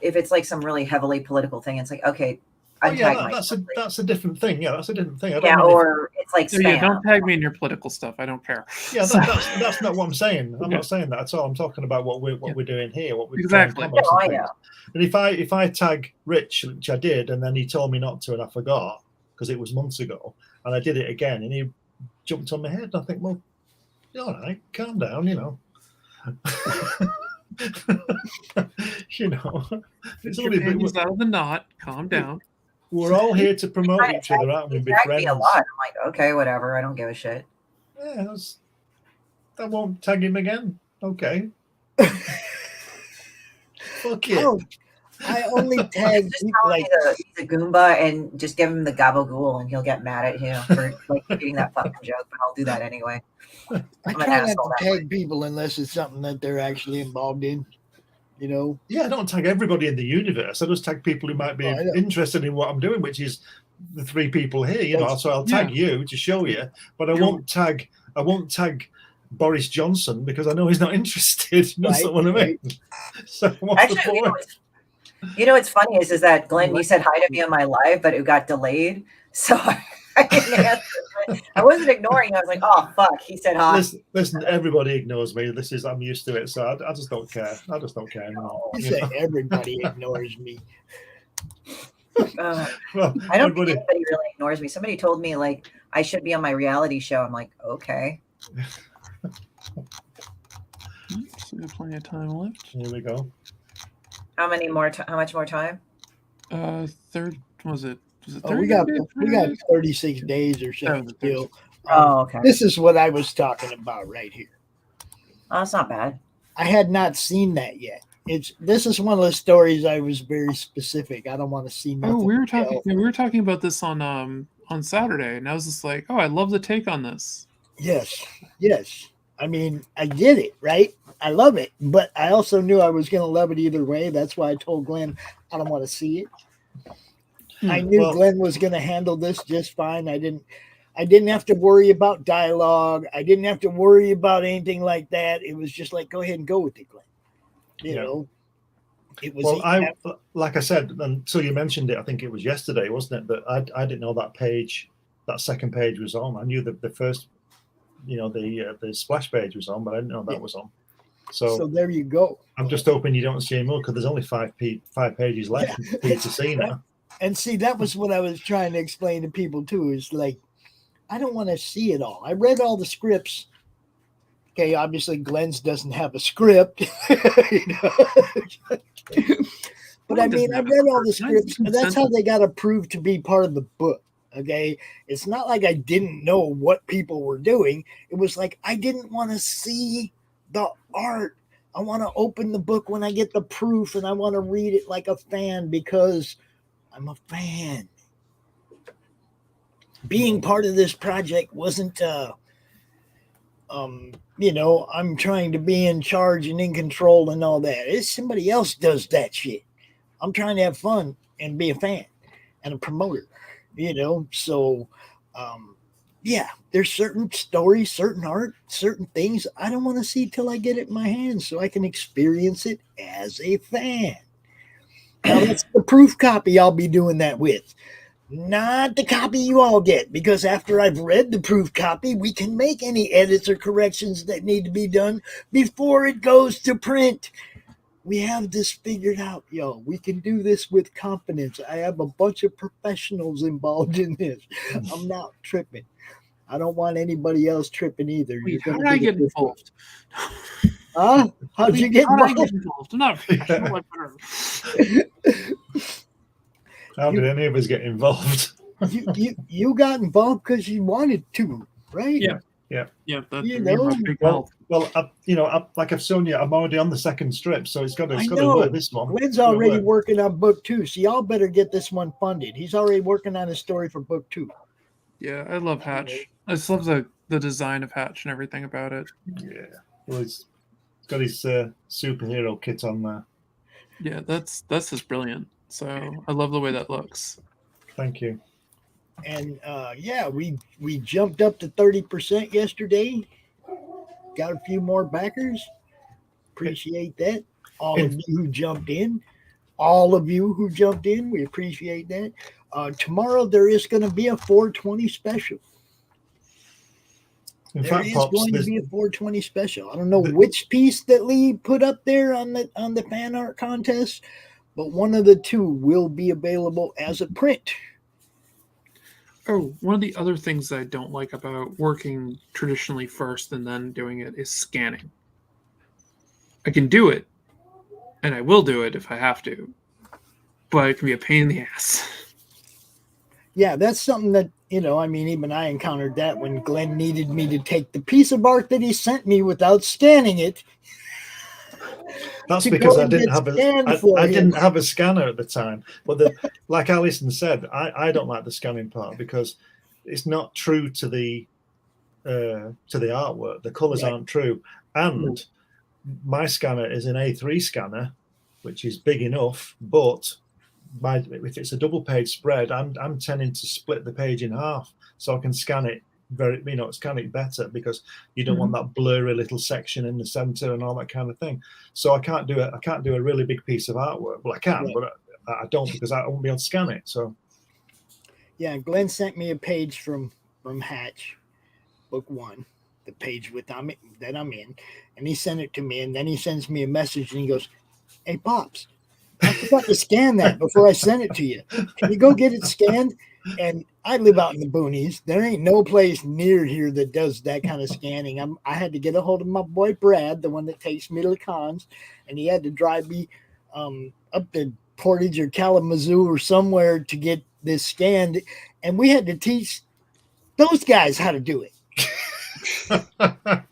[SPEAKER 12] if it's like some really heavily political thing, it's like, okay,
[SPEAKER 11] Oh, yeah,
[SPEAKER 12] untag
[SPEAKER 11] that's a different thing. Yeah, that's a different thing. I don't
[SPEAKER 12] yeah,
[SPEAKER 11] mean
[SPEAKER 12] or it's like
[SPEAKER 9] So,
[SPEAKER 12] spam.
[SPEAKER 9] yeah, don't tag me in your political stuff. I don't care.
[SPEAKER 11] Yeah,
[SPEAKER 9] So-
[SPEAKER 11] that's not what I'm saying. I'm
[SPEAKER 9] Yeah.
[SPEAKER 11] not saying that at all. I'm talking about what we're doing here, what we're
[SPEAKER 9] Exactly.
[SPEAKER 11] trying
[SPEAKER 12] Oh,
[SPEAKER 11] and
[SPEAKER 12] yeah.
[SPEAKER 11] things. And if I tag Rich, which I did, and then he told me not to, and I forgot because it was months ago, and I did it again, and he jumped on my head, and I think, well, all right, calm down, you know. You know, it's
[SPEAKER 9] Your
[SPEAKER 11] only
[SPEAKER 9] panties out of the knot. Calm down.
[SPEAKER 11] we're all here to promote
[SPEAKER 12] Kinda
[SPEAKER 11] each other, aren't we? Be
[SPEAKER 12] tagged
[SPEAKER 11] friends.
[SPEAKER 12] me a lot. I'm like, okay, whatever. I don't give a shit.
[SPEAKER 11] Yeah, I won't tag him again. Okay. Fuck it.
[SPEAKER 10] Oh, I only tag
[SPEAKER 12] Just
[SPEAKER 10] people
[SPEAKER 12] tell
[SPEAKER 10] like
[SPEAKER 12] me he's a Goomba and just give him the gabagool and he'll get mad at him for like repeating that fucking joke, but I'll do that anyway.
[SPEAKER 10] I
[SPEAKER 12] I'm an
[SPEAKER 10] try not
[SPEAKER 12] asshole
[SPEAKER 10] to
[SPEAKER 12] that
[SPEAKER 10] tag people unless it's something that they're actually involved in. You know?
[SPEAKER 11] Yeah, I don't tag everybody in the universe. I just tag people who might be
[SPEAKER 10] Oh, I know.
[SPEAKER 11] interested in what I'm doing, which is the three people here. You know, so I'll tag you to show you, but I won't tag Boris Johnson because I know he's not interested. That's not what I mean. So what's the
[SPEAKER 12] Actually,
[SPEAKER 11] point?
[SPEAKER 12] you know what's funny is that Glenn, you said hi to me on my live, but it got delayed, so I didn't answer. I wasn't ignoring you. I was like, oh fuck, he said hi.
[SPEAKER 11] Listen, everybody ignores me. I'm used to it, so I just don't care. I just don't care anymore.
[SPEAKER 10] You say everybody ignores me.
[SPEAKER 12] Well,
[SPEAKER 11] Well,
[SPEAKER 12] I don't
[SPEAKER 11] everybody-
[SPEAKER 12] think anybody really ignores me. Somebody told me like I should be on my reality show. I'm like, okay.
[SPEAKER 9] So we have plenty of time left.
[SPEAKER 11] Here we go.
[SPEAKER 12] How much more time?
[SPEAKER 9] Third was it?
[SPEAKER 10] Oh, we got 36 days or so still.
[SPEAKER 12] Oh, okay.
[SPEAKER 10] This is what I was talking about right here.
[SPEAKER 12] Oh, it's not bad.
[SPEAKER 10] I had not seen that yet. This is one of the stories I was very specific. I don't want to see nothing.
[SPEAKER 9] Oh, we were talking about this on Saturday, and I was just like, oh, I love the take on this.
[SPEAKER 10] Yes. I mean, I get it, right? I love it, but I also knew I was going to love it either way. That's why I told Glenn I don't want to see it. I knew Glenn was going to handle this just fine. I didn't have to worry about dialogue. I didn't have to worry about anything like that. It was just like, go ahead and go with it, Glenn. You know, it was.
[SPEAKER 11] Well, like I said, until you mentioned it, I think it was yesterday, wasn't it? That I didn't know that second page was on. I knew that the first, the splash page was on, but I didn't know that was on. So
[SPEAKER 10] there you go.
[SPEAKER 11] I'm just hoping you don't see any more because there's only five pages left for you to see now.
[SPEAKER 10] And see, that was what I was trying to explain to people too. Is like, I don't want to see it all. I read all the scripts. Okay, obviously Glenn's doesn't have a script. But I mean, I read all the scripts, and that's how they got approved to be part of the book. Okay, it's not like I didn't know what people were doing. It was like I didn't want to see the art. I want to open the book when I get the proof, and I want to read it like a fan because I'm a fan. Being part of this project wasn't, I'm trying to be in charge and in control and all that. It's somebody else does that shit. I'm trying to have fun and be a fan and a promoter, So, there's certain stories, certain art, certain things I don't want to see till I get it in my hands so I can experience it as a fan. Now, that's the proof copy I'll be doing that with. Not the copy you all get, because after I've read the proof copy, we can make any edits or corrections that need to be done before it goes to print. We have this figured out, yo. We can do this with confidence. I have a bunch of professionals involved in this. I'm not tripping. I don't want anybody else tripping either.
[SPEAKER 9] Wait, how did I get involved?
[SPEAKER 10] Huh? How'd you get involved?
[SPEAKER 9] I get involved? I'm not professional.
[SPEAKER 11] How did any of us get involved?
[SPEAKER 10] You got involved because you wanted to, right?
[SPEAKER 11] Yeah. Like I've shown you, I'm already on the second strip, so it's got to work this one.
[SPEAKER 10] Glenn's already working on book 2, so y'all better get this one funded. He's already working on a story for book 2.
[SPEAKER 9] Yeah, I love Hatch. I just love the design of Hatch and everything about it.
[SPEAKER 11] Yeah, well, he's got his superhero kit on there.
[SPEAKER 9] Yeah, that's just brilliant. So I love the way that looks.
[SPEAKER 11] Thank you.
[SPEAKER 10] And we jumped up to 30% yesterday. Got a few more backers. Appreciate that. All of you who jumped in. all of you who jumped in. We appreciate that. Tomorrow there is going to be a 420 special.
[SPEAKER 11] In
[SPEAKER 10] There
[SPEAKER 11] fact,
[SPEAKER 10] is
[SPEAKER 11] Pops,
[SPEAKER 10] going to be a 420 special. I don't know which piece that Lee put up there on the fan art contest, but one of the two will be available as a print.
[SPEAKER 9] Oh, one of the other things that I don't like about working traditionally first and then doing it is scanning. I can do it, and I will do it if I have to, but it can be a pain in the ass.
[SPEAKER 10] Yeah, that's something that, I mean, even I encountered that when Glenn needed me to take the piece of art that he sent me without scanning it.
[SPEAKER 11] That's because I didn't have a scanner at the time. But like Alison said, I don't like the scanning part because it's not true to the artwork. The colors aren't true, and my scanner is an A3 scanner, which is big enough, but if it's a double page spread, I'm tending to split the page in half so I can scan it scan it better, because you don't want that blurry little section in the center and all that kind of thing. So I can't do a really big piece of artwork. Well, I can, but I don't, because I won't be able to scan it. So
[SPEAKER 10] yeah, Glenn sent me a page from Hatch, book 1, the page that I'm in, and he sent it to me, and then he sends me a message and he goes, "Hey Pops, I forgot to scan that before I sent it to you. Can you go get it scanned?" And I live out in the boonies. There ain't no place near here that does that kind of scanning. I had to get a hold of my boy Brad, the one that takes me to the cons, and he had to drive me up to Portage or Kalamazoo or somewhere to get this scanned. And we had to teach those guys how to do it.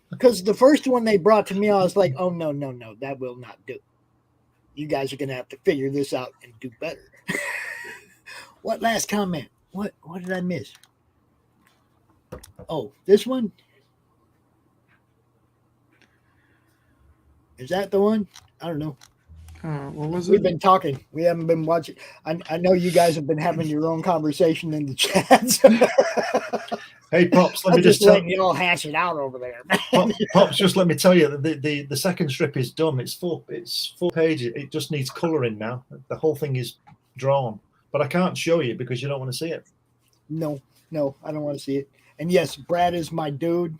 [SPEAKER 10] Because the first one they brought to me, I was like, oh, no, that will not do. You guys are going to have to figure this out and do better. What last comment? What did I miss? Oh, this one? Is that the one? I don't know.
[SPEAKER 9] What was it?
[SPEAKER 10] We've been talking. We haven't been watching. I know you guys have been having your own conversation in the chats.
[SPEAKER 11] Hey, Pops, let me
[SPEAKER 10] just
[SPEAKER 11] tell
[SPEAKER 10] letting you all hash it out over there.
[SPEAKER 11] Pops, just let me tell you that the second strip is done. It's full pages. It just needs colouring now. The whole thing is drawn. But I can't show you because you don't want to see it.
[SPEAKER 10] No, I don't want to see it. And yes, Brad is my dude.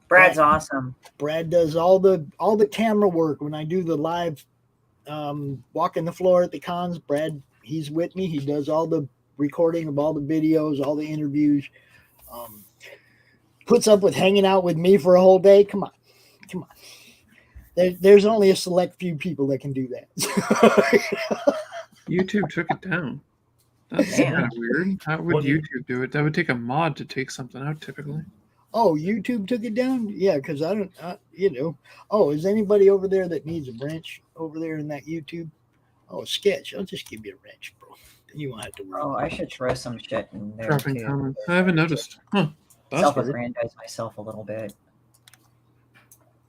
[SPEAKER 12] Brad's awesome.
[SPEAKER 10] Brad does all the camera work when I do the live walking the floor at the cons. Brad, he's with me. He does all the recording of all the videos, all the interviews. Puts up with hanging out with me for a whole day. Come on. There's only a select few people that can do that.
[SPEAKER 9] YouTube took it down. That's kind of weird. How would YouTube do it? That would take a mod to take something out typically.
[SPEAKER 10] Oh, YouTube took it down? Yeah, because I don't, Oh, is anybody over there that needs a wrench over there in that YouTube? Oh, Sketch. I'll just give you a wrench, bro. Then you won't have to worry.
[SPEAKER 12] Oh, I should throw some shit in there.
[SPEAKER 9] Dropping comments. I haven't noticed. Huh.
[SPEAKER 12] Self-aggrandize myself a little bit.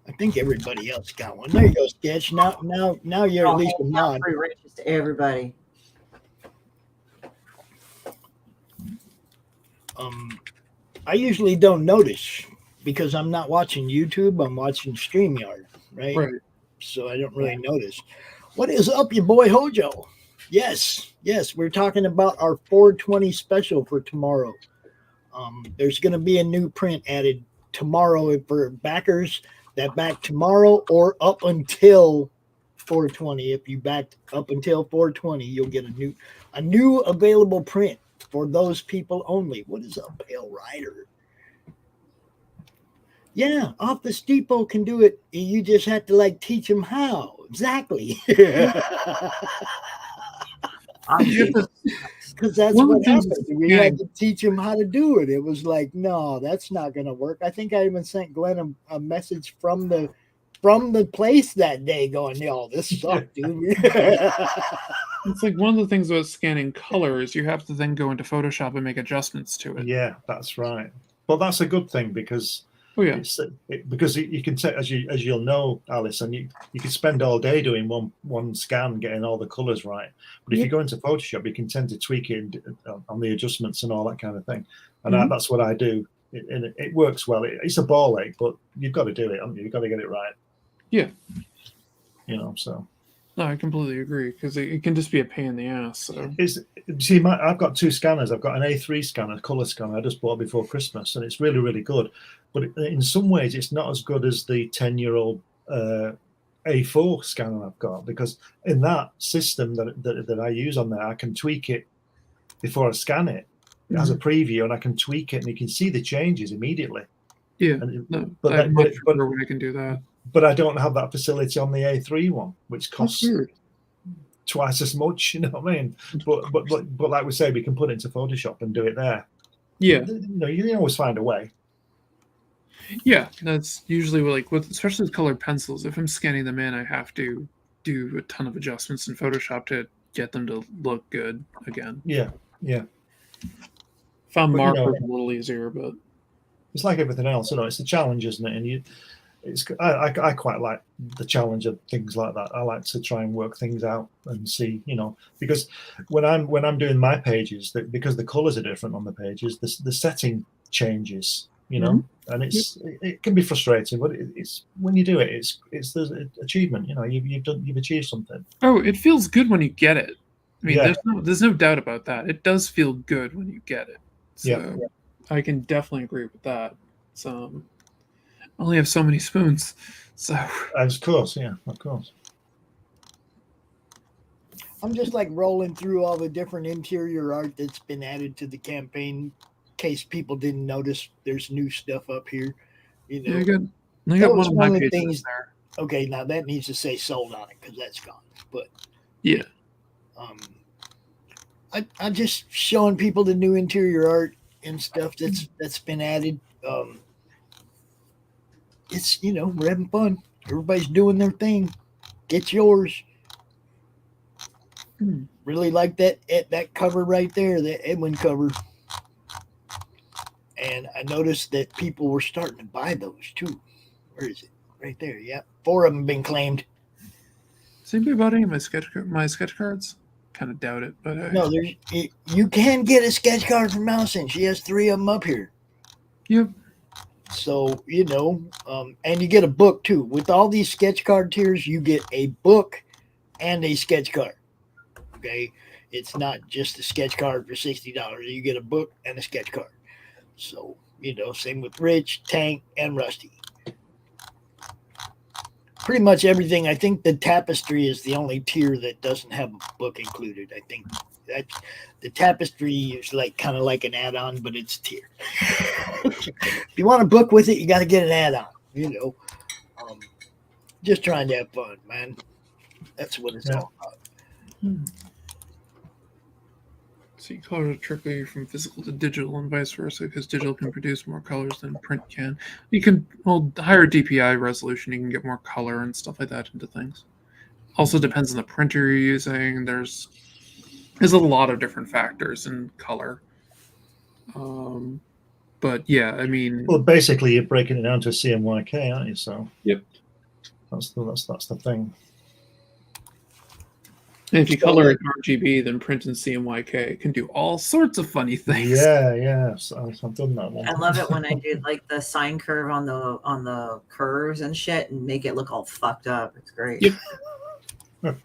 [SPEAKER 10] I think everybody else got one. There you go, Sketch. Now you're at least a mod.
[SPEAKER 12] Free wrenches to everybody.
[SPEAKER 10] I usually don't notice because I'm not watching YouTube. I'm watching StreamYard, right? So I don't really notice. What is up, your boy Hojo? Yes, we're talking about our 420 special for tomorrow. There's going to be a new print added tomorrow for backers that back tomorrow or up until 420. If you backed up until 420, you'll get a new available print for those people only. What is a Pale Rider? Yeah, Office Depot can do it. You just have to teach them how. Exactly. Because that's what happened. We had to teach him how to do it. It was like, no, that's not going to work. I think I even sent Glenn a message from the place that day going, yo, this sucked, dude.
[SPEAKER 9] It's like one of the things about scanning color is you have to then go into Photoshop and make adjustments to it.
[SPEAKER 11] Yeah, that's right. But that's a good thing because because you can take, as you'll know, Alison, you can spend all day doing one scan, getting all the colors right. But if you go into Photoshop, you can tend to tweak it on the adjustments and all that kind of thing. And that's what I do. It works well. It's a ball ache, but you've got to do it, haven't you? You've got to get it right.
[SPEAKER 9] Yeah.
[SPEAKER 11] So.
[SPEAKER 9] No, I completely agree because it can just be a pain in the ass. So
[SPEAKER 11] I've got two scanners. I've got an A3 scanner, color scanner. I just bought before Christmas, and it's really, really good. But in some ways, it's not as good as the 10-year-old A4 scanner I've got, because in that system that I use on there, I can tweak it before I scan it. It has a preview, and I can tweak it, and you can see the changes immediately.
[SPEAKER 9] Yeah,
[SPEAKER 11] but
[SPEAKER 9] I much prefer when I can do that.
[SPEAKER 11] But I don't have that facility on the A3 one, which costs twice as much. You know what I mean? But like we say, we can put it into Photoshop and do it there.
[SPEAKER 9] Yeah,
[SPEAKER 11] you can always find a way.
[SPEAKER 9] Yeah, that's usually especially with colored pencils. If I'm scanning them in, I have to do a ton of adjustments in Photoshop to get them to look good again.
[SPEAKER 11] Yeah.
[SPEAKER 9] Found markers a little easier, but
[SPEAKER 11] it's like everything else. It's a challenge, isn't it? And I quite like the challenge of things like that. I like to try and work things out and see, because when I'm doing my pages, because the colors are different on the pages, the setting changes, and it can be frustrating, but it's when you do it, it's the achievement. You've achieved something.
[SPEAKER 9] Oh, it feels good when you get it. I mean, there's no doubt about that. It does feel good when you get it. So I can definitely agree with that. So I only have so many spoons, so
[SPEAKER 11] of course, of course.
[SPEAKER 10] I'm just like rolling through all the different interior art that's been added to the campaign, in case people didn't notice. There's new stuff up here.
[SPEAKER 9] Yeah, I got one of my pages
[SPEAKER 10] things there. Okay, now that needs to say sold on it because that's gone. But
[SPEAKER 9] yeah,
[SPEAKER 10] I'm just showing people the new interior art and stuff that's been added. It's we're having fun. Everybody's doing their thing. Get yours. Really like that cover right there, that Edwin cover. And I noticed that people were starting to buy those too. Where is it? Right there. Yeah, 4 of them been claimed.
[SPEAKER 9] Does anybody bought any of my sketch cards? Kind of doubt it, but
[SPEAKER 10] no, you can get a sketch card from Allison. She has 3 of them up here.
[SPEAKER 9] Yep.
[SPEAKER 10] So, and you get a book too. With all these sketch card tiers, you get a book and a sketch card. Okay. It's not just a sketch card for $60. You get a book and a sketch card. So, same with Rich, Tank, and Rusty. Pretty much everything. I think the Tapestry is the only tier that doesn't have a book included. I think that the Tapestry is kind of like an add-on, but it's a tier. If you want a book with it, you got to get an add-on. Just trying to have fun, man. That's what it's all about.
[SPEAKER 9] See, colors are trickly from physical to digital and vice versa because digital can produce more colors than print can. You can, higher DPI resolution, you can get more color and stuff like that into things. Also depends on the printer you're using. There's a lot of different factors in color. But yeah, I mean,
[SPEAKER 11] well, basically you're breaking it down to CMYK, aren't you? So
[SPEAKER 9] yep,
[SPEAKER 11] that's the thing.
[SPEAKER 9] And if you color it RGB, then print in CMYK can do all sorts of funny things.
[SPEAKER 11] Yeah. So I've done that one.
[SPEAKER 12] I love it when I do the sine curve on the curves and shit, and make it look all fucked up. It's great.
[SPEAKER 9] Yep.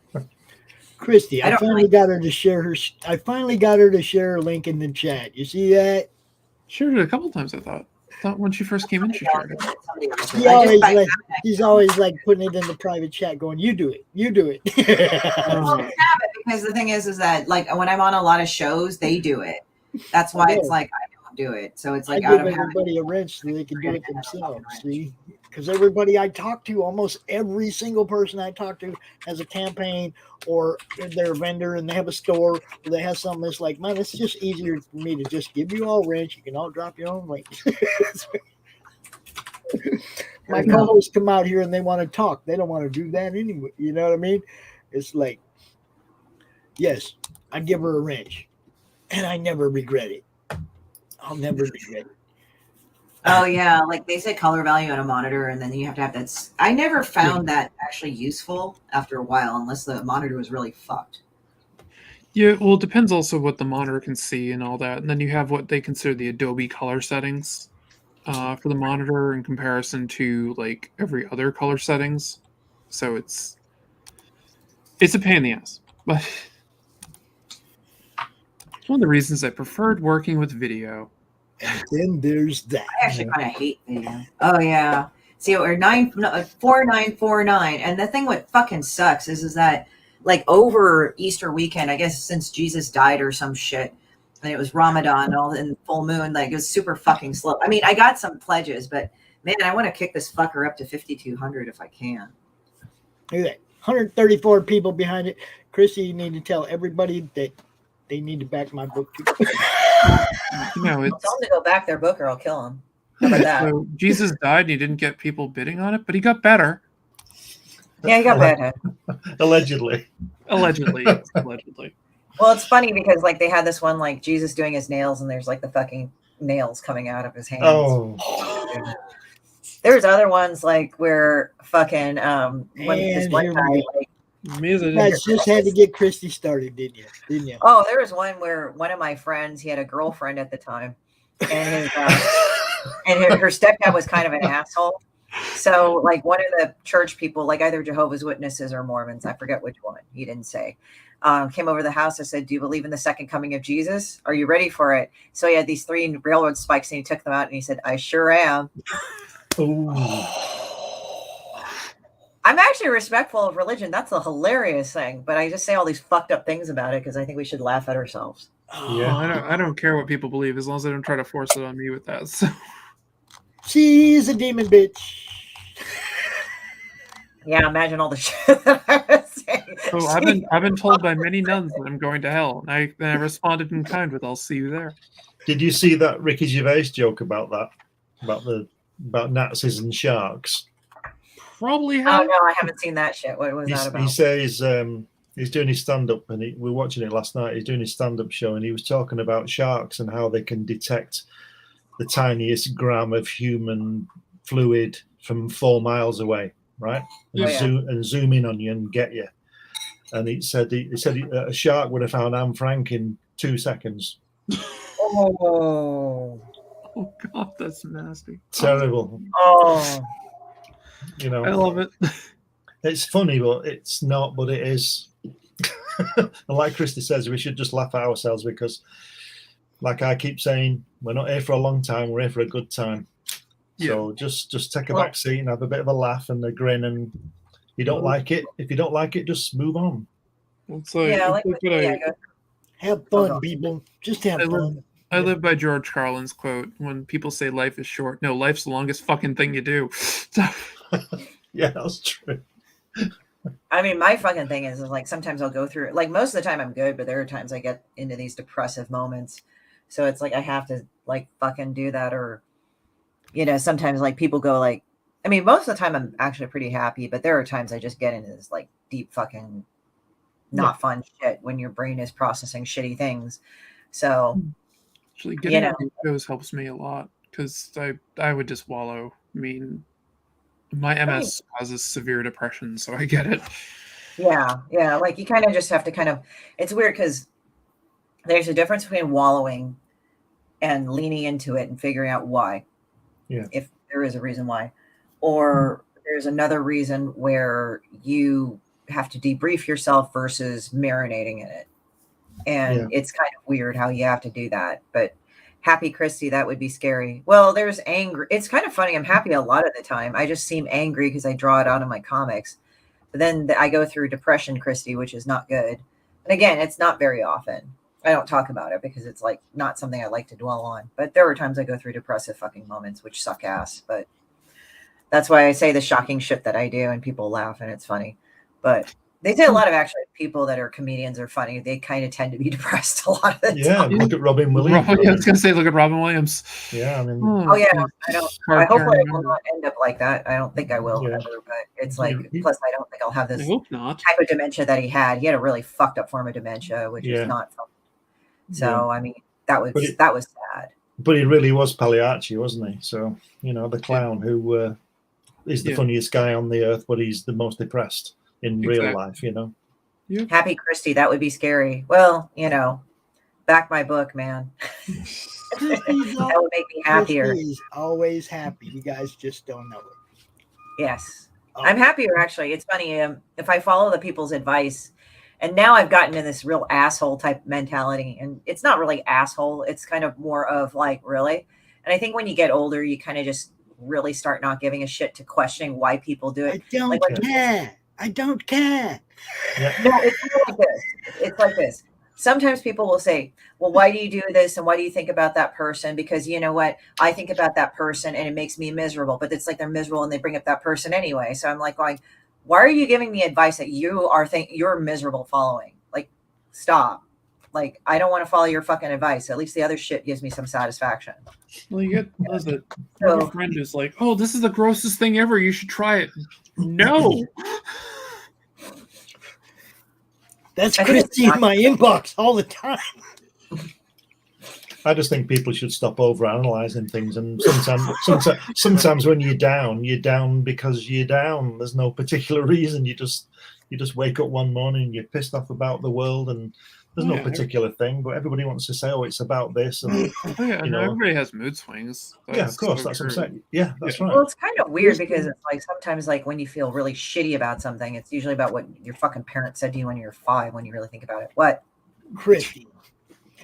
[SPEAKER 10] Christy, I finally got her to share her link in the chat. You see that?
[SPEAKER 9] Shared it a couple times. I thought when she first came in, she shared
[SPEAKER 10] it. She's always putting it in the private chat, going, "You do it, you do it."
[SPEAKER 12] Well, I have it because the thing is that when I'm on a lot of shows, they do it. That's why it's I don't do it. So it's
[SPEAKER 10] I give everybody a wrench so they can do it themselves. See, because everybody I talk to, almost every single person I talk to has a campaign or they're a vendor and they have a store or they have something that's like, man, it's just easier for me to just give you all wrench. You can all drop your own link. My co-hosts come out here and they want to talk. They don't want to do that anyway. You know what I mean? It's like, yes, I give her a wrench and I never regret it. I'll never regret it.
[SPEAKER 12] Oh yeah, they say color value on a monitor, and then you have to have that. I never found that actually useful after a while, unless the monitor was really fucked.
[SPEAKER 9] Yeah, well, it depends also what the monitor can see and all that, and then you have what they consider the Adobe color settings for the monitor in comparison to every other color settings. So It's a pain in the ass, but it's one of the reasons I preferred working with video.
[SPEAKER 10] And then there's that.
[SPEAKER 12] I actually kind of hate video. Oh yeah. See, we're 4949, and the thing what fucking sucks is that like over Easter weekend, I guess since Jesus died or some shit, and it was Ramadan, all in full moon, like it was super fucking slow. I mean, I got some pledges, but man, I want to kick this fucker up to 5,200 if I can.
[SPEAKER 10] Look at that. 134 people behind it. Chrissy, you need to tell everybody that they need to back my book.
[SPEAKER 9] No,
[SPEAKER 12] I'll tell him to go back their book or I'll kill him. How about that?
[SPEAKER 9] So Jesus died and he didn't get people bidding on it, but he got better.
[SPEAKER 12] Yeah, he got better.
[SPEAKER 11] Allegedly.
[SPEAKER 9] Allegedly. Yes, allegedly.
[SPEAKER 12] Well, it's funny because like they had this one like Jesus doing his nails and there's like the fucking nails coming out of his hands.
[SPEAKER 11] Oh.
[SPEAKER 12] There's other ones like where fucking this one guy like,
[SPEAKER 10] you guys just had to get Christy started, didn't you?
[SPEAKER 12] Oh, there was one where one of my friends, he had a girlfriend at the time, and his her stepdad was kind of an asshole. So, like one of the church people, like either Jehovah's Witnesses or Mormons, I forget which one. He didn't say. Came over to the house and said, "Do you believe in the second coming of Jesus? Are you ready for it?" So he had these 3 railroad spikes, and he took them out, and he said, "I sure am."
[SPEAKER 11] Ooh.
[SPEAKER 12] I'm actually respectful of religion. That's a hilarious thing, but I just say all these fucked up things about it because I think we should laugh at ourselves.
[SPEAKER 9] Yeah, I don't care what people believe as long as they don't try to force it on me with that. So.
[SPEAKER 10] She's a demon bitch.
[SPEAKER 12] Yeah, imagine all the shit that I was saying.
[SPEAKER 9] So I've been told by many nuns that I'm going to hell, and I responded in kind with "I'll see you there."
[SPEAKER 11] Did you see that Ricky Gervais joke about that? About Nazis and sharks?
[SPEAKER 9] Probably
[SPEAKER 12] have. Oh no, I haven't seen that shit. What was that about?
[SPEAKER 11] He says he's doing his stand-up, and we were watching it last night. He's doing his stand-up show, and he was talking about sharks and how they can detect the tiniest gram of human fluid from 4 miles away, right? And zoom in on you and get you. And he said a shark would have found Anne Frank in 2 seconds.
[SPEAKER 12] Oh
[SPEAKER 9] God, that's nasty.
[SPEAKER 11] Terrible.
[SPEAKER 12] Oh.
[SPEAKER 11] You know,
[SPEAKER 9] I love it.
[SPEAKER 11] It's funny, but it's not. But it is. And like Christy says, we should just laugh at ourselves because, like I keep saying, we're not here for a long time. We're here for a good time. Yeah. So just take a back seat and have a bit of a laugh and a grin. And you don't like it. If you don't like it, just move on.
[SPEAKER 10] Have fun, people. Just have fun.
[SPEAKER 9] I live by George Carlin's quote: "When people say life is short, no, life's the longest fucking thing you do."
[SPEAKER 11] Yeah, that's true.
[SPEAKER 12] I mean, my fucking thing is like sometimes I'll go through like most of the time I'm good, but there are times I get into these depressive moments. So it's like I have to like fucking do that, or sometimes like people go like, I mean, most of the time I'm actually pretty happy, but there are times I just get into this like deep fucking not fun shit when your brain is processing shitty things. So
[SPEAKER 9] actually getting out of those helps me a lot because I would just wallow. I mean, my MS causes severe depression, so I get it.
[SPEAKER 12] Yeah. Like you kind of just have to it's weird because there's a difference between wallowing and leaning into it and figuring out why.
[SPEAKER 11] Yeah.
[SPEAKER 12] If there is a reason why. Or there's another reason where you have to debrief yourself versus marinating in it. And it's kind of weird how you have to do that. But happy Christy, that would be scary. Well, there's angry. It's kind of funny. I'm happy a lot of the time. I just seem angry because I draw it out in my comics. But then I go through depression, Christy, which is not good. And again, it's not very often. I don't talk about it because it's like not something I like to dwell on. But there are times I go through depressive fucking moments, which suck ass. But that's why I say the shocking shit that I do and people laugh and it's funny. But they say a lot of actually people that are comedians are funny. They kind of tend to be depressed a lot of the time.
[SPEAKER 11] Look at Robin Williams.
[SPEAKER 9] I was going to say, look at Robin Williams.
[SPEAKER 11] Yeah, I mean.
[SPEAKER 12] I hope I will not end up like that. I don't think I will ever, but it's like, plus I don't think I'll have this type of dementia that he had. He had a really fucked up form of dementia, which is not fun. So, I mean, that was sad.
[SPEAKER 11] But he really was Pagliacci, wasn't he? So, the clown who is the funniest guy on the earth, but he's the most depressed in real life,
[SPEAKER 9] Yeah.
[SPEAKER 12] Happy Christy, that would be scary. Well, back my book, man. That would make me happier.
[SPEAKER 10] Christy is always happy. You guys just don't know it.
[SPEAKER 12] Yes. I'm happier, actually. It's funny. If I follow the people's advice, and now I've gotten in this real asshole type mentality, and it's not really asshole. It's kind of more of like, really. And I think when you get older, you kind of just really start not giving a shit to questioning why people do it.
[SPEAKER 10] I don't care. I don't care.
[SPEAKER 12] No, it's like this. It's like this. Sometimes people will say, well, why do you do this? And why do you think about that person? Because you know what? I think about that person and it makes me miserable, but it's like they're miserable and they bring up that person anyway. So I'm like going, why are you giving me advice that you're miserable following? Like, stop. Like, I don't want to follow your fucking advice. At least the other shit gives me some satisfaction.
[SPEAKER 9] Well, you get a friend who's like, oh, this is the grossest thing ever. You should try it. No.
[SPEAKER 10] That's Christy in my inbox all the time.
[SPEAKER 11] I just think people should stop overanalyzing things, and sometimes when you're down because you're down. There's no particular reason. You just wake up one morning and you're pissed off about the world, and there's no particular thing. But everybody wants to say, "Oh, it's about this." And
[SPEAKER 9] everybody has mood swings.
[SPEAKER 11] Yeah, of course, that's what I'm saying. Yeah, that's right.
[SPEAKER 12] Well, it's kind of weird because it's like sometimes, like when you feel really shitty about something, it's usually about what your fucking parents said to you when you were 5. When you really think about it, what?
[SPEAKER 10] Christy.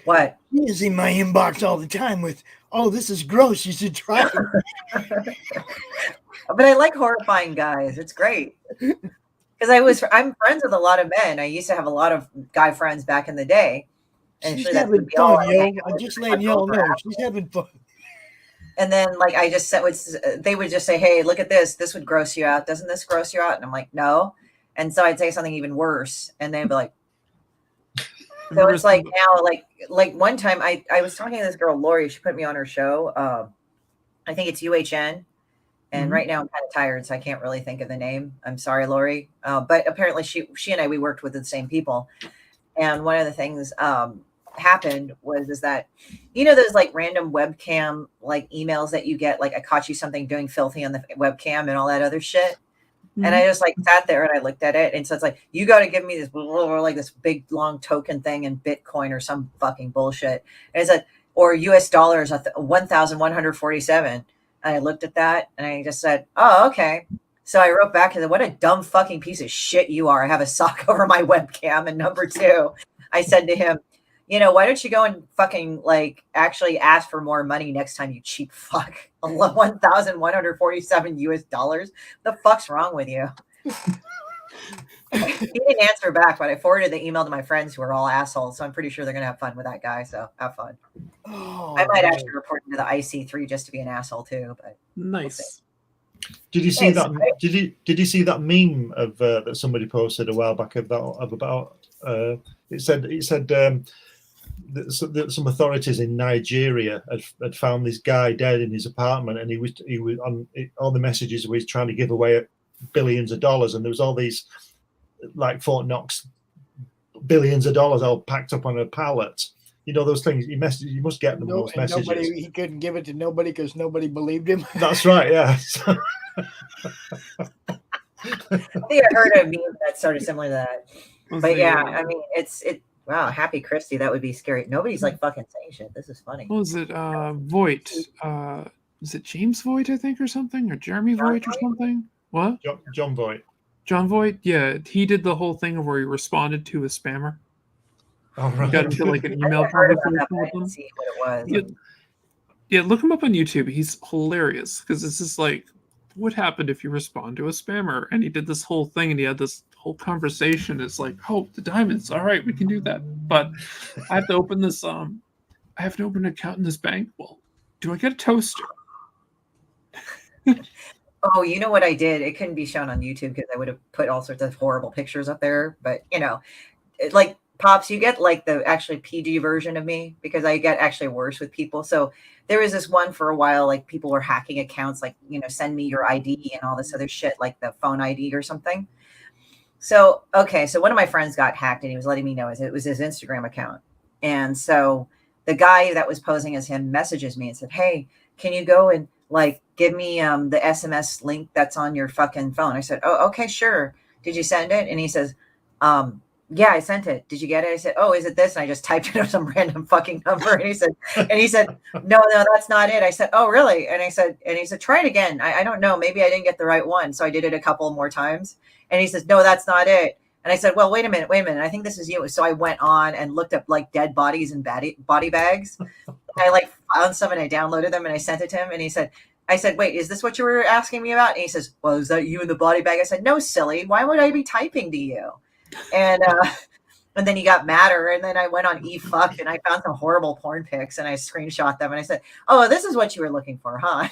[SPEAKER 12] What?
[SPEAKER 10] He is in my inbox all the time with, oh, this is gross. You should try it.
[SPEAKER 12] But I like horrifying guys. It's great. Because I'm friends with a lot of men. I used to have a lot of guy friends back in the day. And
[SPEAKER 10] she's having fun, yo. I'm just letting y'all know. She's having fun.
[SPEAKER 12] And then, like, I just said, they would just say, hey, look at this. This would gross you out. Doesn't this gross you out? And I'm like, no. And so I'd say something even worse. And they'd be like, so it's like now, like one time I was talking to this girl, Lori. She put me on her show. I think it's UHN. And right now I'm kind of tired, so I can't really think of the name. I'm sorry, Lori. But apparently she and I, we worked with the same people. And one of the things happened was that, you know, those like random webcam like emails that you get, like I caught you something doing filthy on the webcam and all that other shit. And I just like sat there and I looked at it. And so it's like, you got to give me this like this big long token thing in Bitcoin or some fucking bullshit. And it's like, or US dollars, 1,147. And I looked at that and I just said, oh, okay. So I wrote back to them, what a dumb fucking piece of shit you are. I have a sock over my webcam. And number 2, I said to him, you know, why don't you go and fucking like actually ask for more money next time, you cheap fuck. 1,147 US dollars. The fuck's wrong with you? He didn't answer back, but I forwarded the email to my friends who are all assholes. So I'm pretty sure they're going to have fun with that guy. So have fun. I might actually report him to the IC3 just to be an asshole too. But
[SPEAKER 9] nice.
[SPEAKER 11] Did you see that? Did you see that meme of that somebody posted a while back about? It said some authorities in Nigeria had found this guy dead in his apartment, and he was on all the messages where he's trying to give away billions of dollars, and there was all these like Fort Knox billions of dollars all packed up on a pallet. You know those things. You must get them. Those messages.
[SPEAKER 10] He couldn't give it to nobody because nobody believed him.
[SPEAKER 11] That's right. Yeah.
[SPEAKER 12] I think I heard a meme that's sort of similar to that. But yeah, I mean, it. Wow, happy Christy. That would be scary. Nobody's like fucking saying shit. This is funny.
[SPEAKER 9] What was it? Voight. Is it James Voight, I think, or something? Or Jeremy Voight or something? What?
[SPEAKER 11] John Voight.
[SPEAKER 9] John Voight? Yeah, he did the whole thing where he responded to a spammer.
[SPEAKER 11] Oh, right.
[SPEAKER 9] He got into like an email conversation with them.
[SPEAKER 12] See what it was.
[SPEAKER 9] Yeah, look him up on YouTube. He's hilarious because it's just like, what happened if you respond to a spammer? And he did this whole thing and he had this whole conversation. It's like, oh, the diamonds. All right, we can do that. But I have to open this. I have to open an account in this bank. Well, do I get a toaster?
[SPEAKER 12] Oh, you know what I did? It couldn't be shown on YouTube because I would have put all sorts of horrible pictures up there. But, you know, like Pops, you get like the actually PG version of me because I get actually worse with people. So there was this one for a while, like people were hacking accounts, like, you know, send me your ID and all this other shit, like the phone ID or something. So, okay. So one of my friends got hacked and he was letting me know it was his Instagram account. And so the guy that was posing as him messages me and said, hey, can you go and like give me the SMS link that's on your fucking phone? I said, oh, okay, sure. Did you send it? And he says, Yeah, I sent it. Did you get it? I said, oh, is it this? And I just typed it in some random fucking number. And he said, no, that's not it. I said, oh, really? And he said, try it again. I don't know. Maybe I didn't get the right one. So I did it a couple more times. And he says, no, that's not it. And I said, well, wait a minute. I think this is you. So I went on and looked up like dead bodies and body bags. I like found some and I downloaded them and I sent it to him. And I said, wait, is this what you were asking me about? And he says, well, is that you in the body bag? I said, no, silly. Why would I be typing to you? And then he got madder. And then I went on eFuck and I found some horrible porn pics and I screenshot them. And I said, oh, this is what you were looking for, huh?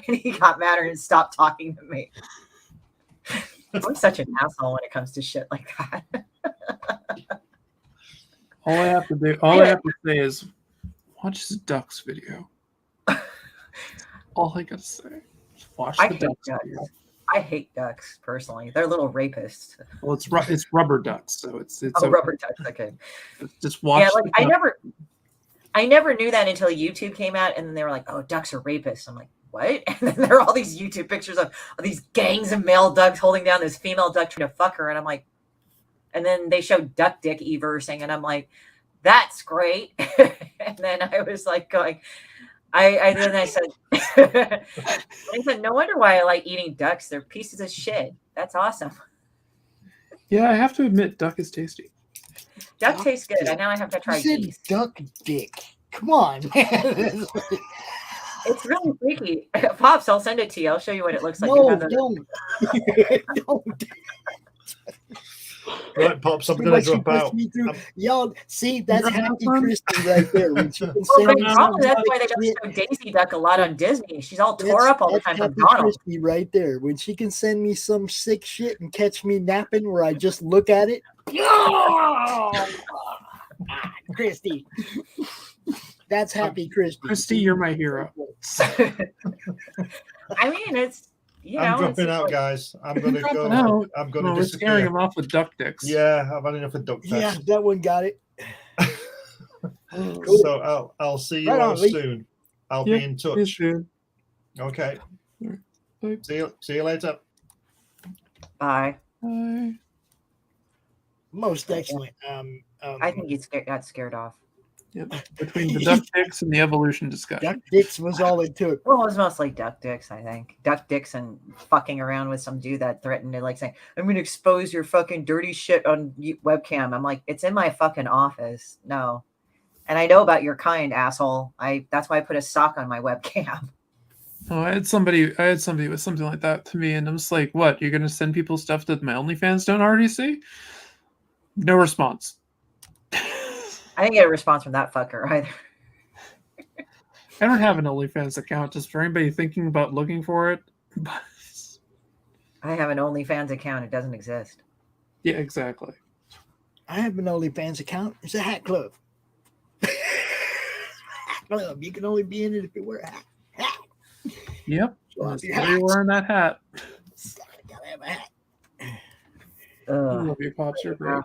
[SPEAKER 12] And he got madder and stopped talking to me. I'm such an asshole when it comes to shit like that.
[SPEAKER 9] All I have to say is watch the ducks video. All I gotta say. Just watch the ducks video.
[SPEAKER 12] I hate ducks personally. They're little rapists.
[SPEAKER 9] Well, it's rubber ducks, so it's
[SPEAKER 12] okay. Rubber ducks. Okay.
[SPEAKER 9] Just watch.
[SPEAKER 12] Yeah, like I never knew that until YouTube came out, and then they were like, "Oh, ducks are rapists." I'm like, "What?" And then there are all these YouTube pictures of these gangs of male ducks holding down this female duck trying to fuck her, and I'm like, and then they showed duck dick e-versing, and I'm like, "That's great." And then I was like going. I said, no wonder why I like eating ducks. They're pieces of shit. That's awesome.
[SPEAKER 9] Yeah, I have to admit, duck is tasty.
[SPEAKER 12] Duck tastes good. I now I have to try geese.
[SPEAKER 10] Duck dick. Come on, man.
[SPEAKER 12] It's really freaky. Pops, I'll send it to you. I'll show you what it looks like.
[SPEAKER 10] No, don't. Don't.
[SPEAKER 11] Right, Pops, I'm going to drop out.
[SPEAKER 10] Y'all, see, that's happy Christy right there. When she can
[SPEAKER 12] probably that's why they don't show Daisy Duck a lot on Disney. She's all tore up all the time from Donald.
[SPEAKER 10] Christy right there. When she can send me some sick shit and catch me napping where I just look at it. Christy. That's happy Christy.
[SPEAKER 9] Christy, you're my hero.
[SPEAKER 12] I mean, it's...
[SPEAKER 11] I'm dropping out, guys. I'm going to go.
[SPEAKER 9] No,
[SPEAKER 11] I'm going to
[SPEAKER 9] we're scaring him off with duck dicks.
[SPEAKER 11] Yeah, I've had enough of duck dicks.
[SPEAKER 10] Yeah, that one got it.
[SPEAKER 11] Cool. So I'll see you all soon. I'll be in touch. Okay.
[SPEAKER 9] Right.
[SPEAKER 11] See you later.
[SPEAKER 12] Bye.
[SPEAKER 9] Bye.
[SPEAKER 10] Most excellent.
[SPEAKER 12] I think he got scared off.
[SPEAKER 9] Yep. Between the duck dicks and the evolution discussion.
[SPEAKER 10] Duck dicks was all it took.
[SPEAKER 12] Well, it was mostly duck dicks, I think. Duck dicks and fucking around with some dude that threatened to like say, I'm going to expose your fucking dirty shit on webcam. I'm like, it's in my fucking office. No. And I know about your kind, asshole. That's why I put a sock on my webcam.
[SPEAKER 9] Oh, I had somebody with something like that to me, and I'm just like, what? You're going to send people stuff that my OnlyFans don't already see? No response.
[SPEAKER 12] I didn't get a response from that fucker either.
[SPEAKER 9] I don't have an OnlyFans account, just for anybody thinking about looking for it.
[SPEAKER 12] I have an OnlyFans account. It doesn't exist.
[SPEAKER 9] Yeah, exactly.
[SPEAKER 10] I have an OnlyFans account. It's a hat club. Hat club. You can only be in it if you wear a hat.
[SPEAKER 9] Yep. You're wearing that hat.
[SPEAKER 10] Gotta have a hat.
[SPEAKER 9] I love you, Pops. You're great.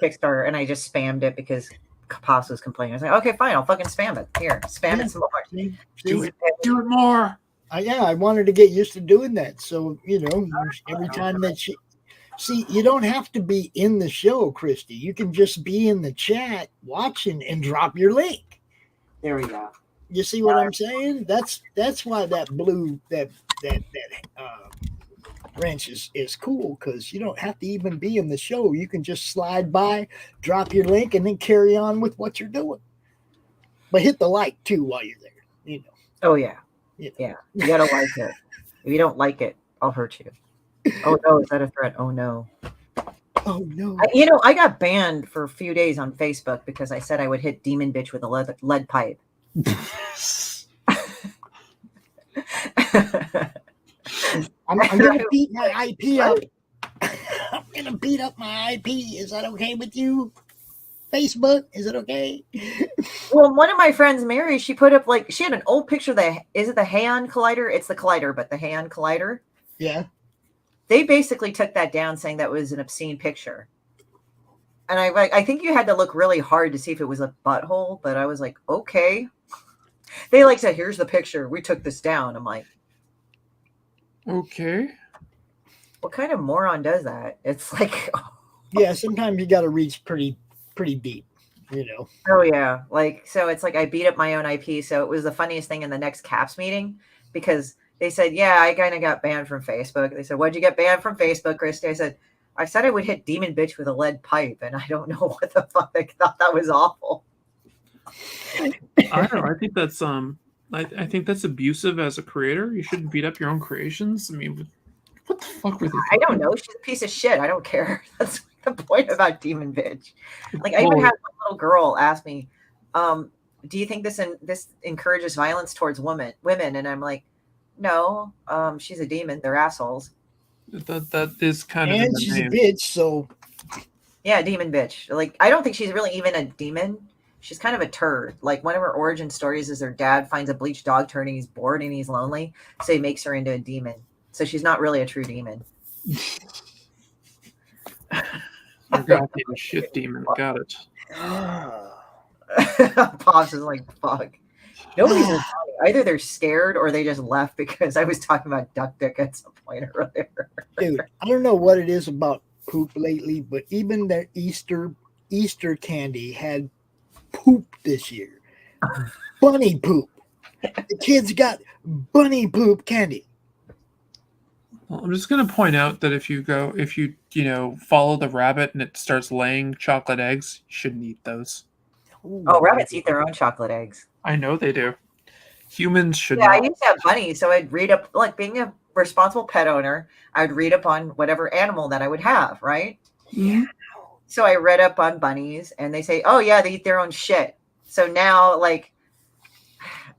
[SPEAKER 12] Kickstarter, and I just spammed it because Pops was complaining. I was like, okay, fine, I'll fucking spam it. Here, spam it some more.
[SPEAKER 9] Do it more.
[SPEAKER 10] Yeah, I wanted to get used to doing that. So, every time that you don't have to be in the show, Christy. You can just be in the chat watching and drop your link.
[SPEAKER 12] There we go.
[SPEAKER 10] You see what I'm saying? That's why that blue that wrench is cool, because you don't have to even be in the show. You can just slide by, drop your link, and then carry on with what you're doing. But hit the like too while you're there.
[SPEAKER 12] Oh yeah, yeah. You gotta like it. If you don't like it, I'll hurt you. Oh no, is that a threat? Oh no.
[SPEAKER 10] Oh no.
[SPEAKER 12] I got banned for a few days on Facebook because I said I would hit Demon Bitch with a lead pipe.
[SPEAKER 10] I'm gonna beat my IP up. I'm gonna beat up my IP. Is that okay with you? Facebook, is it okay?
[SPEAKER 12] Well, one of my friends, Mary, she put up she had an old picture is it the Hadron Collider? It's the Collider, but the Hadron Collider.
[SPEAKER 10] Yeah.
[SPEAKER 12] They basically took that down, saying that was an obscene picture. And I think you had to look really hard to see if it was a butthole, but I was like, okay. They said, here's the picture. We took this down. I'm like,
[SPEAKER 9] okay.
[SPEAKER 12] What kind of moron does that? It's like,
[SPEAKER 10] Yeah, sometimes you got to reach pretty deep, you know.
[SPEAKER 12] oh yeah, like so it's like I beat up my own IP. So it was the funniest thing in the next CAPS meeting because they said, yeah, I kind of got banned from Facebook. They said, what'd you get banned from Facebook, Christy? I said I would hit Demon Bitch with a lead pipe, and I don't know what the fuck. I thought that was awful.
[SPEAKER 9] I don't know. I think that's I think that's abusive as a creator. You shouldn't beat up your own creations. I mean, what the fuck were they
[SPEAKER 12] I don't know. She's a piece of shit. I don't care. That's the point about Demon Bitch. Like I even had one little girl ask me, "Do you think this encourages violence towards women?" And I'm like, "No. She's a demon. They're assholes."
[SPEAKER 9] That is kind of
[SPEAKER 10] and she's a bitch. So
[SPEAKER 12] yeah, Demon Bitch. Like I don't think she's really even a demon. She's kind of a turd. Like one of her origin stories is her dad finds a bleached dog turd and he's bored and he's lonely, so he makes her into a demon. So she's not really a true demon.
[SPEAKER 9] Goddamn shit demon. Got it.
[SPEAKER 12] Pops is like, fuck. Nobody's responding. Either they're scared or they just left because I was talking about duck dick at some point earlier.
[SPEAKER 10] Dude, I don't know what it is about poop lately, but even their Easter candy had poop this year. Bunny poop. The kids got bunny poop candy.
[SPEAKER 9] Well, I'm just going to point out that if you follow the rabbit and it starts laying chocolate eggs, you shouldn't eat those.
[SPEAKER 12] Oh, rabbits eat their own chocolate eggs.
[SPEAKER 9] I know they do. Humans should
[SPEAKER 12] not. I
[SPEAKER 9] not.
[SPEAKER 12] used to have bunnies, so I'd read up, like being a responsible pet owner, I'd read up on whatever animal that I would have, right?
[SPEAKER 9] Yeah.
[SPEAKER 12] So I read up on bunnies and they say, oh yeah, they eat their own shit. So now like,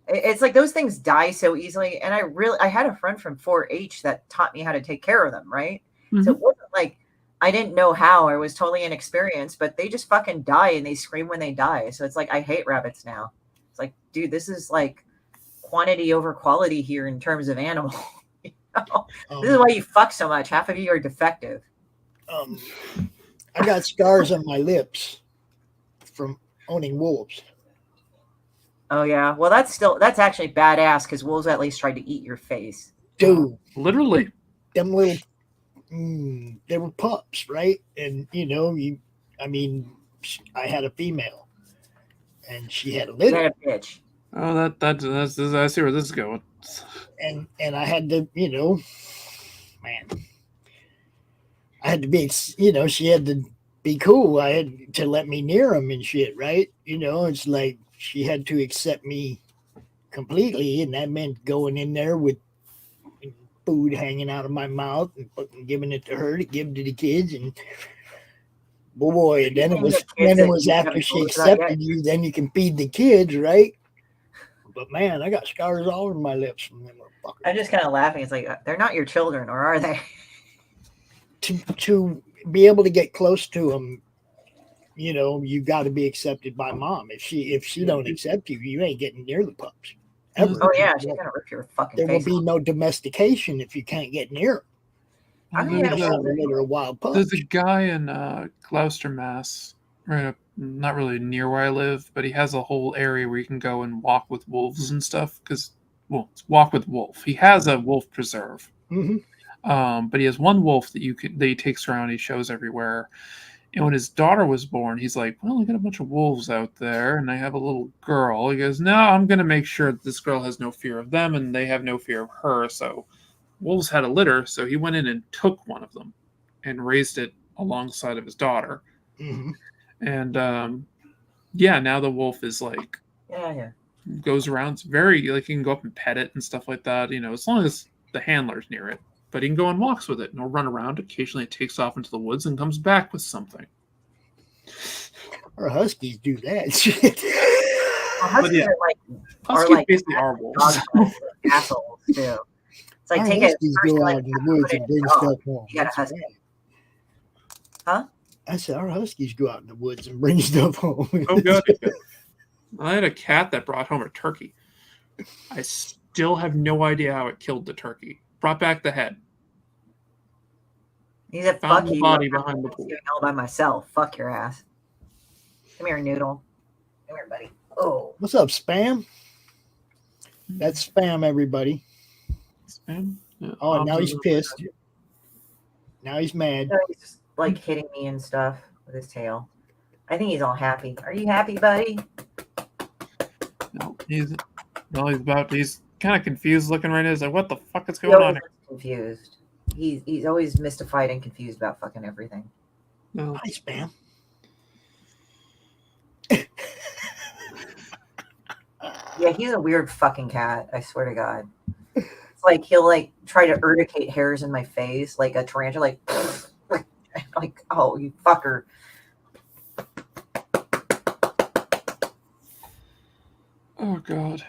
[SPEAKER 12] it's like those things die so easily. And I had a friend from 4-H that taught me how to take care of them. Right. Mm-hmm. So it wasn't like, I didn't know how. I was totally inexperienced, but they just fucking die and they scream when they die. So it's like, I hate rabbits now. It's like, dude, this is like quantity over quality here in terms of animal. You know? This is why you fuck so much. Half of you are defective.
[SPEAKER 10] I got scars on my lips from owning wolves.
[SPEAKER 12] Oh yeah, well that's actually badass because wolves at least tried to eat your face.
[SPEAKER 10] Dude,
[SPEAKER 9] literally,
[SPEAKER 10] them little, they were pups, right? And I had a female, and she had a litter.
[SPEAKER 12] You had a bitch.
[SPEAKER 9] Oh, that's I see where this is going.
[SPEAKER 10] And I had to, I had to be, she had to be cool. I had to let me near them and shit, right? It's like she had to accept me completely, and that meant going in there with food hanging out of my mouth and giving it to her to give to the kids. And boy, and then it was after she accepted you, then you can feed the kids, right? But man, I got scars all over my lips from them.
[SPEAKER 12] I'm just kind of laughing. It's like they're not your children, or are they?
[SPEAKER 10] To be able to get close to them, you got to be accepted by mom. If she don't accept you, you ain't getting near the pups. Ever.
[SPEAKER 12] Oh yeah, she's gonna rip your fucking
[SPEAKER 10] there
[SPEAKER 12] face.
[SPEAKER 10] There will be no domestication if you can't get near them.
[SPEAKER 9] There's a guy in Gloucester, Mass, right up, not really near where I live, but he has a whole area where you can go and walk with wolves and stuff. It's walk with wolf. He has a wolf preserve.
[SPEAKER 10] Mm-hmm.
[SPEAKER 9] But he has one wolf that he takes around. He shows everywhere. And when his daughter was born, he's like, well, I got a bunch of wolves out there, and I have a little girl. He goes, no, I'm going to make sure that this girl has no fear of them, and they have no fear of her. So wolves had a litter, so he went in and took one of them and raised it alongside of his daughter.
[SPEAKER 10] Mm-hmm.
[SPEAKER 9] And, now the wolf is like, goes around. It's very, like, you can go up and pet it and stuff like that, as long as the handler's near it. But he can go on walks with it, and he'll run around. Occasionally it takes off into the woods and comes back with something.
[SPEAKER 10] Our huskies do that shit.
[SPEAKER 12] Huskies are like
[SPEAKER 9] basically our wolves.
[SPEAKER 12] Assholes too. It's like
[SPEAKER 10] our
[SPEAKER 12] take
[SPEAKER 10] huskies
[SPEAKER 12] it.
[SPEAKER 10] Go out in the woods and bring stuff home.
[SPEAKER 12] You got a husky. Huh?
[SPEAKER 10] I said our huskies go out in the woods and bring stuff home.
[SPEAKER 9] Oh god. I had a cat that brought home a turkey. I still have no idea how it killed the turkey. Brought back the head.
[SPEAKER 12] He's a
[SPEAKER 9] found
[SPEAKER 12] fuck
[SPEAKER 9] the body behind the pool.
[SPEAKER 12] All by myself. Fuck your ass. Come here, Noodle. Come here, buddy. Oh.
[SPEAKER 10] What's up, Spam? That's Spam, everybody.
[SPEAKER 9] Spam? Yeah.
[SPEAKER 10] Oh, and now he's pissed. Now he's mad.
[SPEAKER 12] So he's just like hitting me and stuff with his tail. I think he's all happy. Are you happy, buddy?
[SPEAKER 9] No, he's kind of confused looking right now. He's like, what the fuck is going on here?
[SPEAKER 12] Confused. He's always mystified and confused about fucking everything.
[SPEAKER 9] No.
[SPEAKER 10] Nice, man.
[SPEAKER 12] Yeah, he's a weird fucking cat. I swear to God. It's like he'll like try to urticate hairs in my face like a tarantula. Like oh, you fucker.
[SPEAKER 9] Oh God.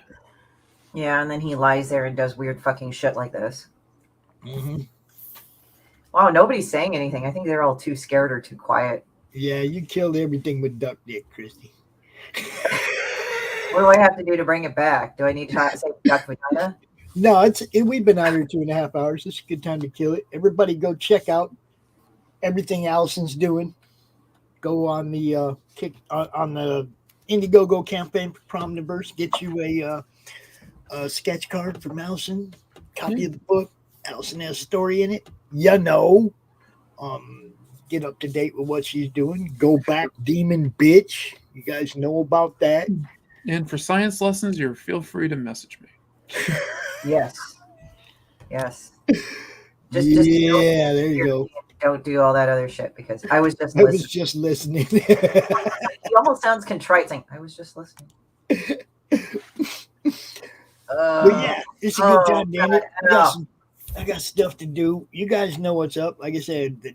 [SPEAKER 12] Yeah, and then he lies there and does weird fucking shit like this.
[SPEAKER 10] Mm-hmm.
[SPEAKER 12] Wow, nobody's saying anything. I think they're all too scared or too quiet.
[SPEAKER 10] Yeah, you killed everything with duck dick, Christy.
[SPEAKER 12] What do I have to do to bring it back? Do I need to say duck vagina?
[SPEAKER 10] No, we've been out here 2.5 hours. It's a good time to kill it. Everybody go check out everything Allison's doing. Go on the on the Indiegogo campaign for Promniverse. Get you a sketch card from Allison. Copy of the book. Allison has a story in it. You know. Get up to date with what she's doing. Go back, demon bitch. You guys know about that.
[SPEAKER 9] And for science lessons, you feel free to message me.
[SPEAKER 12] Yes. Just
[SPEAKER 10] there you go.
[SPEAKER 12] Don't do all that other shit because I was just
[SPEAKER 10] listening. I was just listening.
[SPEAKER 12] He almost sounds contrite saying, I was just listening.
[SPEAKER 10] But yeah, it's a good time, damn it. I got stuff to do. You guys know what's up. Like I said, the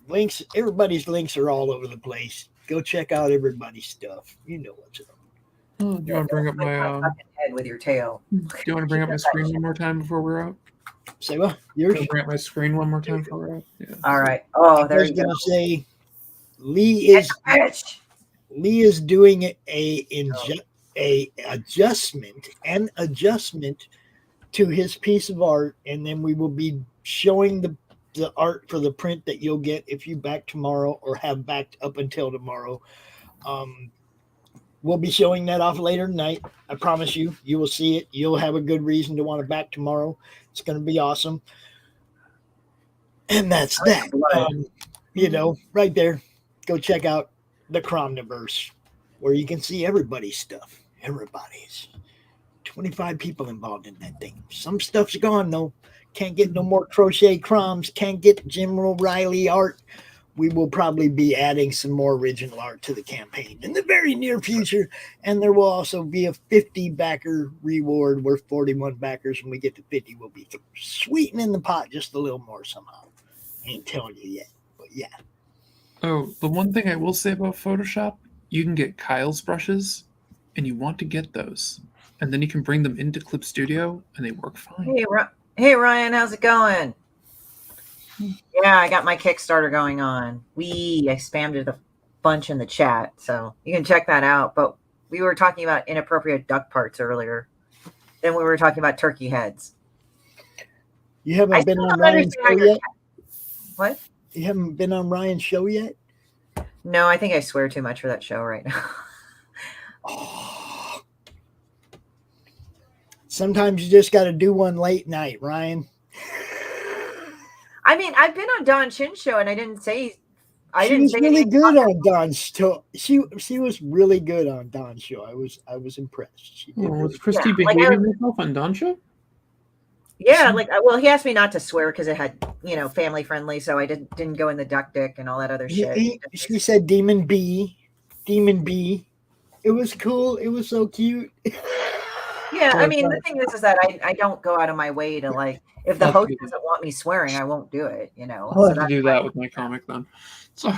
[SPEAKER 10] links, everybody's links are all over the place. Go check out everybody's stuff. You know what's up.
[SPEAKER 9] Oh, do you want to bring up my
[SPEAKER 12] head with your tail?
[SPEAKER 9] Do you want to bring up my screen one more time before we're out?
[SPEAKER 10] Say what?
[SPEAKER 9] Bring up my screen one more time before we're out. Yeah.
[SPEAKER 12] All right. Oh, there you go.
[SPEAKER 10] I was going to say, Lee is doing a adjustment to his piece of art, and then we will be showing the art for the print that you'll get if you back tomorrow or have backed up until tomorrow. We'll be showing that off later tonight. I promise you, you will see it. You'll have a good reason to want to back tomorrow. It's going to be awesome. And that's that. You know, right there. Go check out the Cromniverse, where you can see everybody's stuff. Everybody's. 25 people involved in that thing. Some stuff's gone, though. Can't get no more crochet croms. Can't get Jim O'Reilly art. We will probably be adding some more original art to the campaign in the very near future. And there will also be a 50 backer reward. We're 41 backers. When we get to 50, we'll be sweetening the pot just a little more somehow. Ain't telling you yet, but yeah.
[SPEAKER 9] Oh, the one thing I will say about Photoshop, you can get Kyle's brushes, and you want to get those. And then you can bring them into Clip Studio, and they work fine.
[SPEAKER 12] Hey Ryan, how's it going? Yeah, I got my Kickstarter going on. I spammed it a bunch in the chat, so you can check that out. But we were talking about inappropriate duck parts earlier. Then we were talking about turkey heads.
[SPEAKER 10] You haven't been on Ryan's show yet?
[SPEAKER 12] What?
[SPEAKER 10] You haven't been on Ryan's show yet?
[SPEAKER 12] No, I think I swear too much for that show right now.
[SPEAKER 10] Sometimes you just got to do one late night, Ryan.
[SPEAKER 12] I mean, I've been on Don Chin's show, and I didn't say.
[SPEAKER 10] She was really good on Don's show. She was really good on Don's show. I was impressed.
[SPEAKER 9] Was Christy behaving herself on Don's show?
[SPEAKER 12] Yeah, well, he asked me not to swear because it had, family friendly, so I didn't go in the duck dick and all that other shit.
[SPEAKER 10] She said Demon B. It was cool. It was so cute.
[SPEAKER 12] Yeah, I mean, the thing is that I don't go out of my way to if the host doesn't want me swearing, I won't do it,
[SPEAKER 9] I'll have to do that with my comic then. So,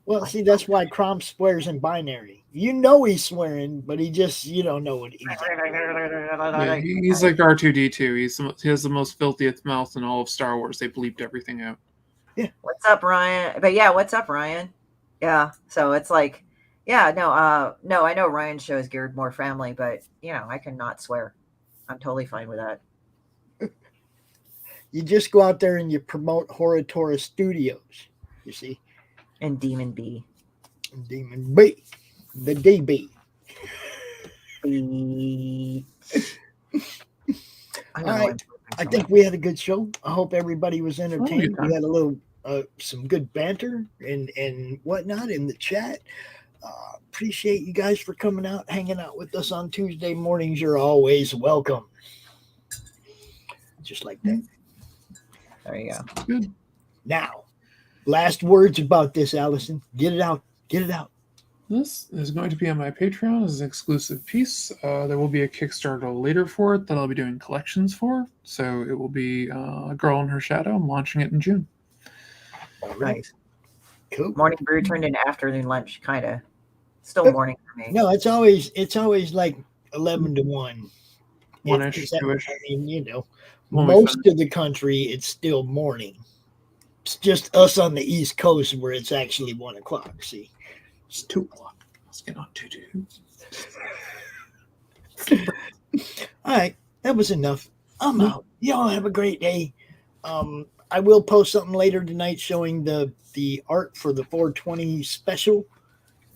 [SPEAKER 10] well, see, that's why Crom swears in binary. You know he's swearing, but he just, you don't know what he's
[SPEAKER 9] yeah, he's like R2-D2. He has the most filthiest mouth in all of Star Wars. They bleeped everything out.
[SPEAKER 10] Yeah.
[SPEAKER 12] What's up, Ryan? But yeah, what's up, Ryan? Yeah, so it's like, yeah, no, I know Ryan's show is geared more family, but I cannot swear. I'm totally fine with that.
[SPEAKER 10] You just go out there and you promote Horatora Studios, you see.
[SPEAKER 12] And Demon B.
[SPEAKER 10] Demon B. The DB.
[SPEAKER 12] B.
[SPEAKER 10] All right. I think we had a good show. I hope everybody was entertained.
[SPEAKER 9] time.
[SPEAKER 10] We had a little, some good banter and whatnot in the chat. Appreciate you guys for coming out, hanging out with us on Tuesday mornings. You're always welcome. Just like that.
[SPEAKER 12] There you go.
[SPEAKER 9] Good.
[SPEAKER 10] Now, last words about this, Allison. Get it out. Get it out.
[SPEAKER 9] This is going to be on my Patreon as an exclusive piece. There will be a Kickstarter later for it that I'll be doing collections for. So it will be A Girl in Her Shadow. I'm launching it in June.
[SPEAKER 12] Nice.
[SPEAKER 10] Cool.
[SPEAKER 12] Morning brew turned into afternoon lunch, kind of. Still morning for me.
[SPEAKER 10] No, it's always like 11 to 1.
[SPEAKER 9] One-ish,
[SPEAKER 10] It's-
[SPEAKER 9] two-ish.
[SPEAKER 10] I mean, you know,
[SPEAKER 9] When we
[SPEAKER 10] most
[SPEAKER 9] finish.
[SPEAKER 10] of the country, it's still morning. It's just us on the East Coast where it's actually 1 o'clock. See,
[SPEAKER 9] It's 2 o'clock. Let's get on to do.
[SPEAKER 10] all right, that was enough. I'm out. Y'all have a great day. I will post something later tonight showing the art for the 420 special.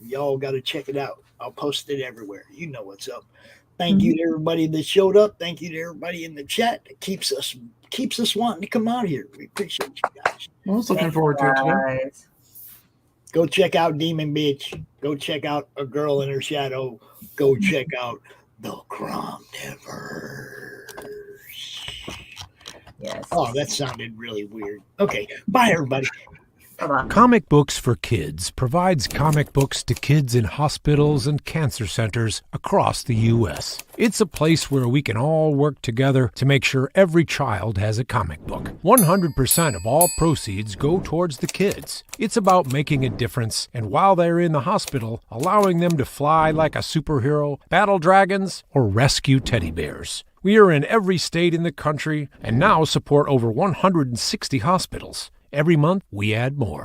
[SPEAKER 10] Y'all got to check it out. I'll post it everywhere. You know what's up. Thank you to everybody that showed up. Thank you to everybody in the chat that keeps us wanting to come out here. We appreciate you guys.
[SPEAKER 9] I was looking forward to it today.
[SPEAKER 12] Guys.
[SPEAKER 10] Go check out Demon Bitch. Go check out A Girl in Her Shadow. Go check out The Cromniverse.
[SPEAKER 12] Yes.
[SPEAKER 10] Oh, that sounded really weird. Okay, bye everybody.
[SPEAKER 12] Bye-bye.
[SPEAKER 13] Comic Books for Kids provides comic books to kids in hospitals and cancer centers across the U.S. It's a place where we can all work together to make sure every child has a comic book. 100% of all proceeds go towards the kids. It's about making a difference, and while they're in the hospital, allowing them to fly like a superhero, battle dragons, or rescue teddy bears. We are in every state in the country and now support over 160 hospitals. Every month, we add more.